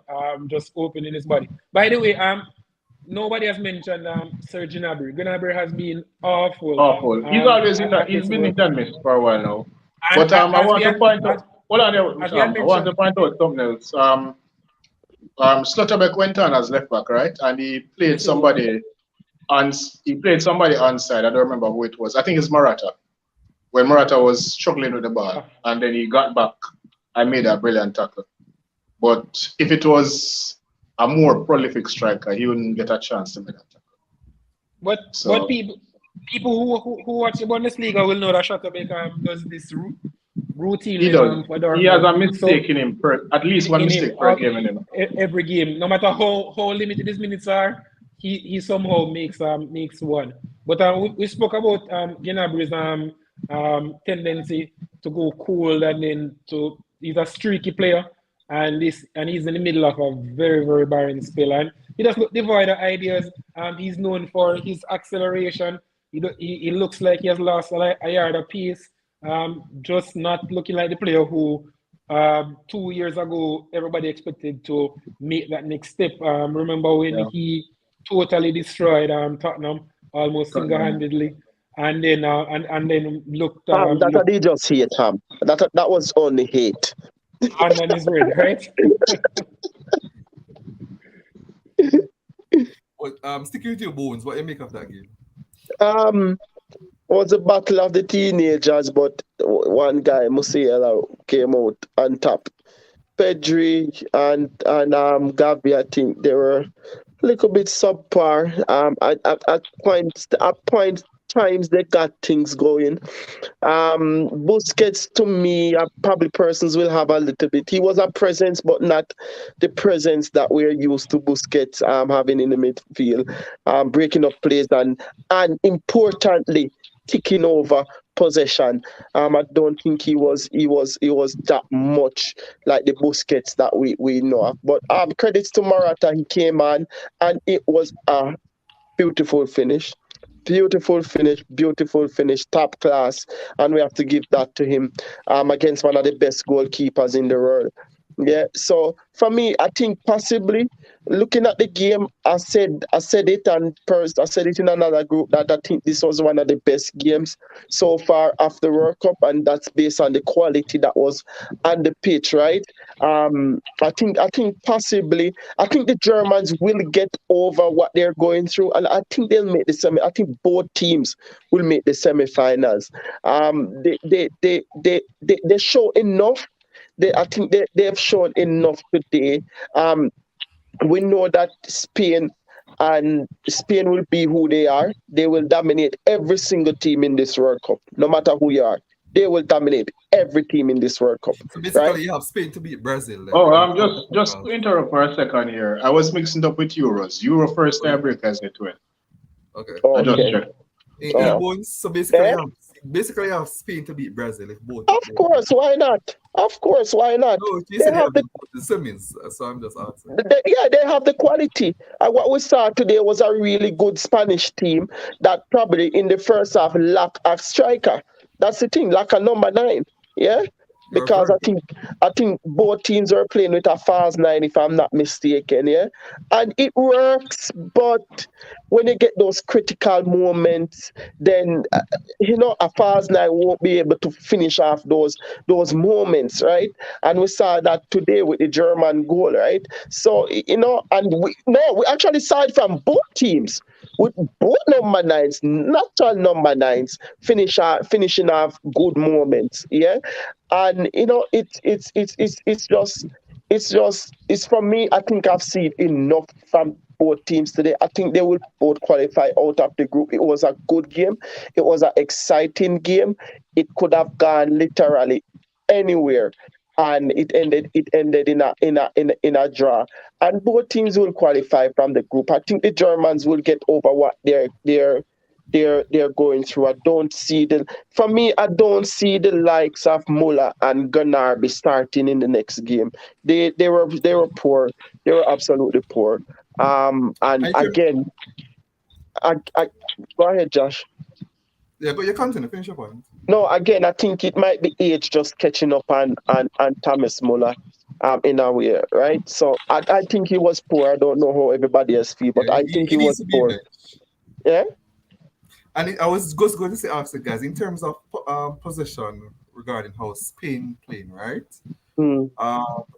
just opening his body. By the way, nobody has mentioned Sir Gnabry. Gnabry has been awful. Awful. He's always he's been in that mess for a while now. But I want to point out. Hold on there. I want to point out something else. Slotterbeck went on as left back, right? And he played somebody onside. I don't remember who it was. I think it's Morata. When Morata was struggling with the ball, and then he got back and made a brilliant tackle. But if it was a more prolific striker, he wouldn't get a chance to make that tackle. But people who watch the Bundesliga will know that Schlotterbeck does this routine. He does. He has a mistake in him at least one mistake per game in him. Every game, no matter how limited his minutes are, he somehow makes one. But we spoke about Gnabry's tendency to go cold and then he's a streaky player and he's in the middle of a very, very barren spell, and he does look devoid of ideas. He's known for his acceleration. He looks like he has lost a yard apiece. Just not looking like the player who 2 years ago everybody expected to make that next step. Remember when he totally destroyed Tottenham almost single-handedly, and then looked. That he just hate him. That was only hate. And then his word, right? Well, sticking with your bones, what you make of that game? Was a battle of the teenagers, but one guy, Musiala, came out on top. Pedri and Gavi, I think they were a little bit subpar. At points times they got things going. Busquets, to me, probably persons will have a little bit. He was a presence, but not the presence that we're used to Busquets having in the midfield, breaking up plays and importantly, taking over possession. I don't think he was that much like the Busquets that we know of. But credits to Morata, he came on and it was a beautiful finish. Beautiful finish, top class, and we have to give that to him against one of the best goalkeepers in the world. Yeah, so for me, I think possibly looking at the game, I said it, and I said it in another group that I think this was one of the best games so far after the World Cup, and that's based on the quality that was on the pitch, right? I think possibly, I think the Germans will get over what they're going through, and I think they'll make the semi. I think both teams will make the semi-finals. They show enough. I think they have shown enough today. We know that Spain will be who they are. They will dominate every single team in this World Cup, no matter who you are. They will dominate every team in this World Cup. So basically, right? You have Spain to beat Brazil. Just to interrupt for a second here. I was mixing up with Euros. Euro first tiebreaker is the 12. Okay. I just checked. in Oh, bones. So eh? basically you have Spain to beat Brazil if both Of both. course, why not? Of course, why not? No, she They said you have have the the semis, so I'm just asking. yeah, they have the quality. And what we saw today was a really good Spanish team that probably in the first half lack a striker. That's the thing, lack a number 9. Yeah, You're because very good. I think both teams are playing with a false 9, if I'm not mistaken. Yeah, and it works, but when you get those critical moments, then a false 9 won't be able to finish off those moments, right? And we saw that today with the German goal, right? So and we actually saw it from both teams with both number 9s, natural number 9s, finishing off good moments, yeah. And it's for me. I think I've seen enough from both teams today. I think they will both qualify out of the group. It was a good game. It was an exciting game. It could have gone literally anywhere, and it ended in a draw. And both teams will qualify from the group. I think the Germans will get over what they're going through. For me, I don't see the likes of Muller and Gunnar starting in the next game. They were poor. They were absolutely poor. And And you, again, I go ahead, Josh. yeah, but you continue, finish your point. No, again, I think it might be age just catching up on Thomas Muller, in a way, right? So I think he was poor. I don't know how everybody else feel, Yeah, but I think he he needs was to be poor. benched. Yeah. And I was just going to say, ask the guys in terms of position regarding how Spain playing, right? Mm.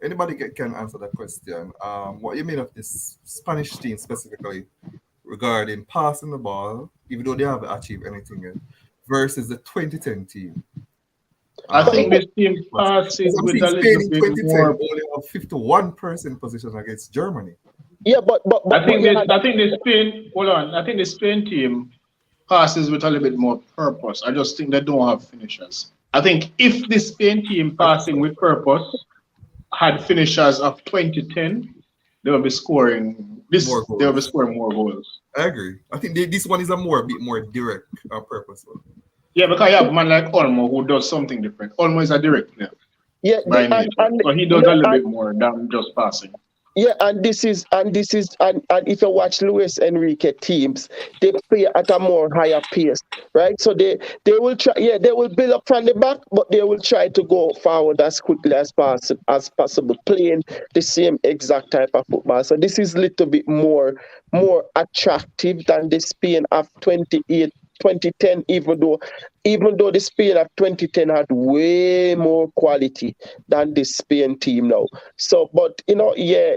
Anybody can answer that question. What you mean of this Spanish team specifically regarding passing the ball, even though they haven't achieved anything yet, versus the 2010 team. I But think Um, this team because passes I'm with seeing a Spain little in bit 2010 more. only have 51% possession against Germany. yeah, but you had I think this Spain. Hold on. I think the Spain team passes with a little bit more purpose. I just think they don't have finishers. I think if the Spain team I, passing with purpose had finishers of 2010, they will be scoring more this. They will be goals. scoring more goals. I agree. I think this one is a bit more direct and purposeful. Yeah, because you have a man like Olmo who does something different. Olmo is a direct player yeah, by nature, so he does a little bit more than just passing. yeah, and if you watch Luis Enrique teams, they play at a more higher pace, right? So they will try, yeah, they will build up from the back, but they will try to go forward as quickly as possible, playing the same exact type of football. So this is a little bit more attractive than the Spain of 2010, even though the Spain of 2010 had way more quality than the Spain team now. So, but yeah,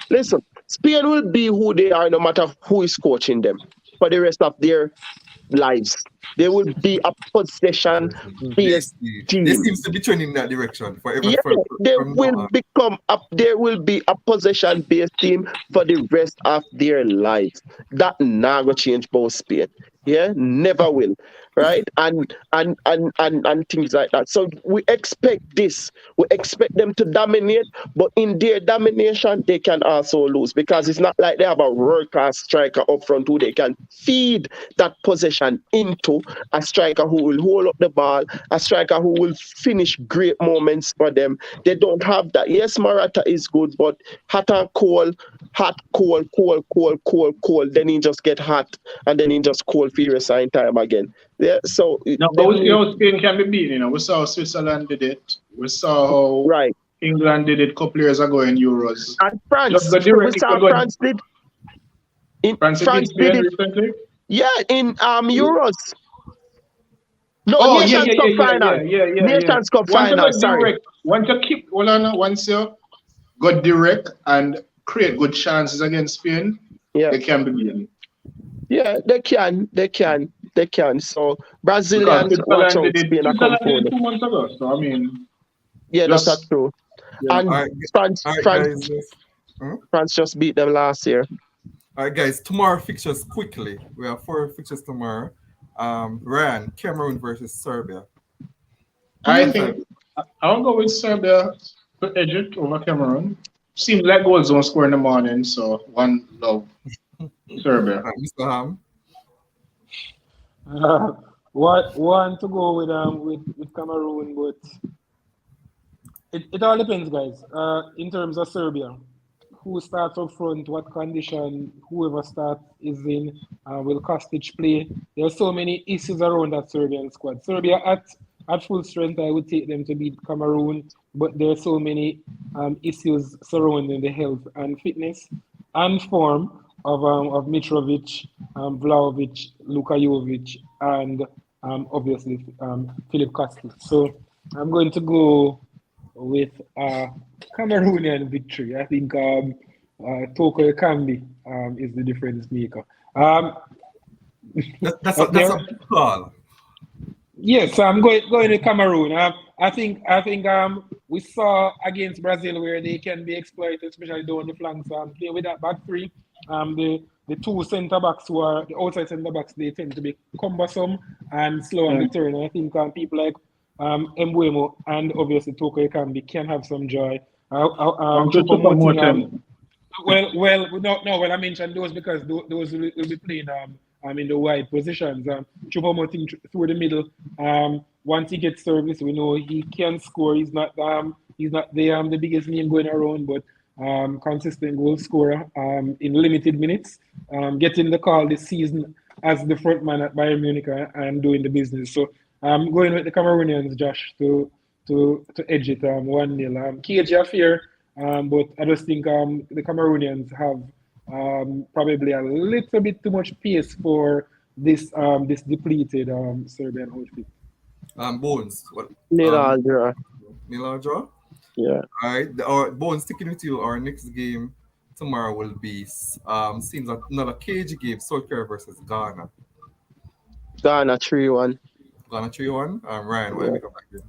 listen, Spain will be who they are no matter who is coaching them for the rest of their lives. They will be a possession-based They team. seems to be trending in that direction forever Yeah, they from now will on. there will be a possession-based team for the rest of their lives. That never change both Spain. Yeah, never will. Right? And things like that. So we expect this. We expect them to dominate, but in their domination, they can also lose because it's not like they have a world-class striker up front who they can feed that possession into a striker who will hold up the ball, a striker who will finish great moments for them. They don't have that. Yes, Morata is good, but hot and cold, hot, cold, cold, cold, cold, cold. Then he just get hot, and then he just cold for the same time again. Yeah, so No, but they we see need how Spain can be beaten. We saw how Switzerland did it. We saw how right. England did it a couple years ago in Euros. And Just France, go we direct. If saw you go, France did in France beat France did Spain it. recently. Yeah, in Euros. No, Oh yeah, Nations yeah, Cup yeah, yeah, final. yeah, yeah, yeah, yeah. Nations Cup Once you final. go Sorry. direct, once you keep, hold on, once you go direct and create good chances against Spain, Yeah, they can be beaten. yeah, they can, they can. So Because Brazilians, watch out, Spain are come Switzerland did forward. it 2 months ago. So I mean, Yeah, that's not just true. yeah. And All right, France, all right, France, guys. Hmm? France just beat them last year. All right, guys. Tomorrow fixtures quickly. We have 4 fixtures tomorrow. Ryan, Cameroon versus Serbia. I Mm, Serbia. think I'll go with Serbia to edge it over Cameroon. Seems like goals don't score in the morning, so one love Serbia. Mr. Ham. Want to go with Cameroon, but it all depends, guys. In terms of Serbia, who starts up front, what condition, whoever starts is in, will Kostic play? There are so many issues around that Serbian squad. Serbia at full strength, I would take them to beat Cameroon, but there are so many issues surrounding the health and fitness and form of Mitrovic, Vlahovic, Luka Jovic, and obviously Filip Kostic. So I'm going to go with Cameroonian victory. I think Toko Ekambi is the difference maker. That's a big call. Yes, so I'm going to Cameroon. I think we saw against Brazil where they can be exploited, especially down the flanks. Play with that back three. The two centre backs who are the outside centre backs, they tend to be cumbersome and slow on the turn. And I think people like Mbuemo and obviously Toko Ekambi can have some joy. Choupo-Moting, well, I mentioned those because those will be playing in the wide positions. Choupo-Moting through the middle. Once he gets service, we know he can score. He's not the biggest name going around, but consistent goal scorer in limited minutes. Getting the call this season as the front man at Bayern Munich and doing the business. So I'm going with the Cameroonians, Josh, to edge it 1-0. Cage affair, but I just think the Cameroonians have probably a little bit too much pace for this depleted Serbian outfit. Bones. What? Nil draw. Nil draw? Yeah. All right. Bones, sticking with you. Our next game tomorrow will be seems like another cage game. South Korea versus Ghana. Ghana 3-1. Ghana 3-1. Ryan, what do you come back here?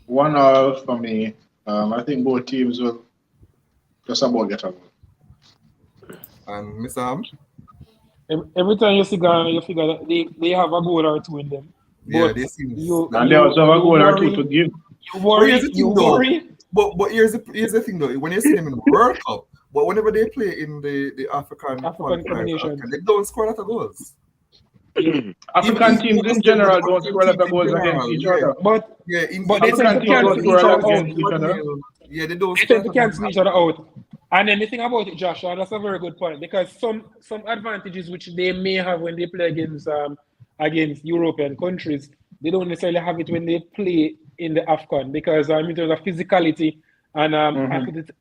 1-1 for me. I think both teams will just about get a goal. And Mr. Ham? Every time you see Ghana, you figure that they have a goal or two in them. Yeah, they seem. And they also have a goal or two to give. You worry. But here's the thing though. When you see them in the World Cup, but whenever they play in the African combinations, they don't score a lot of goals. African teams in general don't score a lot of goals against each other. But African teams don't score a lot against each other. Yeah, they don't. They tend to cancel each other out. And then the thing about it, Josh, that's a very good point, because some advantages which they may have when they play against European countries, they don't necessarily have it when they play in the AFCON, because in terms of physicality and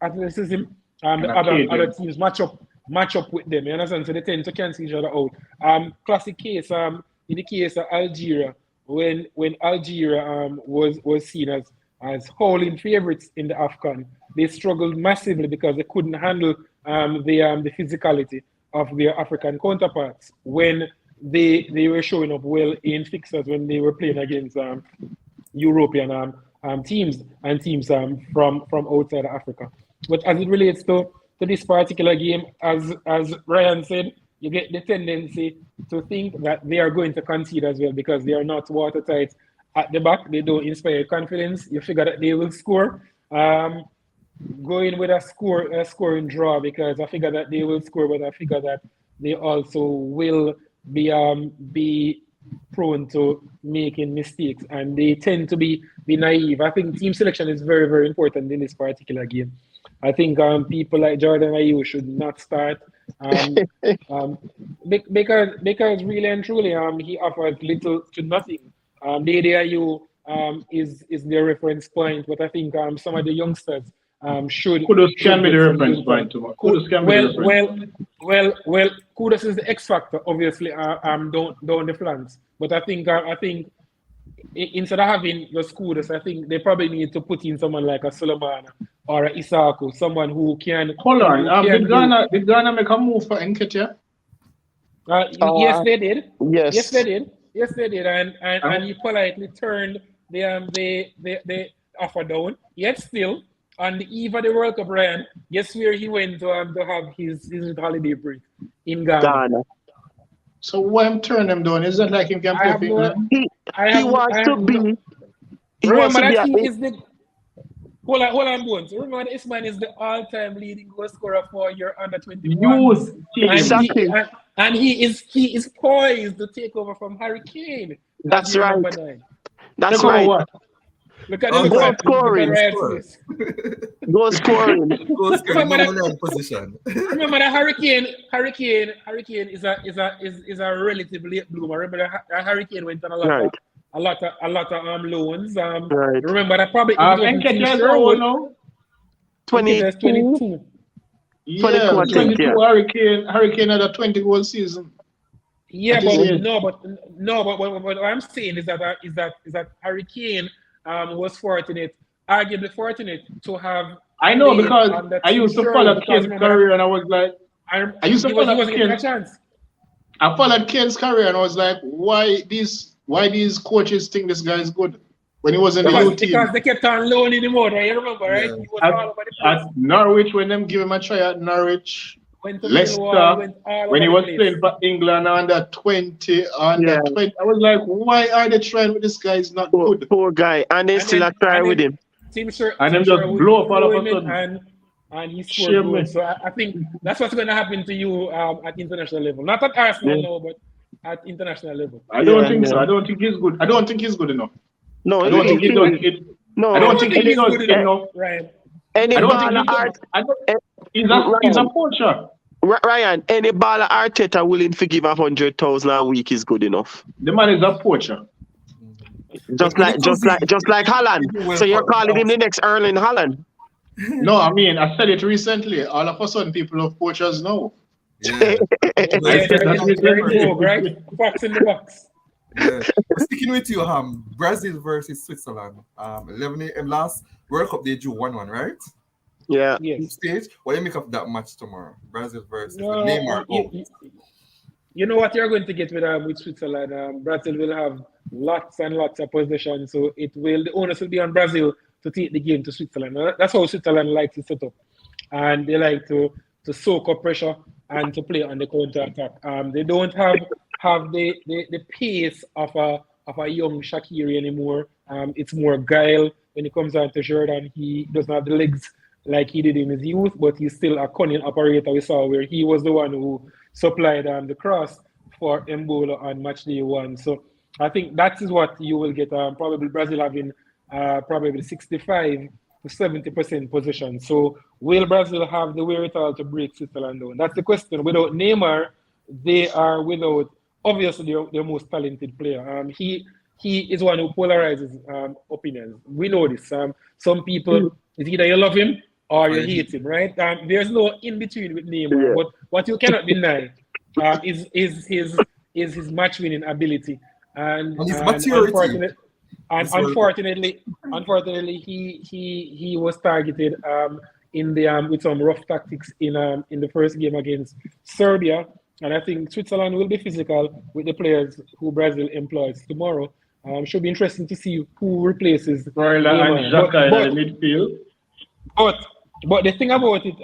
athleticism, the other teams match up with them. You understand? So they tend to cancel each other out. Classic case in the case of Algeria, when Algeria was seen as howling favourites in the AFCON, they struggled massively because they couldn't handle the physicality of their African counterparts when they were showing up well in fixtures when they were playing against European teams and teams from outside of Africa. But as it relates to this particular game, as Ryan said, you get the tendency to think that they are going to concede as well because they are not watertight at the back. They don't inspire confidence. You figure that they will score. Going with a scoring draw because I figure that they will score, but I figure that they also will be prone to making mistakes, and they tend to be naive. I think team selection is very, very important in this particular game. I think people like Jordan Ayew should not start because really and truly he offers little to nothing. Dede Ayew is their reference point, but I think some of the youngsters should. Kudos can be the reference point. Kudos can be the reference. Well, Kudos is the X factor, obviously, down the flanks. But I think instead of having just Kudos, I think they probably need to put in someone like a Solomon or a Isaku, someone who can. Hold on, did Ghana make a move for Nketiah? Yes, they did. Yes, they did, and he politely turned the offer down. Yet still, on the eve of the World Cup, Ryan, guess where he went to have his holiday break? In Ghana. So why I'm turning him down? Is that like him can play for England? He wants to be. Hold on, Bones. Remember, this man is the all-time leading goal scorer for your under-20. Exactly. And he is poised to take over from Harry Kane. That's right. Number 9. That's Take over right. what? Look at Oh, the Goal yeah. scoring. Ryan Score. Smith. Goal scoring. Go score Remember number that- 9 position. Remember that Hurricane is a relative late bloomer. Remember that Hurricane went on Right. a lot of loans. Right. Remember that probably if it wasn't Nketiah is Sherwood, now. 22. 22. Yeah, 22, I think, 22 Hurricane had a 20-goal season. Yeah, At his age. but what I'm saying is that Hurricane was fortunate, arguably fortunate to have. I know played because under I used to Sherwood, follow because Kane's remember that- career and I was like, I used to he follow wasn't getting a Kane. chance. I followed Kane's career and I was like, why these coaches think this guy is good when he was in the Because, youth team? because they kept on loaning him out, you remember, right? Yeah. He was all over the place. At Norwich, when them give him a try at Norwich, Went to Leicester, Millwall, went all when he over was the place. playing for England under 20, under Yeah. 20, I was like, why are they trying with this guy? He's not good. Poor guy. And they And still then- try and with then- him. Team Sher- And Team them just Sherwood blow up all of a threw him in sudden. and he Shame scored me. goals. So I think that's what's going to happen to you at international level. Not at Arsenal, Yeah. no, but at international level. I don't Yeah, think so. yeah. I don't think he's good. I don't think he's good enough. No, I don't think he does it. No, I don't think he he's does good enough, enough. Ryan. any I don't ball think he of does. art. He's a poacher. Ryan, any ball of Arteta willing to give 100,000 a week is good enough. The man is a poacher. Just like Haaland. So you're calling him the next Erling Haaland. No, I mean, I said it recently. All of a sudden, people are poachers now. Yeah. Yeah, said that very recently. cool, right? Fox in the box. Yeah. Sticking with you, Brazil versus Switzerland. 11 a.m. last World Cup they drew 1-1, right? Yeah. Yes. Stage. What do you make of that match tomorrow? Brazil versus No, Neymar. you know what you're going to get with Switzerland. Brazil will have lots and lots of possession, so the onus will be on Brazil to take the game to Switzerland. That's how Switzerland likes to set up, and they like to soak up pressure and to play on the counter attack. They don't have the pace of a young Shaqiri anymore. It's more guile when it comes down to Jordan. He doesn't have the legs like he did in his youth, but he's still a cunning operator. We saw where he was the one who supplied the cross for Embolo on match day 1. So I think that is what you will get. Probably Brazil having probably 65 to 70% possession. So will Brazil have the wherewithal to break Switzerland down? That's the question. Without Neymar, they are without obviously their most talented player. He is one who polarizes opinions. We know this. Some people, it's either you love him or you hate him, right? There's no in between with Neymar. Yeah. But what you cannot deny is his match winning ability and his maturity. Unfortunately, he was targeted in the with some rough tactics in the first game against Serbia. And I think Switzerland will be physical with the players who Brazil employs tomorrow. Should be interesting to see who replaces Royla and Xhaka in the midfield. But the thing about it,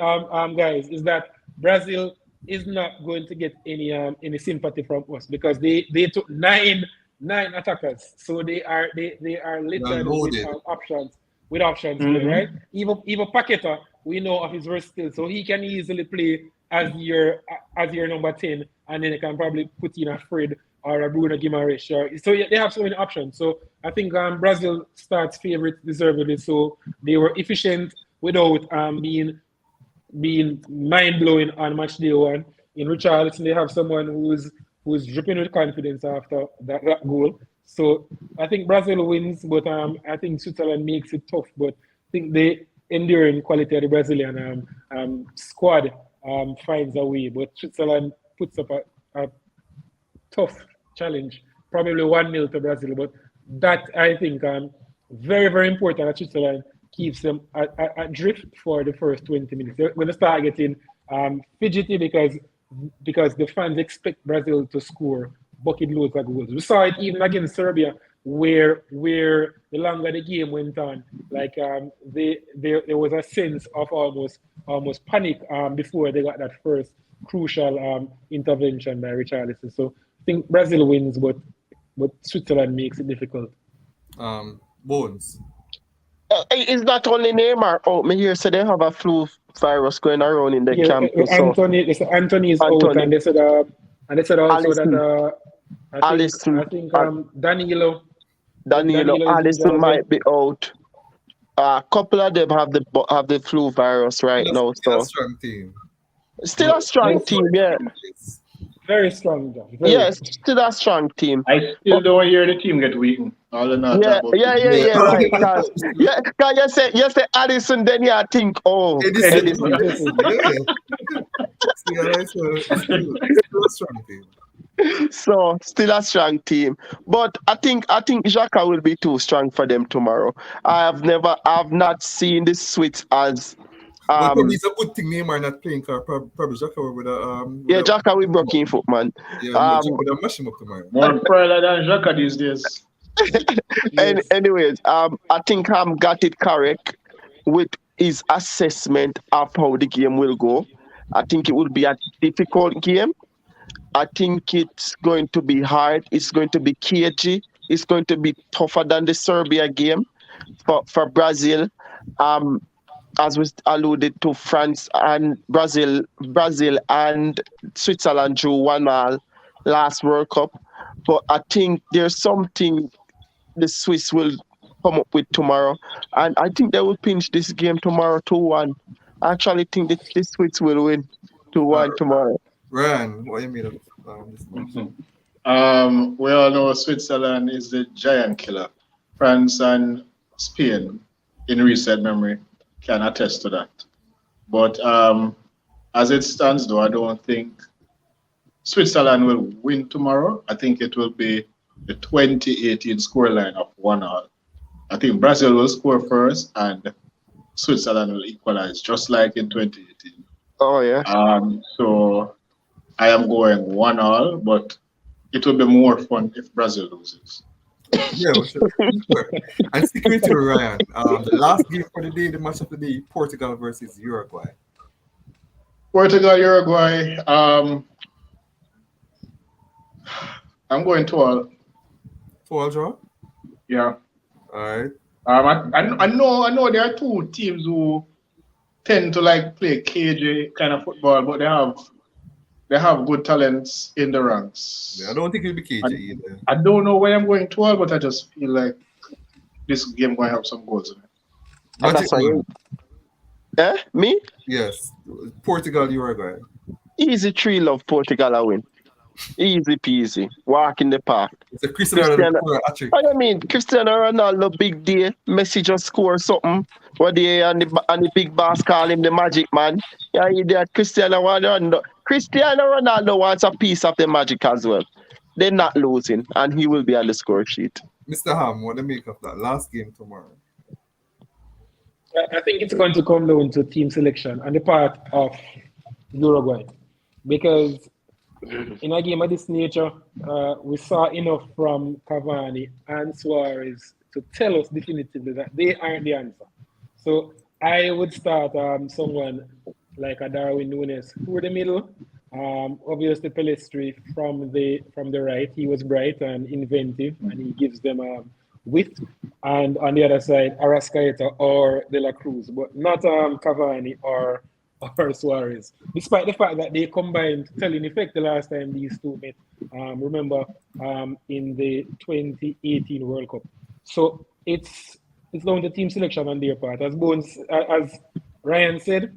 guys, is that Brazil is not going to get any sympathy from us because they took nine attackers, so they are littered with options. Mm-hmm. Right? Even Paqueta, we know of his versatility, so he can easily play as your number 10, and then they can probably put in a Fred or a Bruno Guimaraes. So they have so many options. So I think Brazil starts favorite deservedly. So they were efficient without being mind blowing on match day 1. In Richarlison, they have someone who's dripping with confidence after that goal. So I think Brazil wins, but I think Switzerland makes it tough. But I think the enduring quality of the Brazilian squad finds a way. But Switzerland puts up a tough challenge, probably 1-0 to Brazil. But that, I think, very, very important that Switzerland keeps them adrift for the first 20 minutes. They're going to start getting fidgety because the fans expect Brazil to score bucket loads of goals. We saw it even against Serbia, where the longer the game went on, like there was a sense of almost panic before they got that first crucial intervention by Richarlison. So I think Brazil wins, but Switzerland makes it difficult. Bones. It's not only Neymar. Oh, me here so they have a flu virus going around in the camp. So Anthony is out, and they said And they said also that Allison, Allison, I think Danilo, I think Danilo, Danilo is injured Allison as well. might be out. A couple of them have the flu virus right now, Still a so strong team. still a strong Yes, team. Yeah, Yes. very strong, Josh. Very. yes, still a strong team. I But still don't hear the team get weakened. All in all, talk about team. Yeah. right. Cause yeah, cause you say Addison, then you think, oh, Edison. Edison. Edison. Yeah. See, it's still a strong team. So still a strong team, but I think Xhaka will be too strong for them tomorrow. I've not seen the Swiss as Well, probably um it's a good thing Neymar not playing because probably Xhaka with yeah, a Xhaka will broken foot, man. yeah, Xhaka Um, would have mashed him up tomorrow. More further than Xhaka these days. and Yes. anyways, I think got it correct with his assessment of how the game will go. I think it will be a difficult game. I think it's going to be hard. It's going to be cagey. It's going to be tougher than the Serbia game for Brazil. Um, as was alluded to, France and Brazil and Switzerland drew 1-1 last World Cup. But I think there's something the Swiss will come up with tomorrow, and I think they will pinch this game tomorrow 2-1. I actually think that the Swiss will win 2-1 tomorrow. Ryan, what you made of this match? We all know Switzerland is the giant killer. France and Spain, in recent memory, can attest to that. But as it stands, though, I don't think Switzerland will win tomorrow. I think it will be the 2018 scoreline of 1-1. I think Brazil will score first and Switzerland will equalize, just like in 2018. Oh yeah. So I am going 1-1, but it will be more fun if Brazil loses. Yeah, we should. Sure. And sticking to Ryan, the last game for the day, the match of the day, Portugal versus Uruguay. Portugal, Uruguay. I'm going 12. 4 draw. Yeah. All right. I know there are two teams who tend to like play cagey kind of football, but they have good talents in the ranks. Yeah, I don't think it'll be KJ either. I don't know why I'm going 12, but I just feel like this game going to have some goals in it. And that's why me? Yes, Portugal, Uruguay. Easy 3-love Portugal I win. Easy peasy. Walk in the park. It's a Cristiano Ronaldo hat-trick. I mean, Cristiano Ronaldo big day. Messi just score something. What they and the big boss call him the magic man. Yeah, he did. Cristiano Ronaldo wants a piece of the magic as well. They're not losing, and he will be on the score sheet. Mr. Ham, what do you make of that last game tomorrow? I think it's going to come down to team selection on the part of Uruguay, because in a game of this nature, we saw enough from Cavani and Suarez to tell us definitively that they aren't the answer. So I would start someone like a Darwin Núñez through the middle. Obviously, Pelistri from the right. He was bright and inventive, and he gives them width. And on the other side, Arrascaeta or De La Cruz, but not Cavani or Suarez. Despite the fact that they combined telling effect the last time these two met. Remember, in the 2018 World Cup. So it's down to team selection on their part, as Ryan said,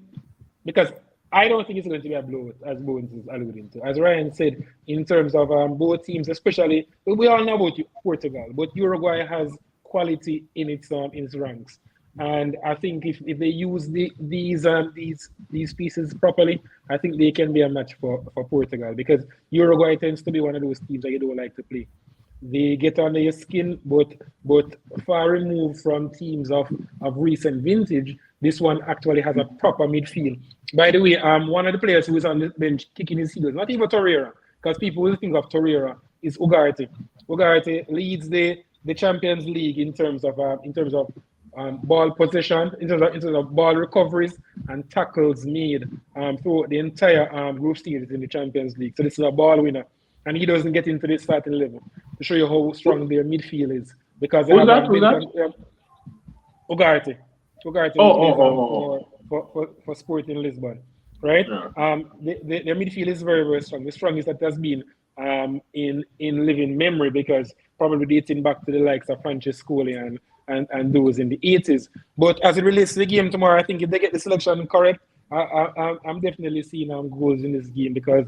because I don't think it's going to be a blowout, as Bones is alluding to. As Ryan said, in terms of both teams, especially, we all know about Portugal, but Uruguay has quality in its ranks. And I think if they use these pieces properly, I think they can be a match for Portugal, because Uruguay tends to be one of those teams that you don't like to play. They get under your skin, but far removed from teams of recent vintage. This one actually has a proper midfield. By the way, one of the players who is on the bench kicking his heels, not even Torreira, because people will think of Torreira, is Ugarte. Ugarte leads the Champions League in terms of ball possession, in terms of ball recoveries and tackles made throughout the entire group stages in the Champions League. So this is a ball winner, and he doesn't get into the starting level to show you how strong their midfield is. Because Who's that? Ugarte. Oh. For Sporting Lisbon. right? Yeah. Their midfield is very, very strong. The strongest that has been in living memory, because probably dating back to the likes of Francescoli and those in the 80s. But as it relates to the game tomorrow, I think if they get the selection correct, I'm definitely seeing goals in this game, because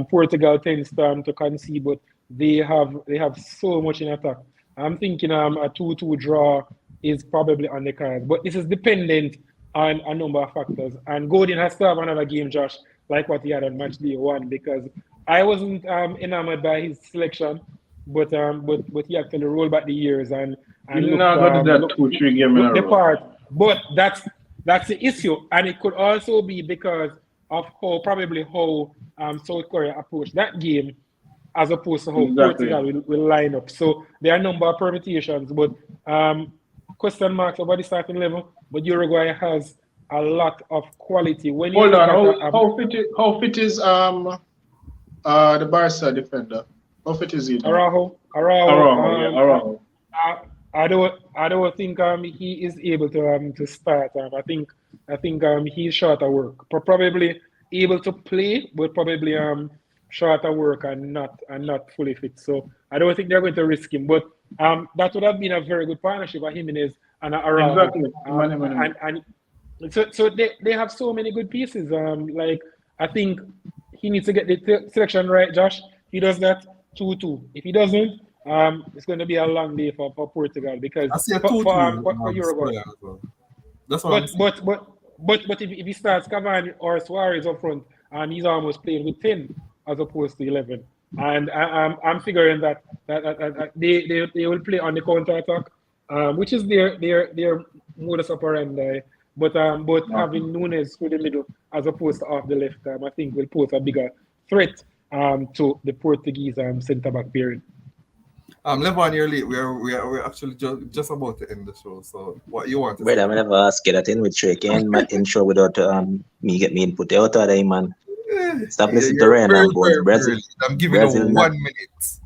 Portugal tends to concede, but they have so much in attack. I'm thinking a 2-2 draw is probably on the cards, but this is dependent on a number of factors. And Godin has to have another game, Josh, like what he had on match day one, because I wasn't enamored by his selection, but he actually rolled back the years and He's looked not going to do that 2-3 game in a the row. part. But that's the issue, and it could also be because of how South Korea approached that game, as opposed to how Exactly. Portugal will line up. So there are a number of permutations, but question marks about the starting level. But Uruguay has a lot of quality. When you Hold look on. at How fit is the Barca defender? How fit is he now? Araujo, Araujo. I don't think he is able to start. I think he's short of work. Probably able to play, but probably short of work and not fully fit. So I don't think they're going to risk him. But that would have been a very good partnership of Jimenez and Araujo. Exactly. So they have so many good pieces. Like, I think he needs to get the selection right, Josh. He does that 2-2. If he doesn't, it's going to be a long day for Portugal, because I see a for 2-2 Uruguay. square as well. That's what I'm saying. But if he starts Cavani or Suarez up front, he's almost playing with 10 as opposed to 11. And I'm figuring that they will play on the counter attack, which is their modus operandi. But having Nunes through the middle as opposed to off the left, I think will pose a bigger threat to the Portuguese centre back pairing. Levon, you're late. We're actually just about to end the show. So what you want to Brother, say? I never ask you that in with trick and my intro without me get me input out of there, man. Stop listening to You're Ryan very, and boys. very, Brazil, very late. I'm giving Brazil you not 1 minute.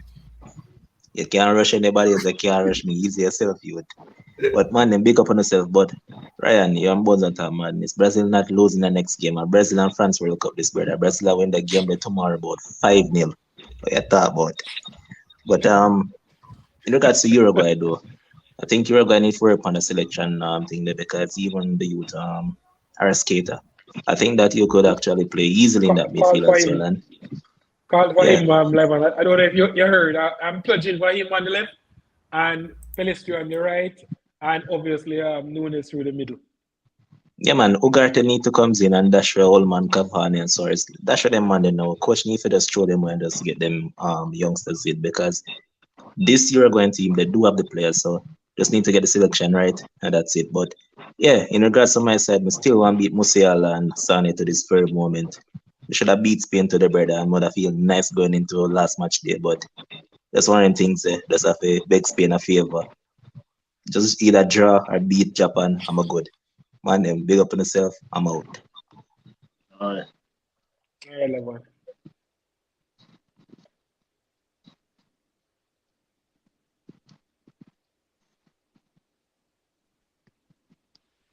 you can't rush anybody else, you can't rush me. Easy yourself, you would. But man, then big up on yourself. But Ryan, you're on bones on top madness. Brazil not losing the next game. And Brazil and France World Cup this brother. Brazil will win the game there tomorrow about 5-0. What you talk about? But in regards to Uruguay though, I think Uruguay need to work on the selection thing there, because even the youth are a skater. I think that you could actually play easily in that Call midfield for as well. him. And Call for yeah, him, Levon. I don't know if you heard. I'm pledging for him on the left and Pelistri on the right, and obviously Nunes through the middle. yeah, man, Ugarte need to come in and dash for Allman, Cavani and Soares. Dash for them man they know. Coach need to just throw them and just get them youngsters in, because this Uruguayan team they do have the players, so just need to get the selection right and that's it. But yeah, in regards to my side, we still want to beat Musiala and Sane to this very moment. We should have beat Spain to the brother and would have feel nice going into last match day, but that's one of them things just have to beg Spain a favor. Just either draw or beat Japan, I'm a good. Man, them big up on yourself, I'm out. All right. All right, Levon.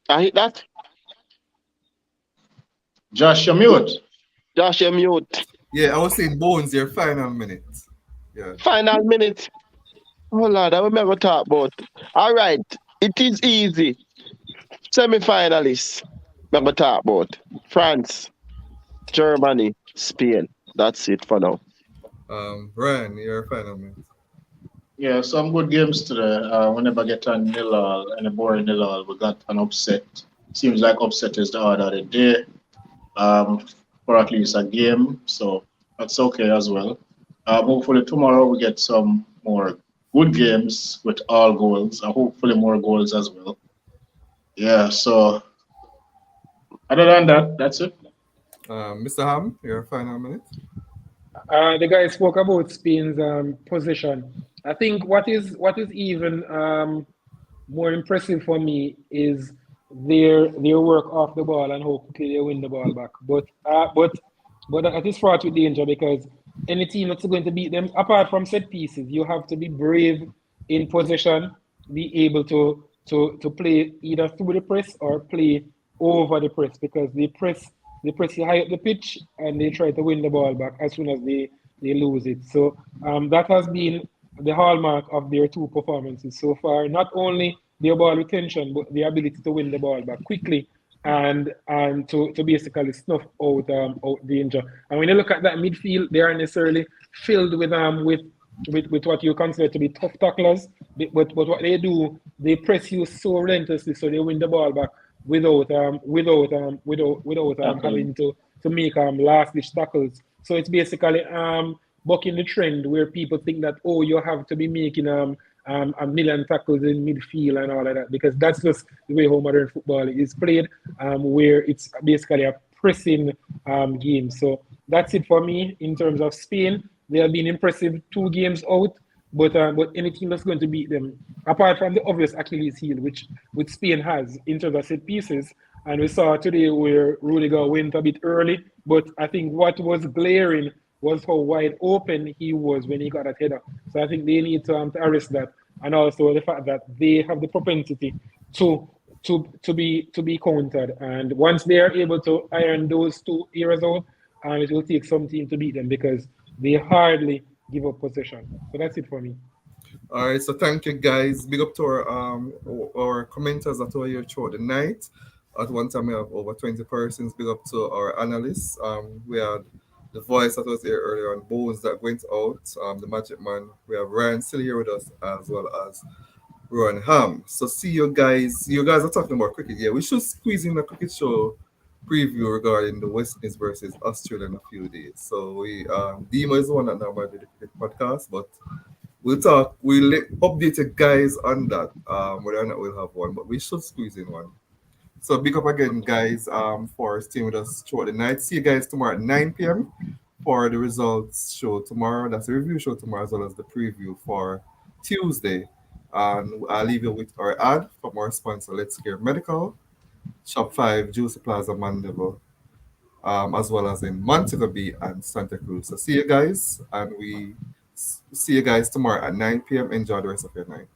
I hit that. Josh, you're mute. Josh, you're mute. Yeah, I was saying Bones, your final minute. Yeah. Final minute. Oh Lord, I remember talk about. All right, it is easy. Semi-finalists. Remember talk about France, Germany, Spain. That's it for now. Ryan, your final minute. Yeah, some good games today. We never get a nil all and a boring nil all. We got an upset. Seems like upset is the order of the day. For at least a game, so that's okay as well. Hopefully tomorrow we get some more good games with all goals, and hopefully more goals as well. Yeah, so other than that, that's it. Mr. Ham, your final minute. The guy spoke about Spain's position. I think what is even more impressive for me is their work off the ball and how quickly they win the ball back. But it is fraught with danger, because any team that's going to beat them, apart from set pieces, you have to be brave in possession, be able to play either through the press or play over the press, because the press they press you high up the pitch and they try to win the ball back as soon as they lose it. So that has been the hallmark of their two performances so far. Not only their ball retention, but the ability to win the ball back quickly and to basically snuff out danger. And when you look at that midfield, they aren't necessarily filled with what you consider to be tough tacklers, but what they do, they press you so relentlessly, so they win the ball back without Tackling. having to make last ditch tackles. So it's basically bucking the trend where people think that, oh, you have to be making a million tackles in midfield and all of that, because that's just the way how modern football is played, where it's basically a pressing game. So that's it for me in terms of Spain. They have been impressive 2 games out, but any team that's going to beat them, apart from the obvious Achilles heel, which Spain has in terms of set pieces, and we saw today where Rudiger went a bit early, but I think what was glaring was how wide open he was when he got that header. So I think they need to arrest that, and also the fact that they have the propensity to to be countered. And once they are able to iron those two areas out, it will take some team to beat them because they hardly give up possession. So that's it for me. All right, so thank you guys. Big up to our commenters that were here throughout the night. At one time we have over 20 persons. Big up to our analysts. We had the voice that was here earlier on, Bones that went out, the Magic Man. We have Ryan still here with us as well as Ron Ham. So see you guys. You guys are talking about cricket. Yeah, we should squeeze in a cricket show preview regarding the West Indies versus Australia in a few days. So we Dima is the one that normally do the cricket podcast, but we'll update you guys on that. Whether or not we'll have one, but we should squeeze in one. So big up again, guys, for staying with us throughout the night. See you guys tomorrow at 9 p.m. for the results show tomorrow. That's the review show tomorrow, as well as the preview for Tuesday. And I'll leave you with our ad from our sponsor, Let's Care Medical, Shop 5, Juicy Plaza, Mandeville, as well as in Montego Bay and Santa Cruz. So see you guys, and we see you guys tomorrow at 9 p.m. Enjoy the rest of your night.